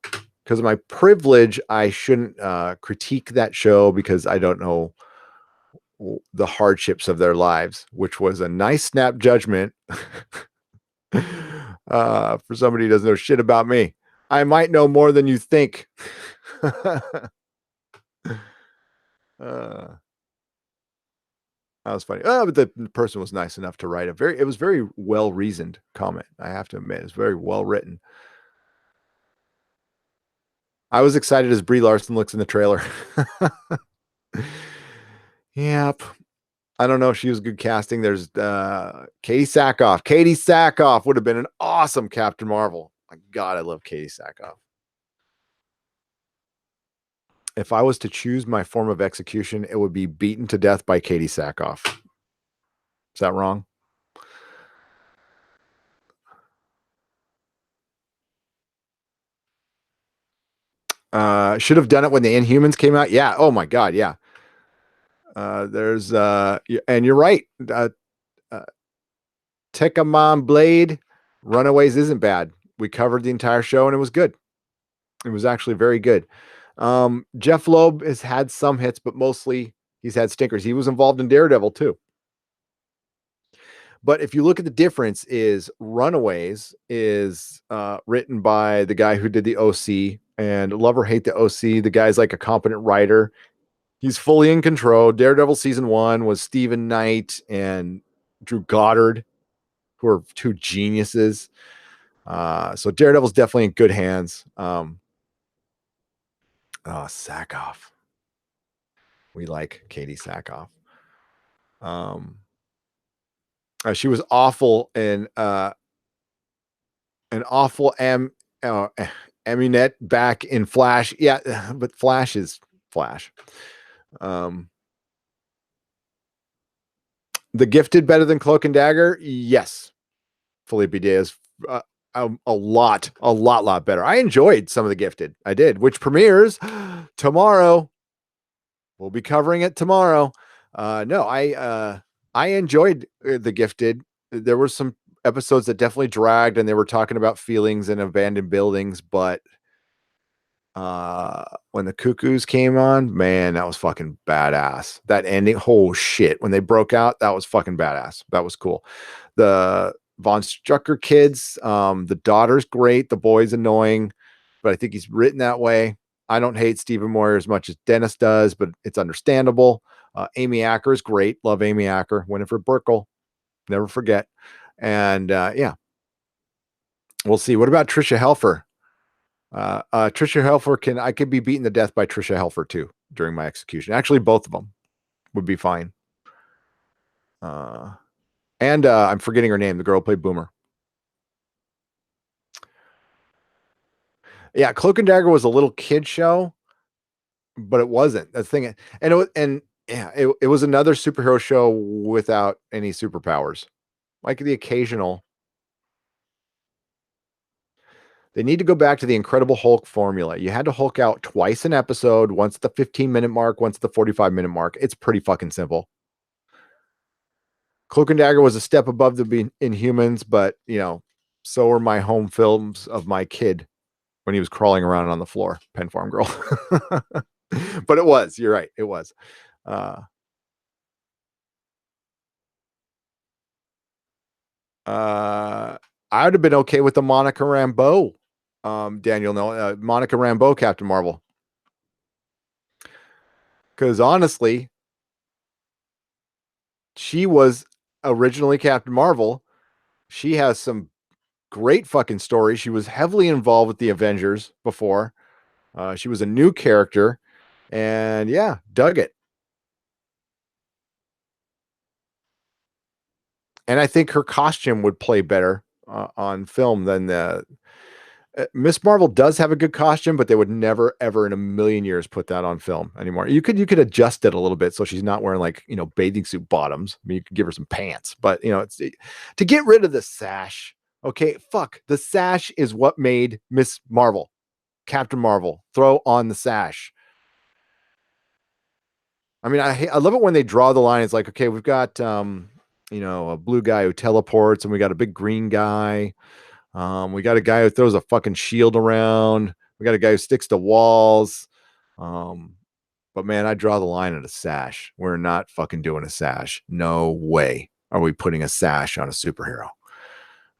Because of my privilege, I shouldn't critique that show because I don't know the hardships of their lives, which was a nice snap judgment for somebody who doesn't know shit about me. I might know more than you think. That was funny. Oh, but the person was nice enough to write it was very well reasoned comment. I have to admit, it's very well written. I was excited as Brie Larson looks in the trailer. Yep. I don't know if she was good casting. There's Katie Sackhoff. Katie Sackhoff would have been an awesome Captain Marvel. My God, I love Katie Sackhoff. If I was to choose my form of execution, it would be beaten to death by Katie Sackhoff. Is that wrong? Should have done it when the Inhumans came out. Yeah. Oh my God. Yeah. There's and you're right. Tekkamon Blade Runaways isn't bad. We covered the entire show and it was good. It was actually very good. Jeff Loeb has had some hits, but mostly he's had stinkers. He was involved in Daredevil too. But if you look at the difference, is Runaways is written by the guy who did the OC, and love or hate the OC, the guy's like a competent writer. He's fully in control. Daredevil season 1 was Stephen Knight and Drew Goddard, who are two geniuses. So Daredevil's definitely in good hands. Sackhoff. We like Katie Sackhoff. She was awful in an awful Amunet back in Flash. Yeah, but Flash is Flash. The Gifted better than Cloak and Dagger? Yes. Felipe Diaz, a lot better. I enjoyed some of The Gifted. I did, which premieres tomorrow. We'll be covering it tomorrow. No, I enjoyed The Gifted. There were some episodes that definitely dragged, and they were talking about feelings and abandoned buildings, but when the Cuckoos came on, man, that was fucking badass. That ending, oh shit, when they broke out, that was fucking badass. That was cool. The Von Strucker kids, the daughter's great, the boy's annoying, but I think he's written that way. I don't hate Stephen Moyer as much as Dennis does, but it's understandable. Amy Acker is great. Love Amy Acker. Winifred Burkle, never forget. And yeah, We'll see. What about Trisha Helfer? Trisha Helfer I could be beaten to death by Trisha Helfer too during my execution. Actually, both of them would be fine. And I'm forgetting her name. The girl who played Boomer. Yeah, Cloak and Dagger was a little kid show, but it wasn't. That's the thing. It was another superhero show without any superpowers. Like the occasional. They need to go back to the Incredible Hulk formula. You had to Hulk out twice an episode, once at the 15-minute mark, once at the 45-minute mark. It's pretty fucking simple. Cloak and Dagger was a step above the Inhumans, but so were my home films of my kid when he was crawling around on the floor, Pen Farm Girl. But it was, you're right, it was. I would have been okay with the Monica Rambeau, Daniel. No, Monica Rambeau, Captain Marvel. Because honestly, she was originally Captain Marvel. She has some great fucking stories. She was heavily involved with the Avengers before. She was a new character, and yeah, dug it. And I think her costume would play better on film than the Miss Marvel does have a good costume, but they would never, ever in a million years put that on film anymore. You could adjust it a little bit so she's not wearing like bathing suit bottoms. I mean, you could give her some pants, but it's to get rid of the sash. Okay, fuck, the sash is what made Miss Marvel, Captain Marvel. Throw on the sash. I mean, I love it when they draw the line. It's like, okay, we've got a blue guy who teleports, and we got a big green guy. We got a guy who throws a fucking shield around. We got a guy who sticks to walls. But man, I draw the line at a sash. We're not fucking doing a sash. No way are we putting a sash on a superhero.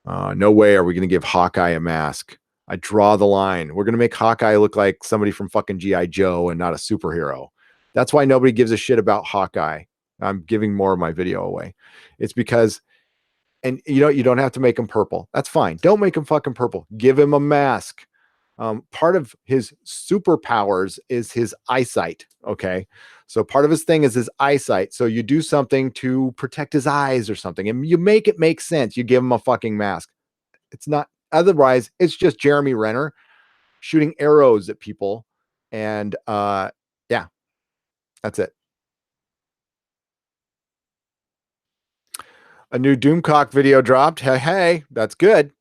No way are we going to give Hawkeye a mask. I draw the line. We're going to make Hawkeye look like somebody from fucking G.I. Joe and not a superhero. That's why nobody gives a shit about Hawkeye. I'm giving more of my video away. It's because, and you don't have to make him purple. That's fine. Don't make him fucking purple. Give him a mask. Part of his superpowers is his eyesight. Okay. So part of his thing is his eyesight. So you do something to protect his eyes or something, and you make it make sense. You give him a fucking mask. It's not, otherwise, it's just Jeremy Renner shooting arrows at people. And yeah, that's it. A new Doomcock video dropped. Hey, that's good.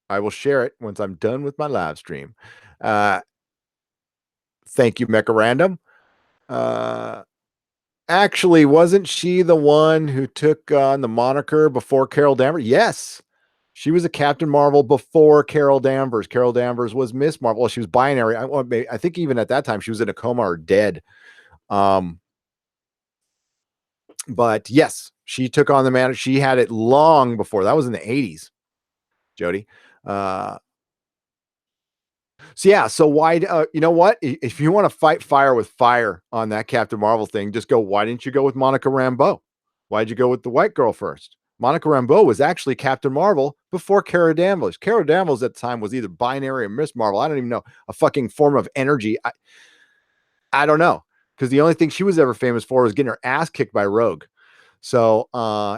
I will share it once I'm done with my live stream. Thank you, Mecha Random. Actually, wasn't she the one who took on the moniker before Carol Danvers? Yes. She was a Captain Marvel before Carol Danvers. Carol Danvers was Miss Marvel. Well, she was binary. I think even at that time she was in a coma or dead. But yes, she took on the man. She had it long before. That was in the 80s, Jody. So yeah, so why? You know what? If you want to fight fire with fire on that Captain Marvel thing, just go. Why didn't you go with Monica Rambeau? Why'd you go with the white girl first? Monica Rambeau was actually Captain Marvel before Cara Danvers. Cara Danvers at the time was either binary or Miss Marvel. I don't even know, a fucking form of energy. I don't know, because the only thing she was ever famous for was getting her ass kicked by Rogue. So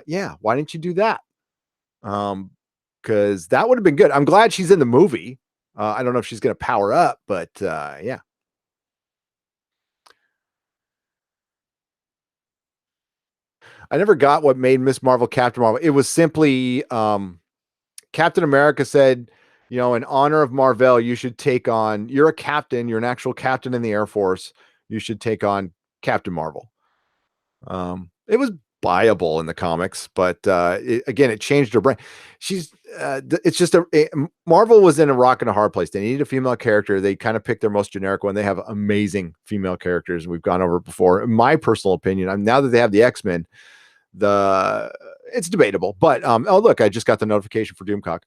yeah, why didn't you do that? Because that would have been good. I'm glad she's in the movie. I don't know if she's going to power up, but yeah. I never got what made Miss Marvel Captain Marvel. It was simply Captain America said, in honor of Marvel, you should take on, you're a captain, you're an actual captain in the Air Force. You should take on Captain Marvel. It was buyable in the comics, but again, it changed her brain. It's just Marvel was in a rock and a hard place. They needed a female character. They kind of picked their most generic one. They have amazing female characters. We've gone over it before. In my personal opinion, now that they have the X-Men, it's debatable, but oh look, I just got the notification for Doomcock.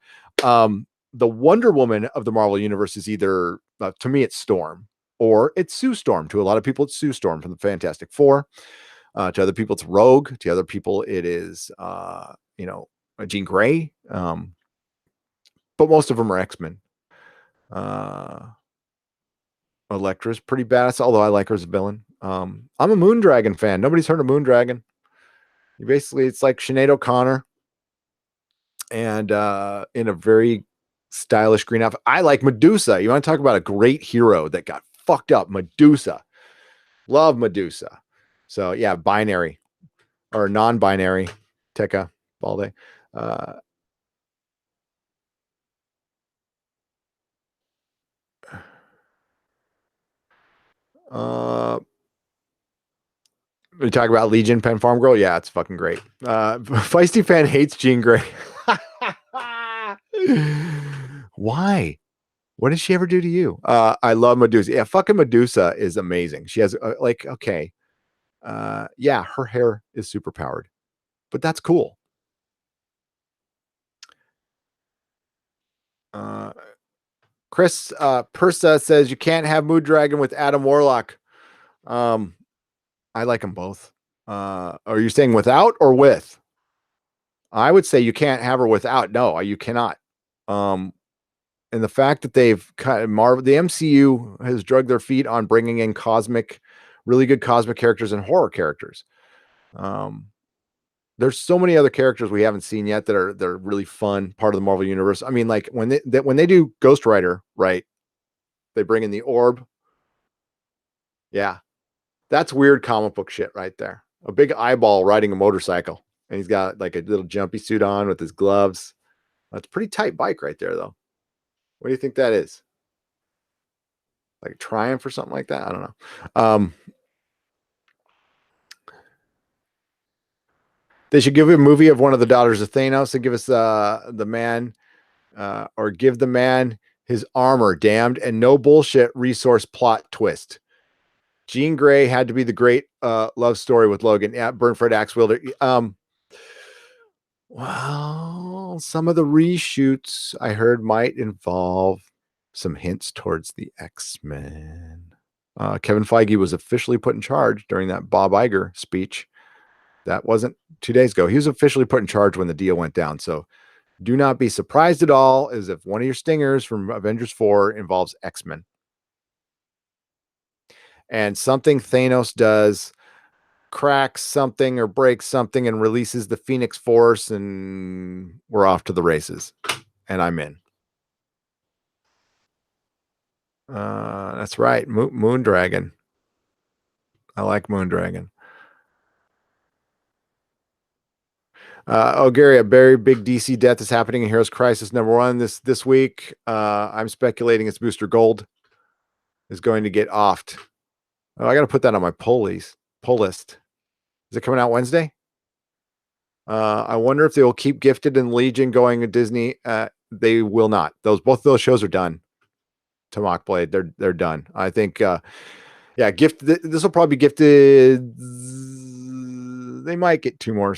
The Wonder Woman of the Marvel universe is either to me it's Storm or it's Sue Storm. To a lot of people, it's Sue Storm from the Fantastic Four. To other people, it's Rogue. To other people, it is Jean Grey. but most of them are X-Men. Elektra's pretty badass, although I like her as a villain. I'm a Moondragon fan. Nobody's heard of Moondragon. Basically, it's like Sinead O'Connor, and in a very stylish green outfit. I like Medusa. You want to talk about a great hero that got fucked up? Medusa. Love Medusa. So yeah, binary or non-binary. Tekka Balde. We talk about Legion Pen Farm Girl. Yeah, it's fucking great. Feisty fan hates Jean Grey. Why? What did she ever do to you? I love Medusa. Yeah, fucking Medusa is amazing. She has okay. Yeah, her hair is super powered, but that's cool. Chris Persa says you can't have Moondragon with Adam Warlock. I like them both. Are you saying without or with? I would say you can't have her without. No, you cannot. And the fact that they've cut the MCU has dragged their feet on bringing in really good cosmic characters and horror characters. There's so many other characters we haven't seen yet that are really fun part of the Marvel universe. I mean, like when they do Ghost Rider, right? They bring in the orb. Yeah, that's weird comic book shit right there. A big eyeball riding a motorcycle, and he's got like a little jumpy suit on with his gloves. That's a pretty tight bike right there, though. What do you think that is? Like a Triumph or something like that? I don't know. They should give a movie of one of the daughters of Thanos and give us the man, or give the man his armor, damned, and no bullshit resource plot twist. Jean Grey had to be the great love story with Logan. Yeah, Burnford Axe Wielder. Well, some of the reshoots I heard might involve some hints towards the X-Men. Kevin Feige was officially put in charge during that Bob Iger speech. That wasn't 2 days ago. He was officially put in charge when the deal went down. So do not be surprised at all as if one of your stingers from Avengers 4 involves X-Men. And something Thanos does cracks something or breaks something and releases the Phoenix Force, and we're off to the races. And I'm in. That's right. Moondragon. I like Moondragon. Gary, a very big DC death is happening in Heroes Crisis #1 this week. I'm speculating it's Booster Gold is going to get offed. Oh, I got to put that on my pull list. Is it coming out Wednesday? I wonder if they will keep Gifted and Legion going at Disney. They will not. Both those shows are done. To Mockblade, they're done. I think. Yeah, This will probably be Gifted. They might get two more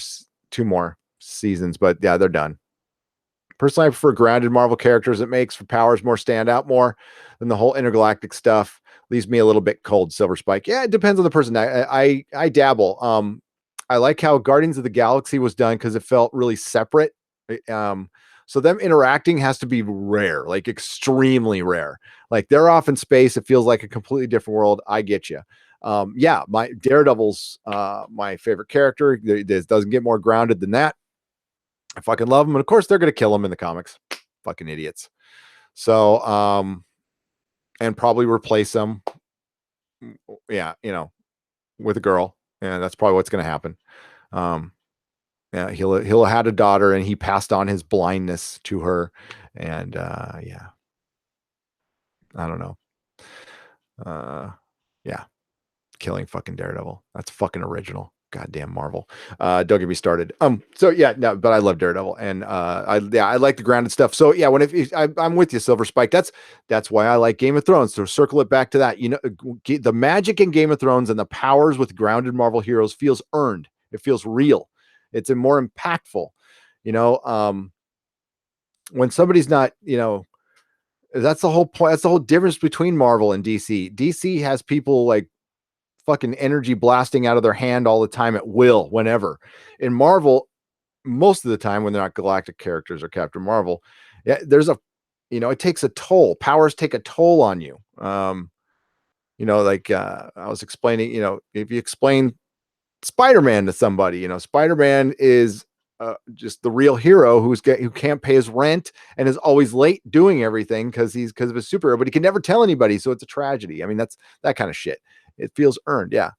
seasons, but yeah, they're done. Personally, I prefer grounded Marvel characters. It makes for powers more stand out more than the whole intergalactic stuff. Leaves me a little bit cold. Silver Spike. Yeah, it depends on the person. I dabble. I like how Guardians of the Galaxy was done because it felt really separate. So them interacting has to be rare, like extremely rare. Like they're off in space. It feels like a completely different world. I get you. Yeah, my Daredevil's my favorite character. This doesn't get more grounded than that. I fucking love him. And of course they're going to kill him in the comics. Fucking idiots. So, and probably replace him. Yeah, with a girl. And that's probably what's going to happen. Yeah, he'll have had a daughter and he passed on his blindness to her. And yeah. I don't know. Yeah. Killing fucking Daredevil. That's fucking original. Goddamn Marvel. Don't get me started. So yeah, no, but I love Daredevil, and I like the grounded stuff. So yeah, I'm with you, Silver Spike. That's why I like Game of Thrones. So circle it back to that. The magic in Game of Thrones and the powers with grounded Marvel heroes feels earned. It feels real. It's more impactful. When somebody's not, that's the whole point. That's the whole difference between Marvel and DC. DC has people like fucking energy blasting out of their hand all the time at will, whenever. In Marvel, most of the time when they're not galactic characters or Captain Marvel, yeah, there's a it takes a toll. Powers take a toll on you. Like I was explaining, if you explain Spider-Man to somebody, Spider-Man is just the real hero who can't pay his rent and is always late doing everything because of his superhero, but he can never tell anybody, so it's a tragedy. I mean, that's that kind of shit. It feels earned, yeah.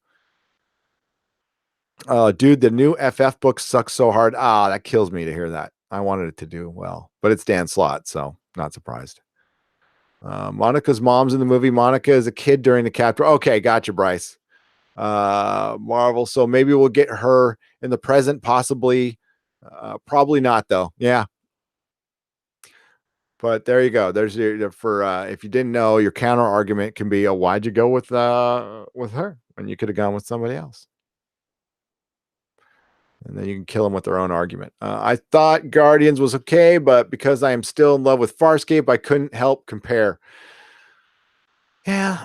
Dude, the new FF book sucks so hard. That kills me to hear that. I wanted it to do well, but it's Dan Slott, so not surprised. Monica's mom's in the movie. Monica is a kid during the chapter. Okay, gotcha, Bryce. Marvel. So maybe we'll get her in the present, possibly. Probably not, though. Yeah. But there you go. There's your for if you didn't know, your counter argument can be, why'd you go with her when you could have gone with somebody else? And then you can kill them with their own argument. I thought Guardians was okay, but because I am still in love with Farscape, I couldn't help compare. Yeah.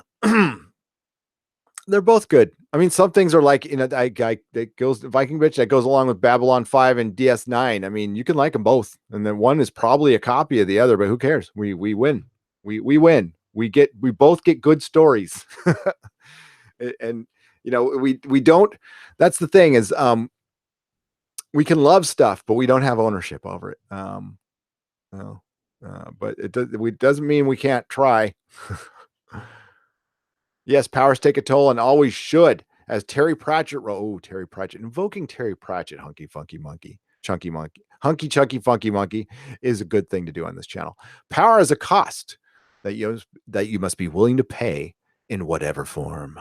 They're both good. I mean, some things are like, that goes Viking Bitch that goes along with Babylon 5 and DS9. I mean, you can like them both. And then one is probably a copy of the other, but who cares? We win. We win. We both get good stories. And we don't, that's the thing is, we can love stuff, but we don't have ownership over it. But it doesn't mean we can't try. Yes, powers take a toll and always should. As Terry Pratchett wrote, Terry Pratchett, invoking Terry Pratchett, hunky funky monkey, chunky monkey, hunky chunky funky monkey is a good thing to do on this channel. Power is a cost that you must be willing to pay in whatever form.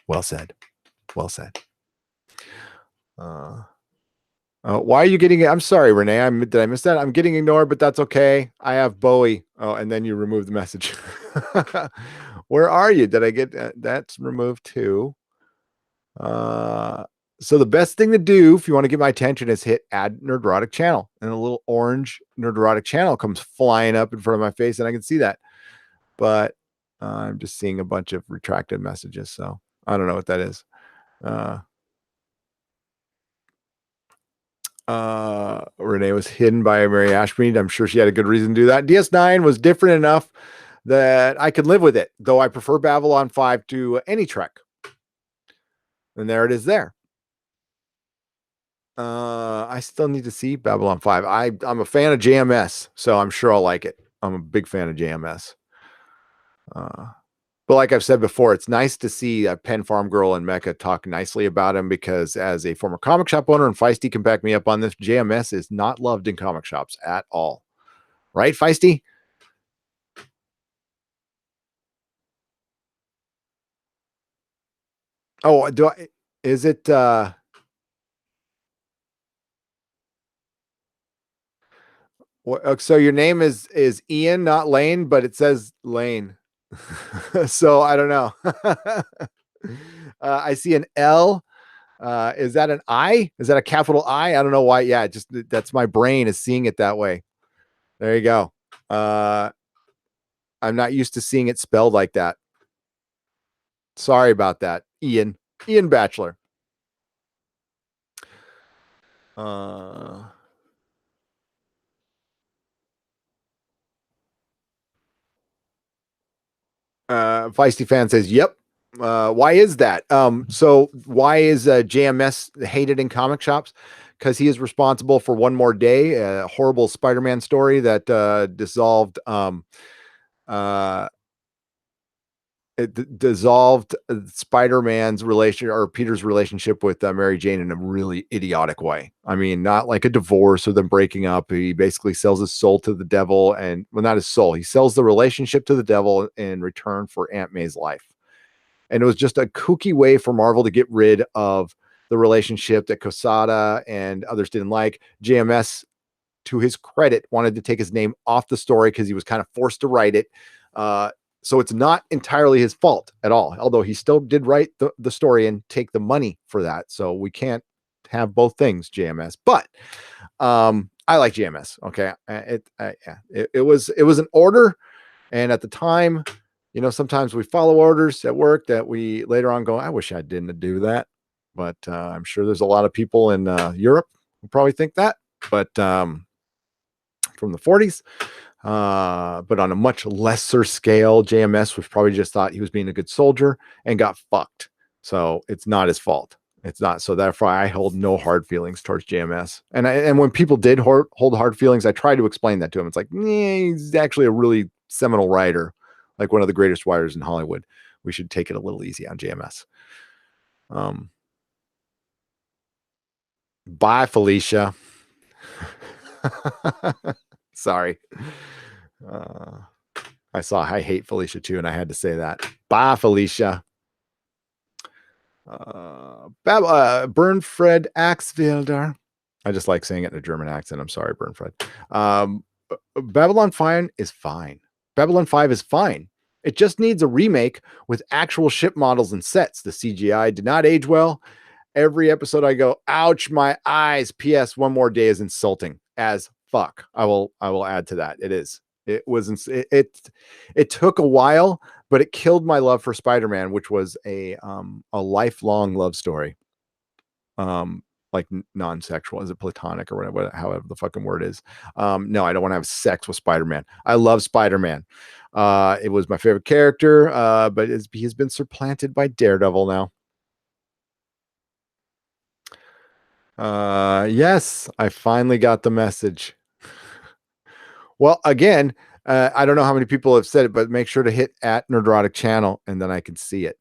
Well said. Well said. Why are you getting it? I'm sorry, Renee. Did I miss that? I'm getting ignored, but that's okay. I have Bowie. Oh, and then you remove the message. Where are you? Did I get that's removed too? So the best thing to do if you want to get my attention is hit add Nerdrotic channel, and a little orange Nerdrotic channel comes flying up in front of my face, and I can see that. But I'm just seeing a bunch of retracted messages, so I don't know what that is. Renee was hidden by Mary Ashmead. I'm sure she had a good reason to do that. DS9 was different enough that I could live with it, though I prefer Babylon 5 to any Trek. And there it is there. I still need to see Babylon 5. I'm a fan of JMS, so I'm sure I'll like it. I'm a big fan of JMS. But like I've said before, it's nice to see Pen Farm Girl and Mecca talk nicely about him, because as a former comic shop owner, and Feisty can back me up on this, JMS is not loved in comic shops at all. Right, Feisty? Oh, is it so your name is Ian, not Lane, but it says Lane. So I don't know. I see an L. Is that an I? Is that a capital I? I don't know why. Yeah, just that's my brain is seeing it that way. There you go. I'm not used to seeing it spelled like that. Sorry about that, Ian Batchelor. Feisty fan says, "Yep." Why is that? So why is JMS hated in comic shops? Because he is responsible for One More Day, a horrible Spider-Man story that dissolved Spider-Man's relation, or Peter's relationship with Mary Jane, in a really idiotic way. I mean, not like a divorce or them breaking up. He basically sells his soul to the devil, and well, not his soul. He sells the relationship to the devil in return for Aunt May's life. And it was just a kooky way for Marvel to get rid of the relationship that Quesada and others didn't like. JMS, to his credit, wanted to take his name off the story because he was kind of forced to write it. So it's not entirely his fault at all, although he still did write the story and take the money for that. So we can't have both things, JMS. But I like JMS. Okay, it was an order, and at the time, sometimes we follow orders at work that we later on go, I wish I didn't do that. But I'm sure there's a lot of people in Europe who probably think that. But from the 40s. But on a much lesser scale, JMS was probably just thought he was being a good soldier and got fucked. So it's not his fault. It's not. So therefore, I hold no hard feelings towards JMS. And when people did hold hard feelings, I tried to explain that to him. It's like, he's actually a really seminal writer, like one of the greatest writers in Hollywood. We should take it a little easy on JMS. Bye, Felicia. Sorry. I hate Felicia too, and I had to say that. Bye, Felicia. Bernfred Axfelder. I just like saying it in a German accent. I'm sorry, Bernfred. Babylon 5 is fine. Babylon 5 is fine. It just needs a remake with actual ship models and sets. The CGI did not age well. Every episode I go, ouch, my eyes. P.S. One more day is insulting as fuck. I will add to that. It is. It was it took a while, but it killed my love for Spider-Man, which was a lifelong love story. Like non-sexual, is it platonic or whatever, however the fucking word is. No, I don't want to have sex with Spider-Man. I love Spider-Man. It was my favorite character, but he has been supplanted by Daredevil now. Yes, I finally got the message. Well, again, I don't know how many people have said it, but make sure to hit at Nerdrotic channel and then I can see it.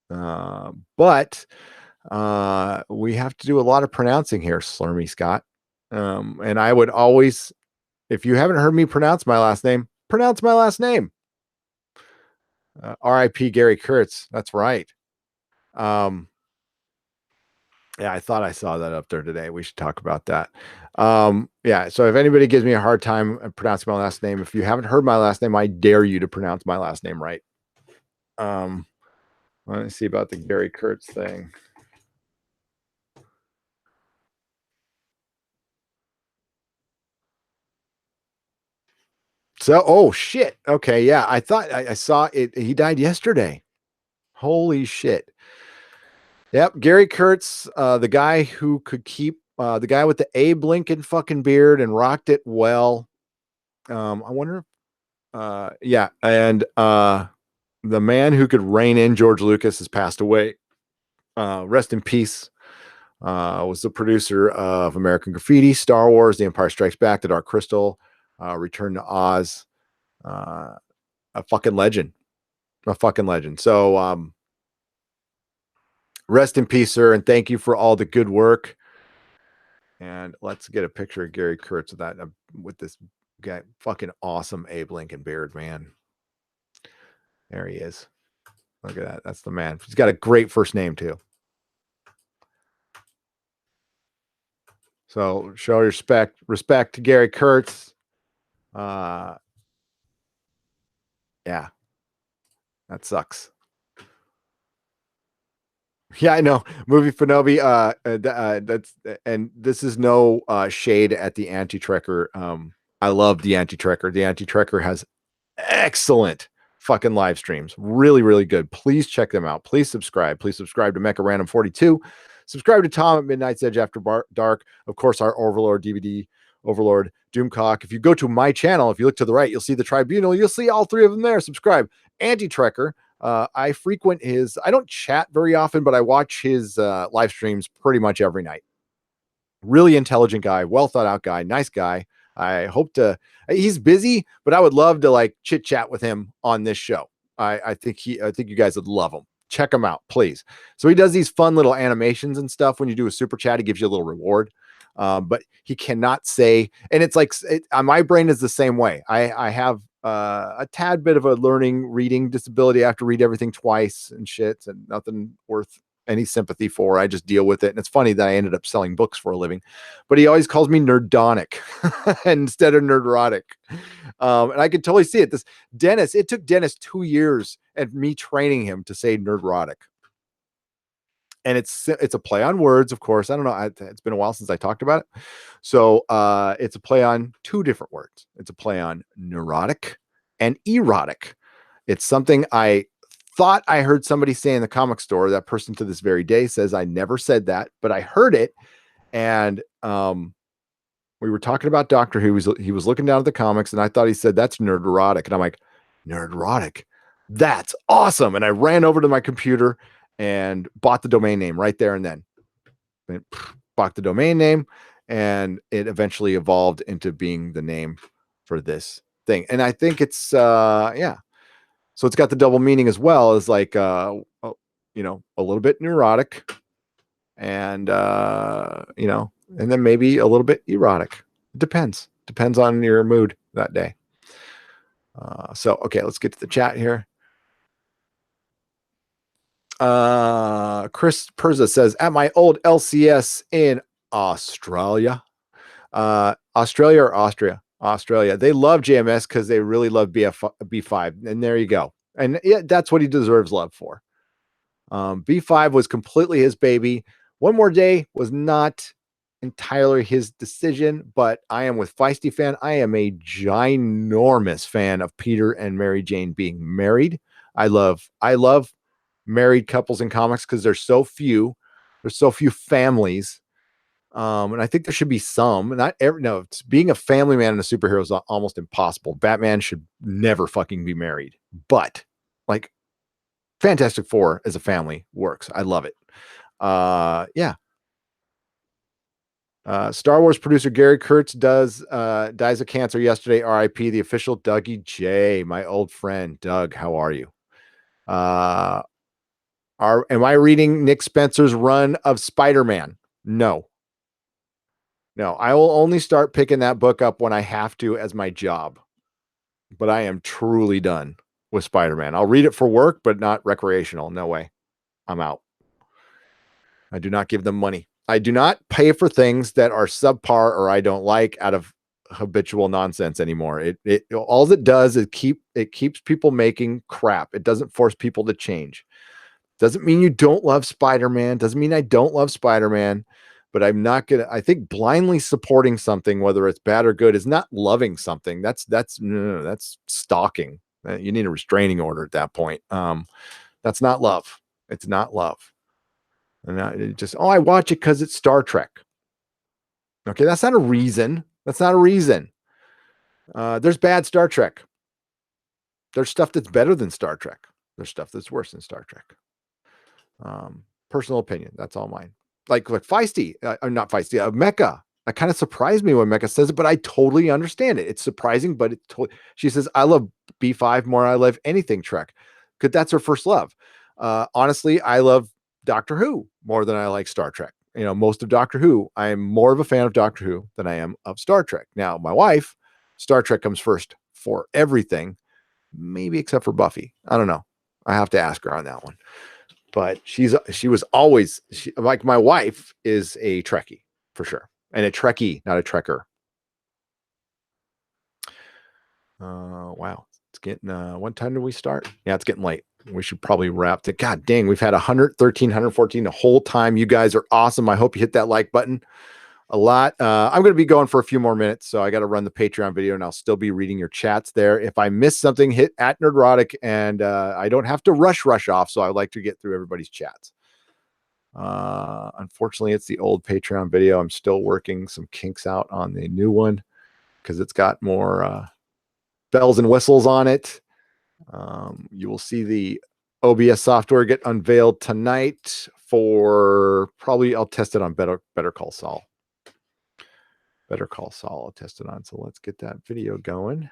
But we have to do a lot of pronouncing here, Slurmy Scott. And I would always, if you haven't heard me pronounce my last name, pronounce my last name. R.I.P. Gary Kurtz. That's right. Yeah, I thought I saw that up there today. We should talk about that. Yeah, so if anybody gives me a hard time pronouncing my last name, if you haven't heard my last name, I dare you to pronounce my last name right. Let me see about the Gary Kurtz thing. So, oh shit. Okay, yeah, I thought I saw it. He died yesterday. Holy shit. Yep, Gary Kurtz, the guy who could keep the guy with the Abe Lincoln fucking beard and rocked it well. I wonder if, yeah, and the man who could rein in George Lucas has passed away. Rest in peace. Was the producer of American Graffiti, Star Wars, The Empire Strikes Back, The Dark Crystal, Return to Oz. A fucking legend. A fucking legend. So, rest in peace, sir, and thank you for all the good work. And let's get a picture of Gary Kurtz with that, with this guy, fucking awesome Abe Lincoln beard, man. There he is. Look at that. That's the man. He's got a great first name too. So show respect to Gary Kurtz. Yeah, that sucks. Yeah, I know. Movie Fanobi. That's, and this is no shade at the Anti-Trekker. I love the Anti-Trekker. The Anti-Trekker has excellent fucking live streams. Really, really good. Please check them out. Please subscribe. Please subscribe to Mecha Random 42. Subscribe to Tom at Midnight's Edge After Dark. Of course, our Overlord DVD, Overlord Doomcock. If you go to my channel, if you look to the right, you'll see the Tribunal. You'll see all three of them there. Subscribe. Anti-Trekker. I frequent his, I don't chat very often, but I watch his live streams pretty much every night. Really intelligent guy, well thought out guy, nice guy. I hope to, he's busy, but I would love to like chit chat with him on this show. I think you guys would love him. Check him out, please. So he does these fun little animations and stuff. When you do a super chat, he gives you a little reward. But he cannot say, and it's like, my brain is the same way. I have a tad bit of a reading disability. I have to read everything twice and shit, and nothing worth any sympathy for. I just deal with it. And it's funny that I ended up selling books for a living, but he always calls me Nerdonic instead of Nerdrotic. And I could totally see it. It took Dennis 2 years and me training him to say Nerdrotic. And it's a play on words, of course. I don't know. It's been a while since I talked about it. So it's a play on two different words. It's a play on neurotic and erotic. It's something I thought I heard somebody say in the comic store. That person to this very day says I never said that, but I heard it. And We were talking about Doctor Who. He was looking down at the comics, and I thought he said that's Nerdrotic, and I'm like, Nerdrotic, that's awesome. And I ran over to my computer and bought the domain name right there and then. And bought the domain name, and it eventually evolved into being the name for this thing. And I think it's yeah. So it's got the double meaning as well as like you know, a little bit neurotic and you know, and then maybe a little bit erotic. It depends. Depends on your mood that day. So okay, let's get to the chat here. Chris Perza says, at my old LCS in Australia, Australia or Austria, Australia, they love JMS because they really love B5. And there you go. And yeah, that's what he deserves love for. B5 was completely his baby. One More Day was not entirely his decision, but I am with Feisty fan. I am a ginormous fan of Peter and Mary Jane being married. I love married couples in comics because there's so few. There's so few families. And I think there should be some. Not every no, being a family man and a superhero is almost impossible. Batman should never fucking be married. But like Fantastic Four as a family works. I love it. Yeah. Star Wars producer Gary Kurtz dies of cancer yesterday. R.I.P. The official Dougie J, my old friend. Doug, how are you? Am I reading Nick Spencer's run of Spider-Man? No. I will only start picking that book up when I have to as my job. But I am truly done with Spider-Man. I'll read it for work, but not recreational. No way. I'm out. I do not give them money. I do not pay for things that are subpar or I don't like out of habitual nonsense anymore. It all it does is keeps people making crap. It doesn't force people to change. Doesn't mean you don't love Spider-Man. Doesn't mean I don't love Spider-Man, but I'm not gonna. I think blindly supporting something, whether it's bad or good, is not loving something. That's stalking. You need a restraining order at that point. That's not love. It's not love. And it just, I watch it because it's Star Trek. Okay, that's not a reason. That's not a reason. There's bad Star Trek. There's stuff that's better than Star Trek. There's stuff that's worse than Star Trek. Personal opinion. That's all mine. Like Feisty, or not Feisty, Mecca. That kind of surprised me when Mecca says it, but I totally understand it. It's surprising, but she says, I love B5 more. I love anything Trek. Because that's her first love. Honestly, I love Doctor Who more than I like Star Trek. You know, most of Doctor Who, I am more of a fan of Doctor Who than I am of Star Trek. Now, my wife, Star Trek comes first for everything, maybe except for Buffy. I don't know. I have to ask her on that one. But she was always like my wife is a Trekkie for sure, and a Trekkie, not a Trekker. Wow, it's getting. What time do we start? Yeah, it's getting late. We should probably wrap it. God dang, we've had 113, 114 the whole time. You guys are awesome. I hope you hit that like button a lot. I'm going to be going for a few more minutes, so I got to run the Patreon video, and I'll still be reading your chats there. If I miss something, hit at Nerdrotic, and I don't have to rush off, so I like to get through everybody's chats. Unfortunately, it's the old Patreon video. I'm still working some kinks out on the new one because it's got more bells and whistles on it. You will see the OBS software get unveiled tonight for probably I'll test it on Better Call Saul. Better Call Saul I'll test it on. So let's get that video going.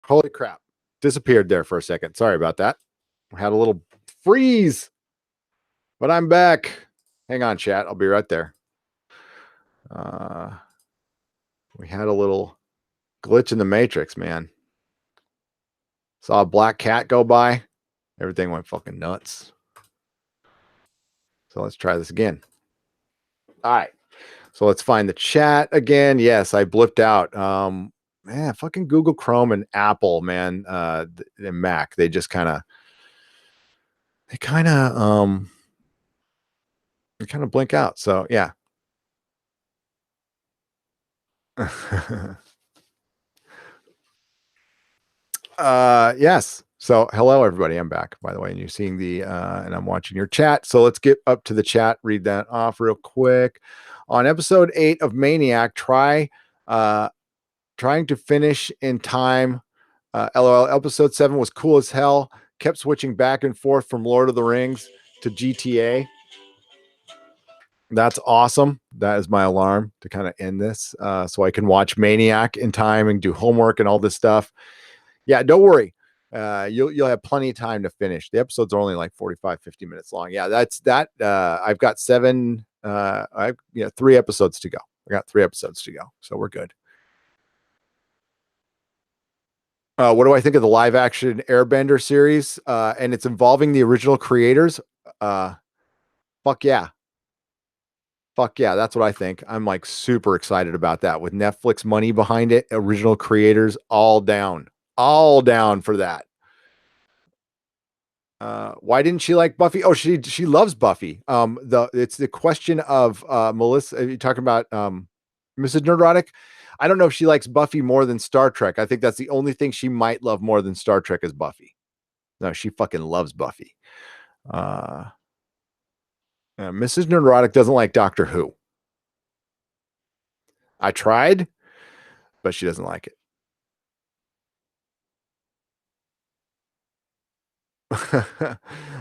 Holy crap. Disappeared there for a second. Sorry about that. I had a little freeze, but I'm back. Hang on, chat. I'll be right there. We had a little glitch in the matrix, man. Saw a black cat go by. Everything went fucking nuts. So let's try this again. All right. So let's find the chat again. Yes, I blipped out. Man, fucking Google Chrome and Apple, man, and Mac, they just kind of blink out. So yeah. Yes. So hello everybody. I'm back, by the way, and you're seeing the and I'm watching your chat. So let's get up to the chat, read that off real quick. On episode 8 of Maniac, trying to finish in time. LOL. Episode 7 was cool as hell. Kept switching back and forth from Lord of the Rings to GTA. That's awesome. That is my alarm to kind of end this, so I can watch Maniac in time and do homework and all this stuff. Yeah, don't worry. You'll have plenty of time to finish. The episodes are only like 45, 50 minutes long. Yeah, that's that. I've got 3 episodes to go. I got 3 episodes to go, so we're good. What do I think of the live action Airbender series? And it's involving the original creators. Fuck yeah. Fuck yeah. That's what I think. I'm like super excited about that with Netflix money behind it. Original creators all down for that. Why didn't she like Buffy? Oh, she loves Buffy. It's the question of Melissa. Are you talking about Mrs. Nerdrotic? I don't know if she likes Buffy more than Star Trek. I think that's the only thing she might love more than Star Trek is Buffy. No, she fucking loves Buffy. Mrs. Nerdrotic doesn't like Doctor Who. I tried, but she doesn't like it.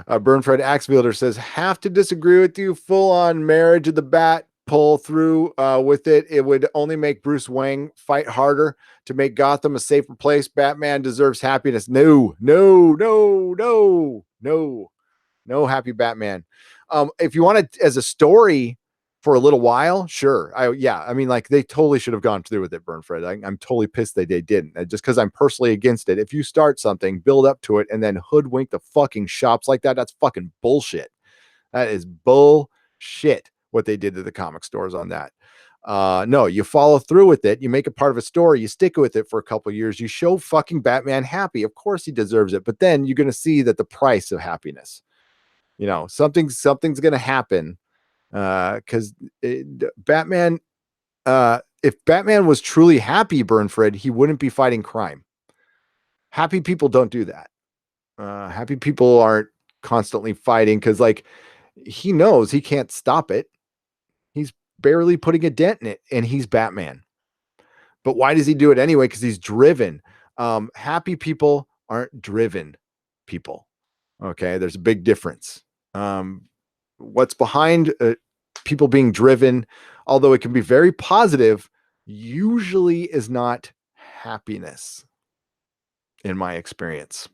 Burnfred Axfielder says, have to disagree with you. Full on Marriage of the Bat pull through with it. It would only make Bruce Wayne fight harder to make Gotham a safer place. Batman deserves happiness. No happy Batman. If you want it as a story for a little while, sure. I mean, like they totally should have gone through with it, Burnfred. I'm totally pissed they didn't. Just because I'm personally against it. If you start something, build up to it, and then hoodwink the fucking shops like that, that's fucking bullshit. That is bullshit what they did to the comic stores on that. No, you follow through with it. You make it part of a story. You stick with it for a couple of years. You show fucking Batman happy. Of course he deserves it. But then you're going to see that the price of happiness, something's going to happen. Because Batman, if Batman was truly happy, Burnfred, he wouldn't be fighting crime. Happy people don't do that. Happy people aren't constantly fighting because, like, he knows he can't stop it. He's barely putting a dent in it, and he's Batman. But why does he do it anyway? Because he's driven. Happy people aren't driven people. Okay, there's a big difference. What's behind people being driven, although it can be very positive, usually is not happiness, in my experience.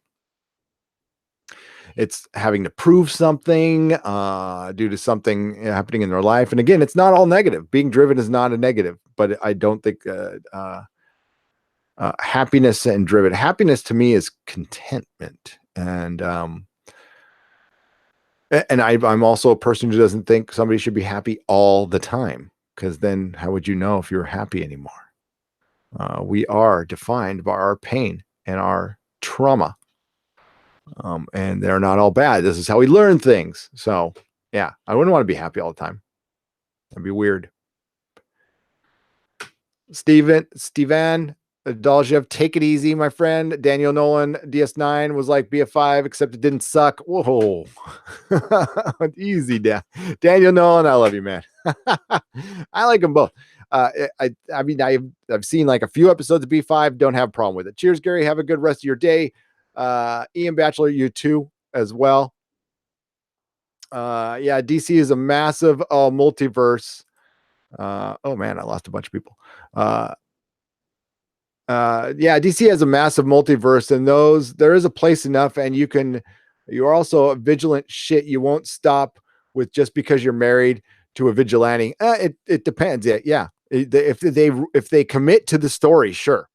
It's having to prove something due to something happening in their life. And again, it's not all negative. Being driven is not a negative, but I don't think happiness and driven. Happiness to me is contentment. And I'm also a person who doesn't think somebody should be happy all the time, because then how would you know if you're happy anymore? We are defined by our pain and our trauma. And they're not all bad. This is how we learn things. So yeah, I wouldn't want to be happy all the time. That'd be weird. Steven Daljev, take it easy, my friend. Daniel Nolan, DS9 was like BF5, except it didn't suck. Whoa. Easy, Daniel Nolan. I love you, man. I like them both. I mean, I've seen like a few episodes of B5. Don't have a problem with it. Cheers, Gary. Have a good rest of your day. Ian Batchelor, you too, as well. Yeah, DC is a massive multiverse. Oh man, I lost a bunch of people. Yeah, DC has a massive multiverse, and there is a place enough, and you're also a vigilant shit. You won't stop with just because you're married to a vigilante. It depends. Yeah. If they commit to the story, sure.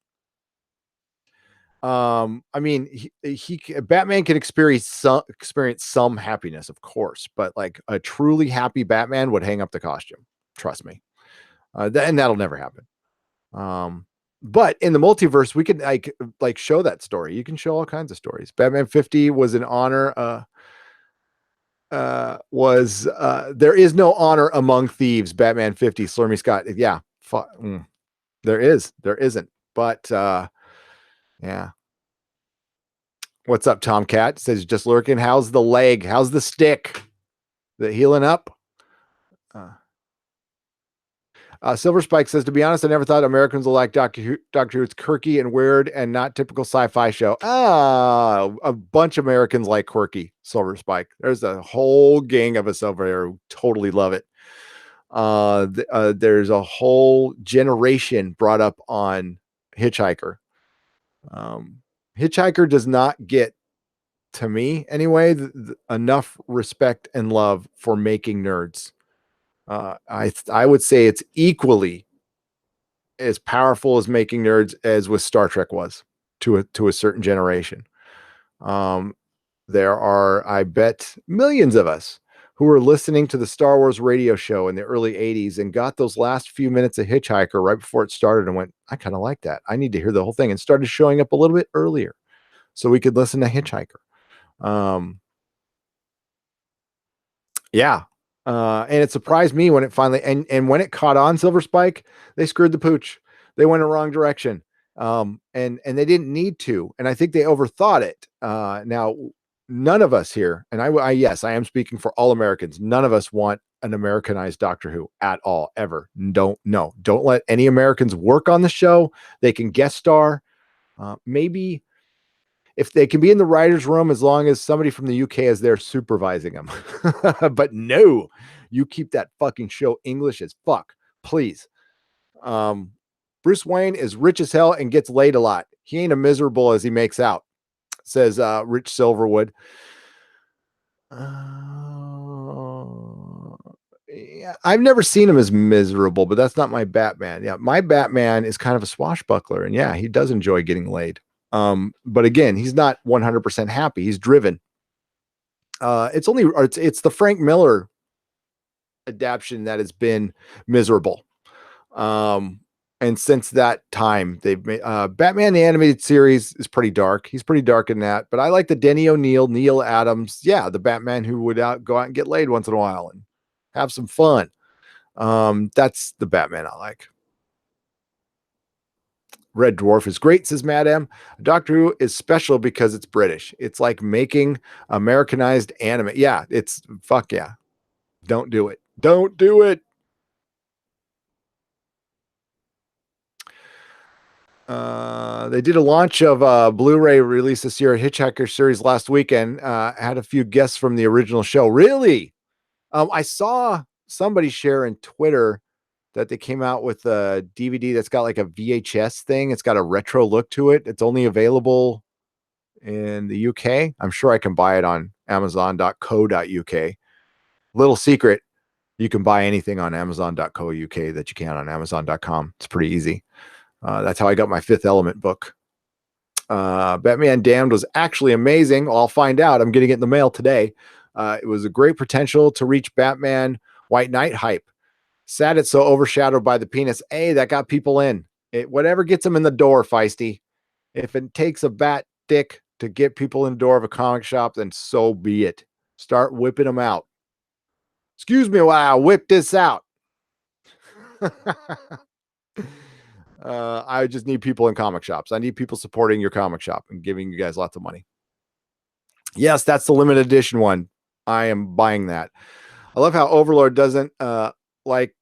I mean, Batman can experience some happiness, of course, but like a truly happy Batman would hang up the costume. Trust me, and that'll never happen. Um, but in the multiverse, we could like show that story. You can show all kinds of stories. Batman 50 was an honor. Was There is no honor among thieves. Batman 50, Slurmy Scott. Yeah, there isn't. But yeah. What's up, Tomcat? Says just lurking. How's the leg? How's the stick? The healing up? Silver Spike says, to be honest, I never thought Americans will like Doctor Who. Doctor Who. It's quirky and weird and not typical sci-fi show. A bunch of Americans like quirky. Silver Spike. There's a whole gang of us over there who totally love it. There's a whole generation brought up on Hitchhiker. Hitchhiker does not get, to me anyway, enough respect and love for making nerds. I would say it's equally as powerful as making nerds as with Star Trek was to a certain generation. There are, I bet, millions of us who were listening to the Star Wars radio show in the early 80s and got those last few minutes of Hitchhiker right before it started and went, I kind of like that. I need to hear the whole thing, and started showing up a little bit earlier so we could listen to Hitchhiker. Yeah. And it surprised me when it finally, and when it caught on, Silver Spike, they screwed the pooch. They went in the wrong direction. And they didn't need to. And I think they overthought it. Now, none of us here, and yes, I am speaking for all Americans. None of us want an Americanized Doctor Who at all, ever. Don't let any Americans work on the show. They can guest star. Maybe if they can be in the writer's room, as long as somebody from the UK is there supervising them. But no, you keep that fucking show English as fuck, please. Bruce Wayne is rich as hell and gets laid a lot. He ain't as miserable as he makes out, says Rich Silverwood. Yeah, I've never seen him as miserable, but that's not my Batman. Yeah, my Batman is kind of a swashbuckler, and yeah, he does enjoy getting laid. But again, he's not 100% happy. He's driven. It's the Frank Miller adaptation that has been miserable. And since that time, they've made Batman the animated series is pretty dark. He's pretty dark in that, but I like the Denny O'Neil, Neil Adams. Yeah, the Batman who would go out and get laid once in a while and have some fun. That's the Batman I like. Red Dwarf is great, says Madame. Doctor Who is special because it's British. It's like making Americanized anime. Yeah, it's fuck yeah. Don't do it. Don't do it. They did a launch of Blu-ray release this year at Hitchhiker series last weekend. Had a few guests from the original show. Really? I saw somebody share in Twitter that they came out with a DVD that's got like a VHS thing. It's got a retro look to it. It's only available in the UK. I'm sure I can buy it on amazon.co.uk. Little secret, you can buy anything on amazon.co.uk that you can on amazon.com. It's pretty easy. That's how I got my Fifth Element book. Batman Damned was actually amazing. I'll find out. I'm getting it in the mail today. It was a great potential to reach Batman White Knight hype. Sad it's so overshadowed by the penis. Hey, that got people in. Whatever gets them in the door, Feisty. If it takes a bat dick to get people in the door of a comic shop, then so be it. Start whipping them out. Excuse me while I whip this out. I just need people in comic shops. I need people supporting your comic shop and giving you guys lots of money. Yes, that's the limited edition one. I am buying that. I love how Overlord doesn't like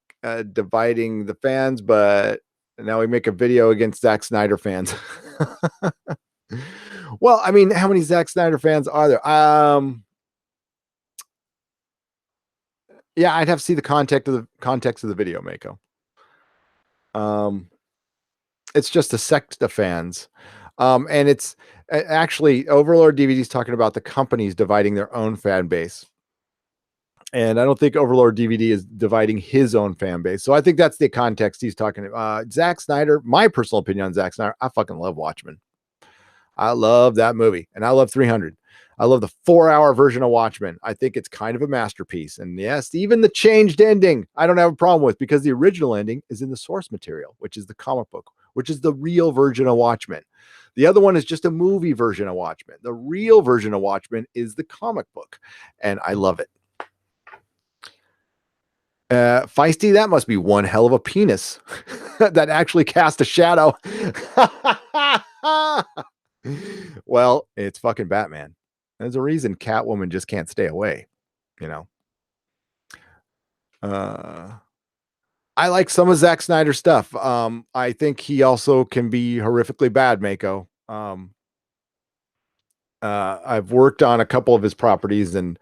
dividing the fans, but now we make a video against Zack Snyder fans. Well, I mean, how many Zack Snyder fans are there? Yeah, I'd have to see the context of the video, Mako. It's just a sect of fans. And it's actually Overlord DVD's talking about the companies dividing their own fan base. And I don't think Overlord DVD is dividing his own fan base. So I think that's the context he's talking about. Zack Snyder, my personal opinion on Zack Snyder, I fucking love Watchmen. I love that movie, and I love 300. I love the 4-hour version of Watchmen. I think it's kind of a masterpiece. And yes, even the changed ending, I don't have a problem with, because the original ending is in the source material, which is the comic book, which is the real version of Watchmen. The other one is just a movie version of Watchmen. The real version of Watchmen is the comic book, and I love it. Feisty, that must be one hell of a penis that actually cast a shadow. Well, it's fucking Batman. There's a reason Catwoman just can't stay away, you know. I like some of Zack Snyder's stuff. I think he also can be horrifically bad, Mako. I've worked on a couple of his properties, and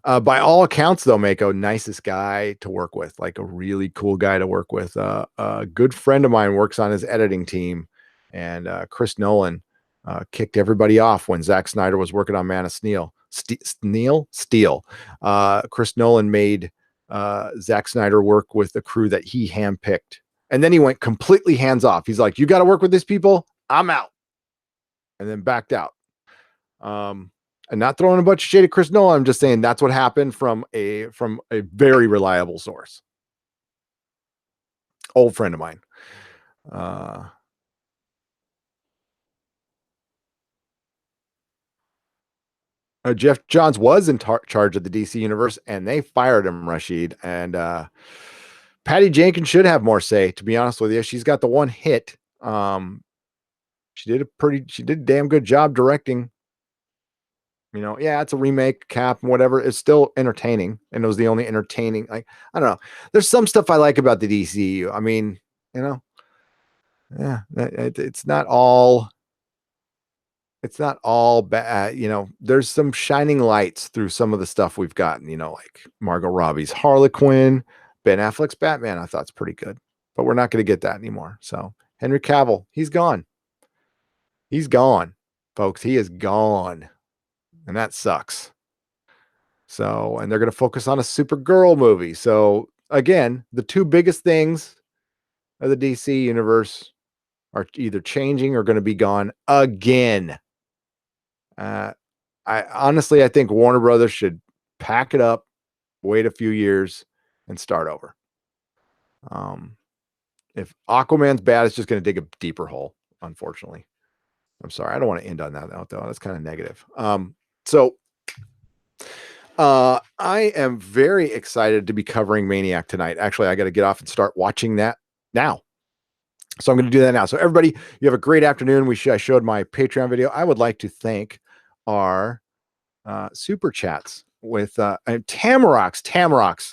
by all accounts, though, Mako, nicest guy to work with, like a really cool guy to work with. A good friend of mine works on his editing team, and Chris Nolan kicked everybody off when Zack Snyder was working on Man of Steel. Steel. Chris Nolan made Zack Snyder work with the crew that he handpicked, and then he went completely hands off. He's like, "You got to work with these people. I'm out," and then backed out. And not throwing a bunch of shade at Chris Nolan. I'm just saying that's what happened from a very reliable source. Old friend of mine. Jeff Johns was in charge of the DC universe, and they fired him, Rashid. And Patty Jenkins should have more say, to be honest with you. She's got the one hit. She did a damn good job directing. You know, yeah, it's a remake, Cap, and whatever. It's still entertaining, and it was the only entertaining. Like, I don't know. There's some stuff I like about the DCU. I mean, you know, yeah, it's not all bad. You know, there's some shining lights through some of the stuff we've gotten. You know, like Margot Robbie's Harley Quinn, Ben Affleck's Batman. I thought it's pretty good, but we're not going to get that anymore. So Henry Cavill, he's gone. He's gone, folks. He is gone. And that sucks. So, and they're going to focus on a Supergirl movie. So, again, the two biggest things of the DC universe are either changing or going to be gone again. I think Warner Brothers should pack it up, wait a few years, and start over. If Aquaman's bad, it's just going to dig a deeper hole, unfortunately. I'm sorry. I don't want to end on that note, though. That's kind of negative. I am very excited to be covering Maniac tonight. Actually, I got to get off and start watching that now. So I'm going to do that now. So everybody, you have a great afternoon. I showed my Patreon video. I would like to thank our super chats with Tamarox.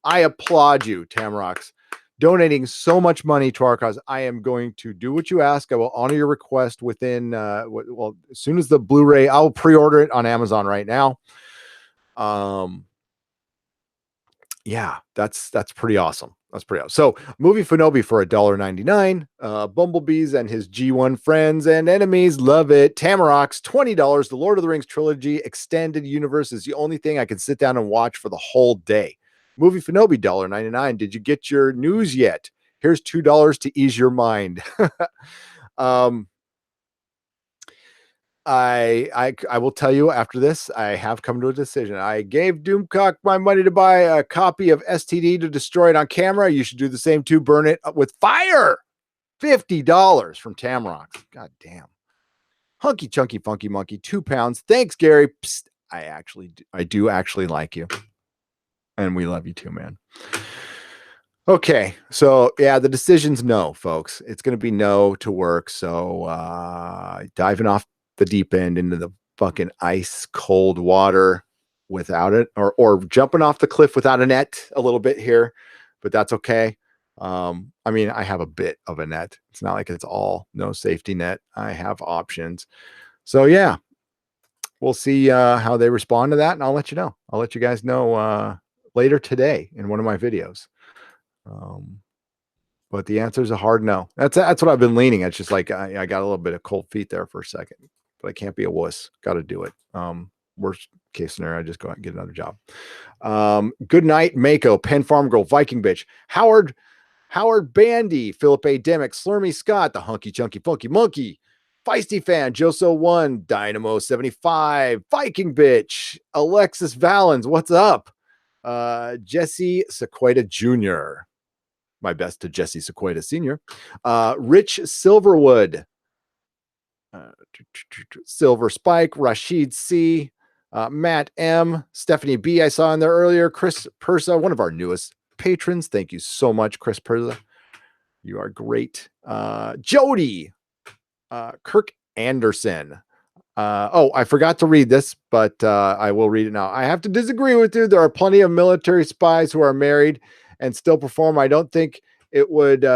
I applaud you, Tamarox, donating so much money to our cause. I am going to do what you ask. I will honor your request within, as soon as the Blu-ray, I'll pre-order it on Amazon right now. Yeah, that's pretty awesome. That's pretty awesome. So movie Fanobi for $1.99. Bumblebees and his G1 friends and enemies love it. Tamarox, $20. The Lord of the Rings trilogy extended universe is the only thing I can sit down and watch for the whole day. Movie Fanobi, $1.99. Did you get your news yet? Here's $2 to ease your mind. I will tell you after this, I have come to a decision. I gave Doomcock my money to buy a copy of STD to destroy it on camera. You should do the same too. Burn it with fire. $50 from Tamrock. God damn. Hunky Chunky Funky Monkey, £2. Thanks, Gary. Psst, I do actually like you. And we love you too, man. Okay, so yeah, the decision's no, folks. It's going to be no to work. So diving off the deep end into the fucking ice cold water without it, or jumping off the cliff without a net a little bit here, but that's okay. I mean, I have a bit of a net. It's not like it's all no safety net. I have options. So yeah, we'll see how they respond to that, and I'll let you know. I'll let you guys know later today in one of my videos. But the answer is a hard no. That's what I've been leaning. It's just like I got a little bit of cold feet there for a second, but I can't be a wuss. Got to do it. Worst case scenario, I just go out and get another job. Good night, Mako, Penn Farm Girl, Viking Bitch, Howard Bandy, Philip A. Demick, Slurmy Scott, the Hunky Chunky Funky Monkey, Feisty Fan, Joso1, Dynamo75, Viking Bitch, Alexis Valens, what's up? Jesse Sequoia Jr., my best to Jesse Sequoia Sr., Rich Silverwood, Silver Spike, Rashid C., Matt M., Stephanie B. I saw in there earlier, Chris Persa, one of our newest patrons. Thank you so much, Chris Persa. You are great. Jody, Kirk Anderson. I forgot to read this, but I will read it now. I have to disagree with you. There are plenty of military spies who are married and still perform. I don't think it would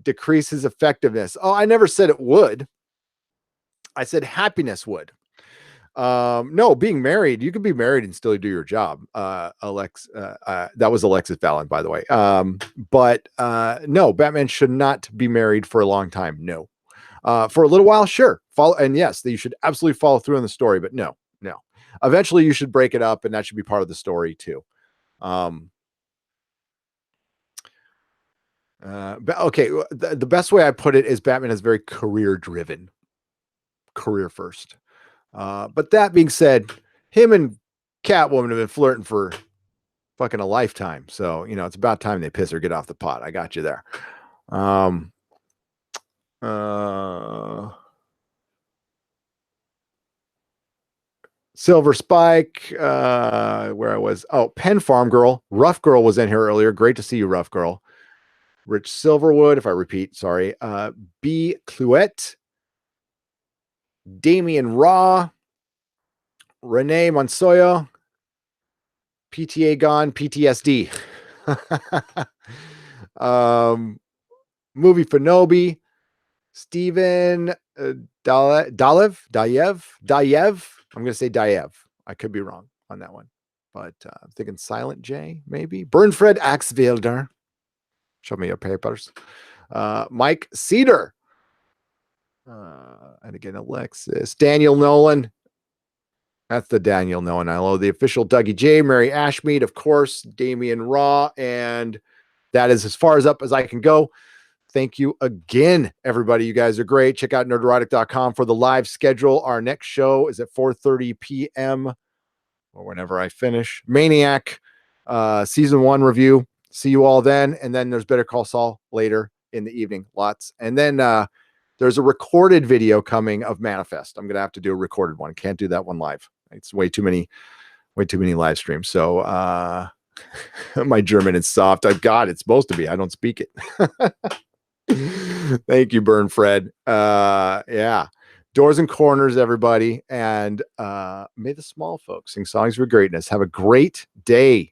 decrease his effectiveness. Oh, I never said it would. I said happiness would. No, being married, you could be married and still do your job. That was Alexis Valen, by the way. But no, Batman should not be married for a long time. No. For a little while, sure. Follow, and yes, you should absolutely follow through on the story, but no. Eventually you should break it up, and that should be part of the story too. But okay, the best way I put it is Batman is very career driven. Career first. But that being said, him and Catwoman have been flirting for fucking a lifetime. So, it's about time they piss or get off the pot. I got you there. Silver Spike, where I was. Oh, Pen Farm Girl. Rough Girl was in here earlier. Great to see you, Rough Girl. Rich Silverwood, if I repeat, sorry. B. Cluette. Damian Raw. Renee Monsoyo. PTA gone, PTSD. Movie Fanobi. Steven Dayev. I'm going to say Dayev. I could be wrong on that one, but I'm thinking Silent J, maybe. Bernfred Axvilder. Show me your papers. Mike Cedar. And again, Alexis. Daniel Nolan. That's the Daniel Nolan. I love the official Dougie J. Mary Ashmead, of course. Damian Raw. And that is as far up as I can go. Thank you again, everybody. You guys are great. Check out nerdrotic.com for the live schedule. Our next show is at 4:30 p.m. or whenever I finish. Maniac season 1 review. See you all then. And then there's Better Call Saul later in the evening. Lots. And then there's a recorded video coming of Manifest. I'm going to have to do a recorded one. Can't do that one live. It's way too many live streams. So my German is soft. It's supposed to be. I don't speak it. Thank you, Burn Fred. Yeah. Doors and corners, everybody. And may the small folks sing songs for greatness. Have a great day.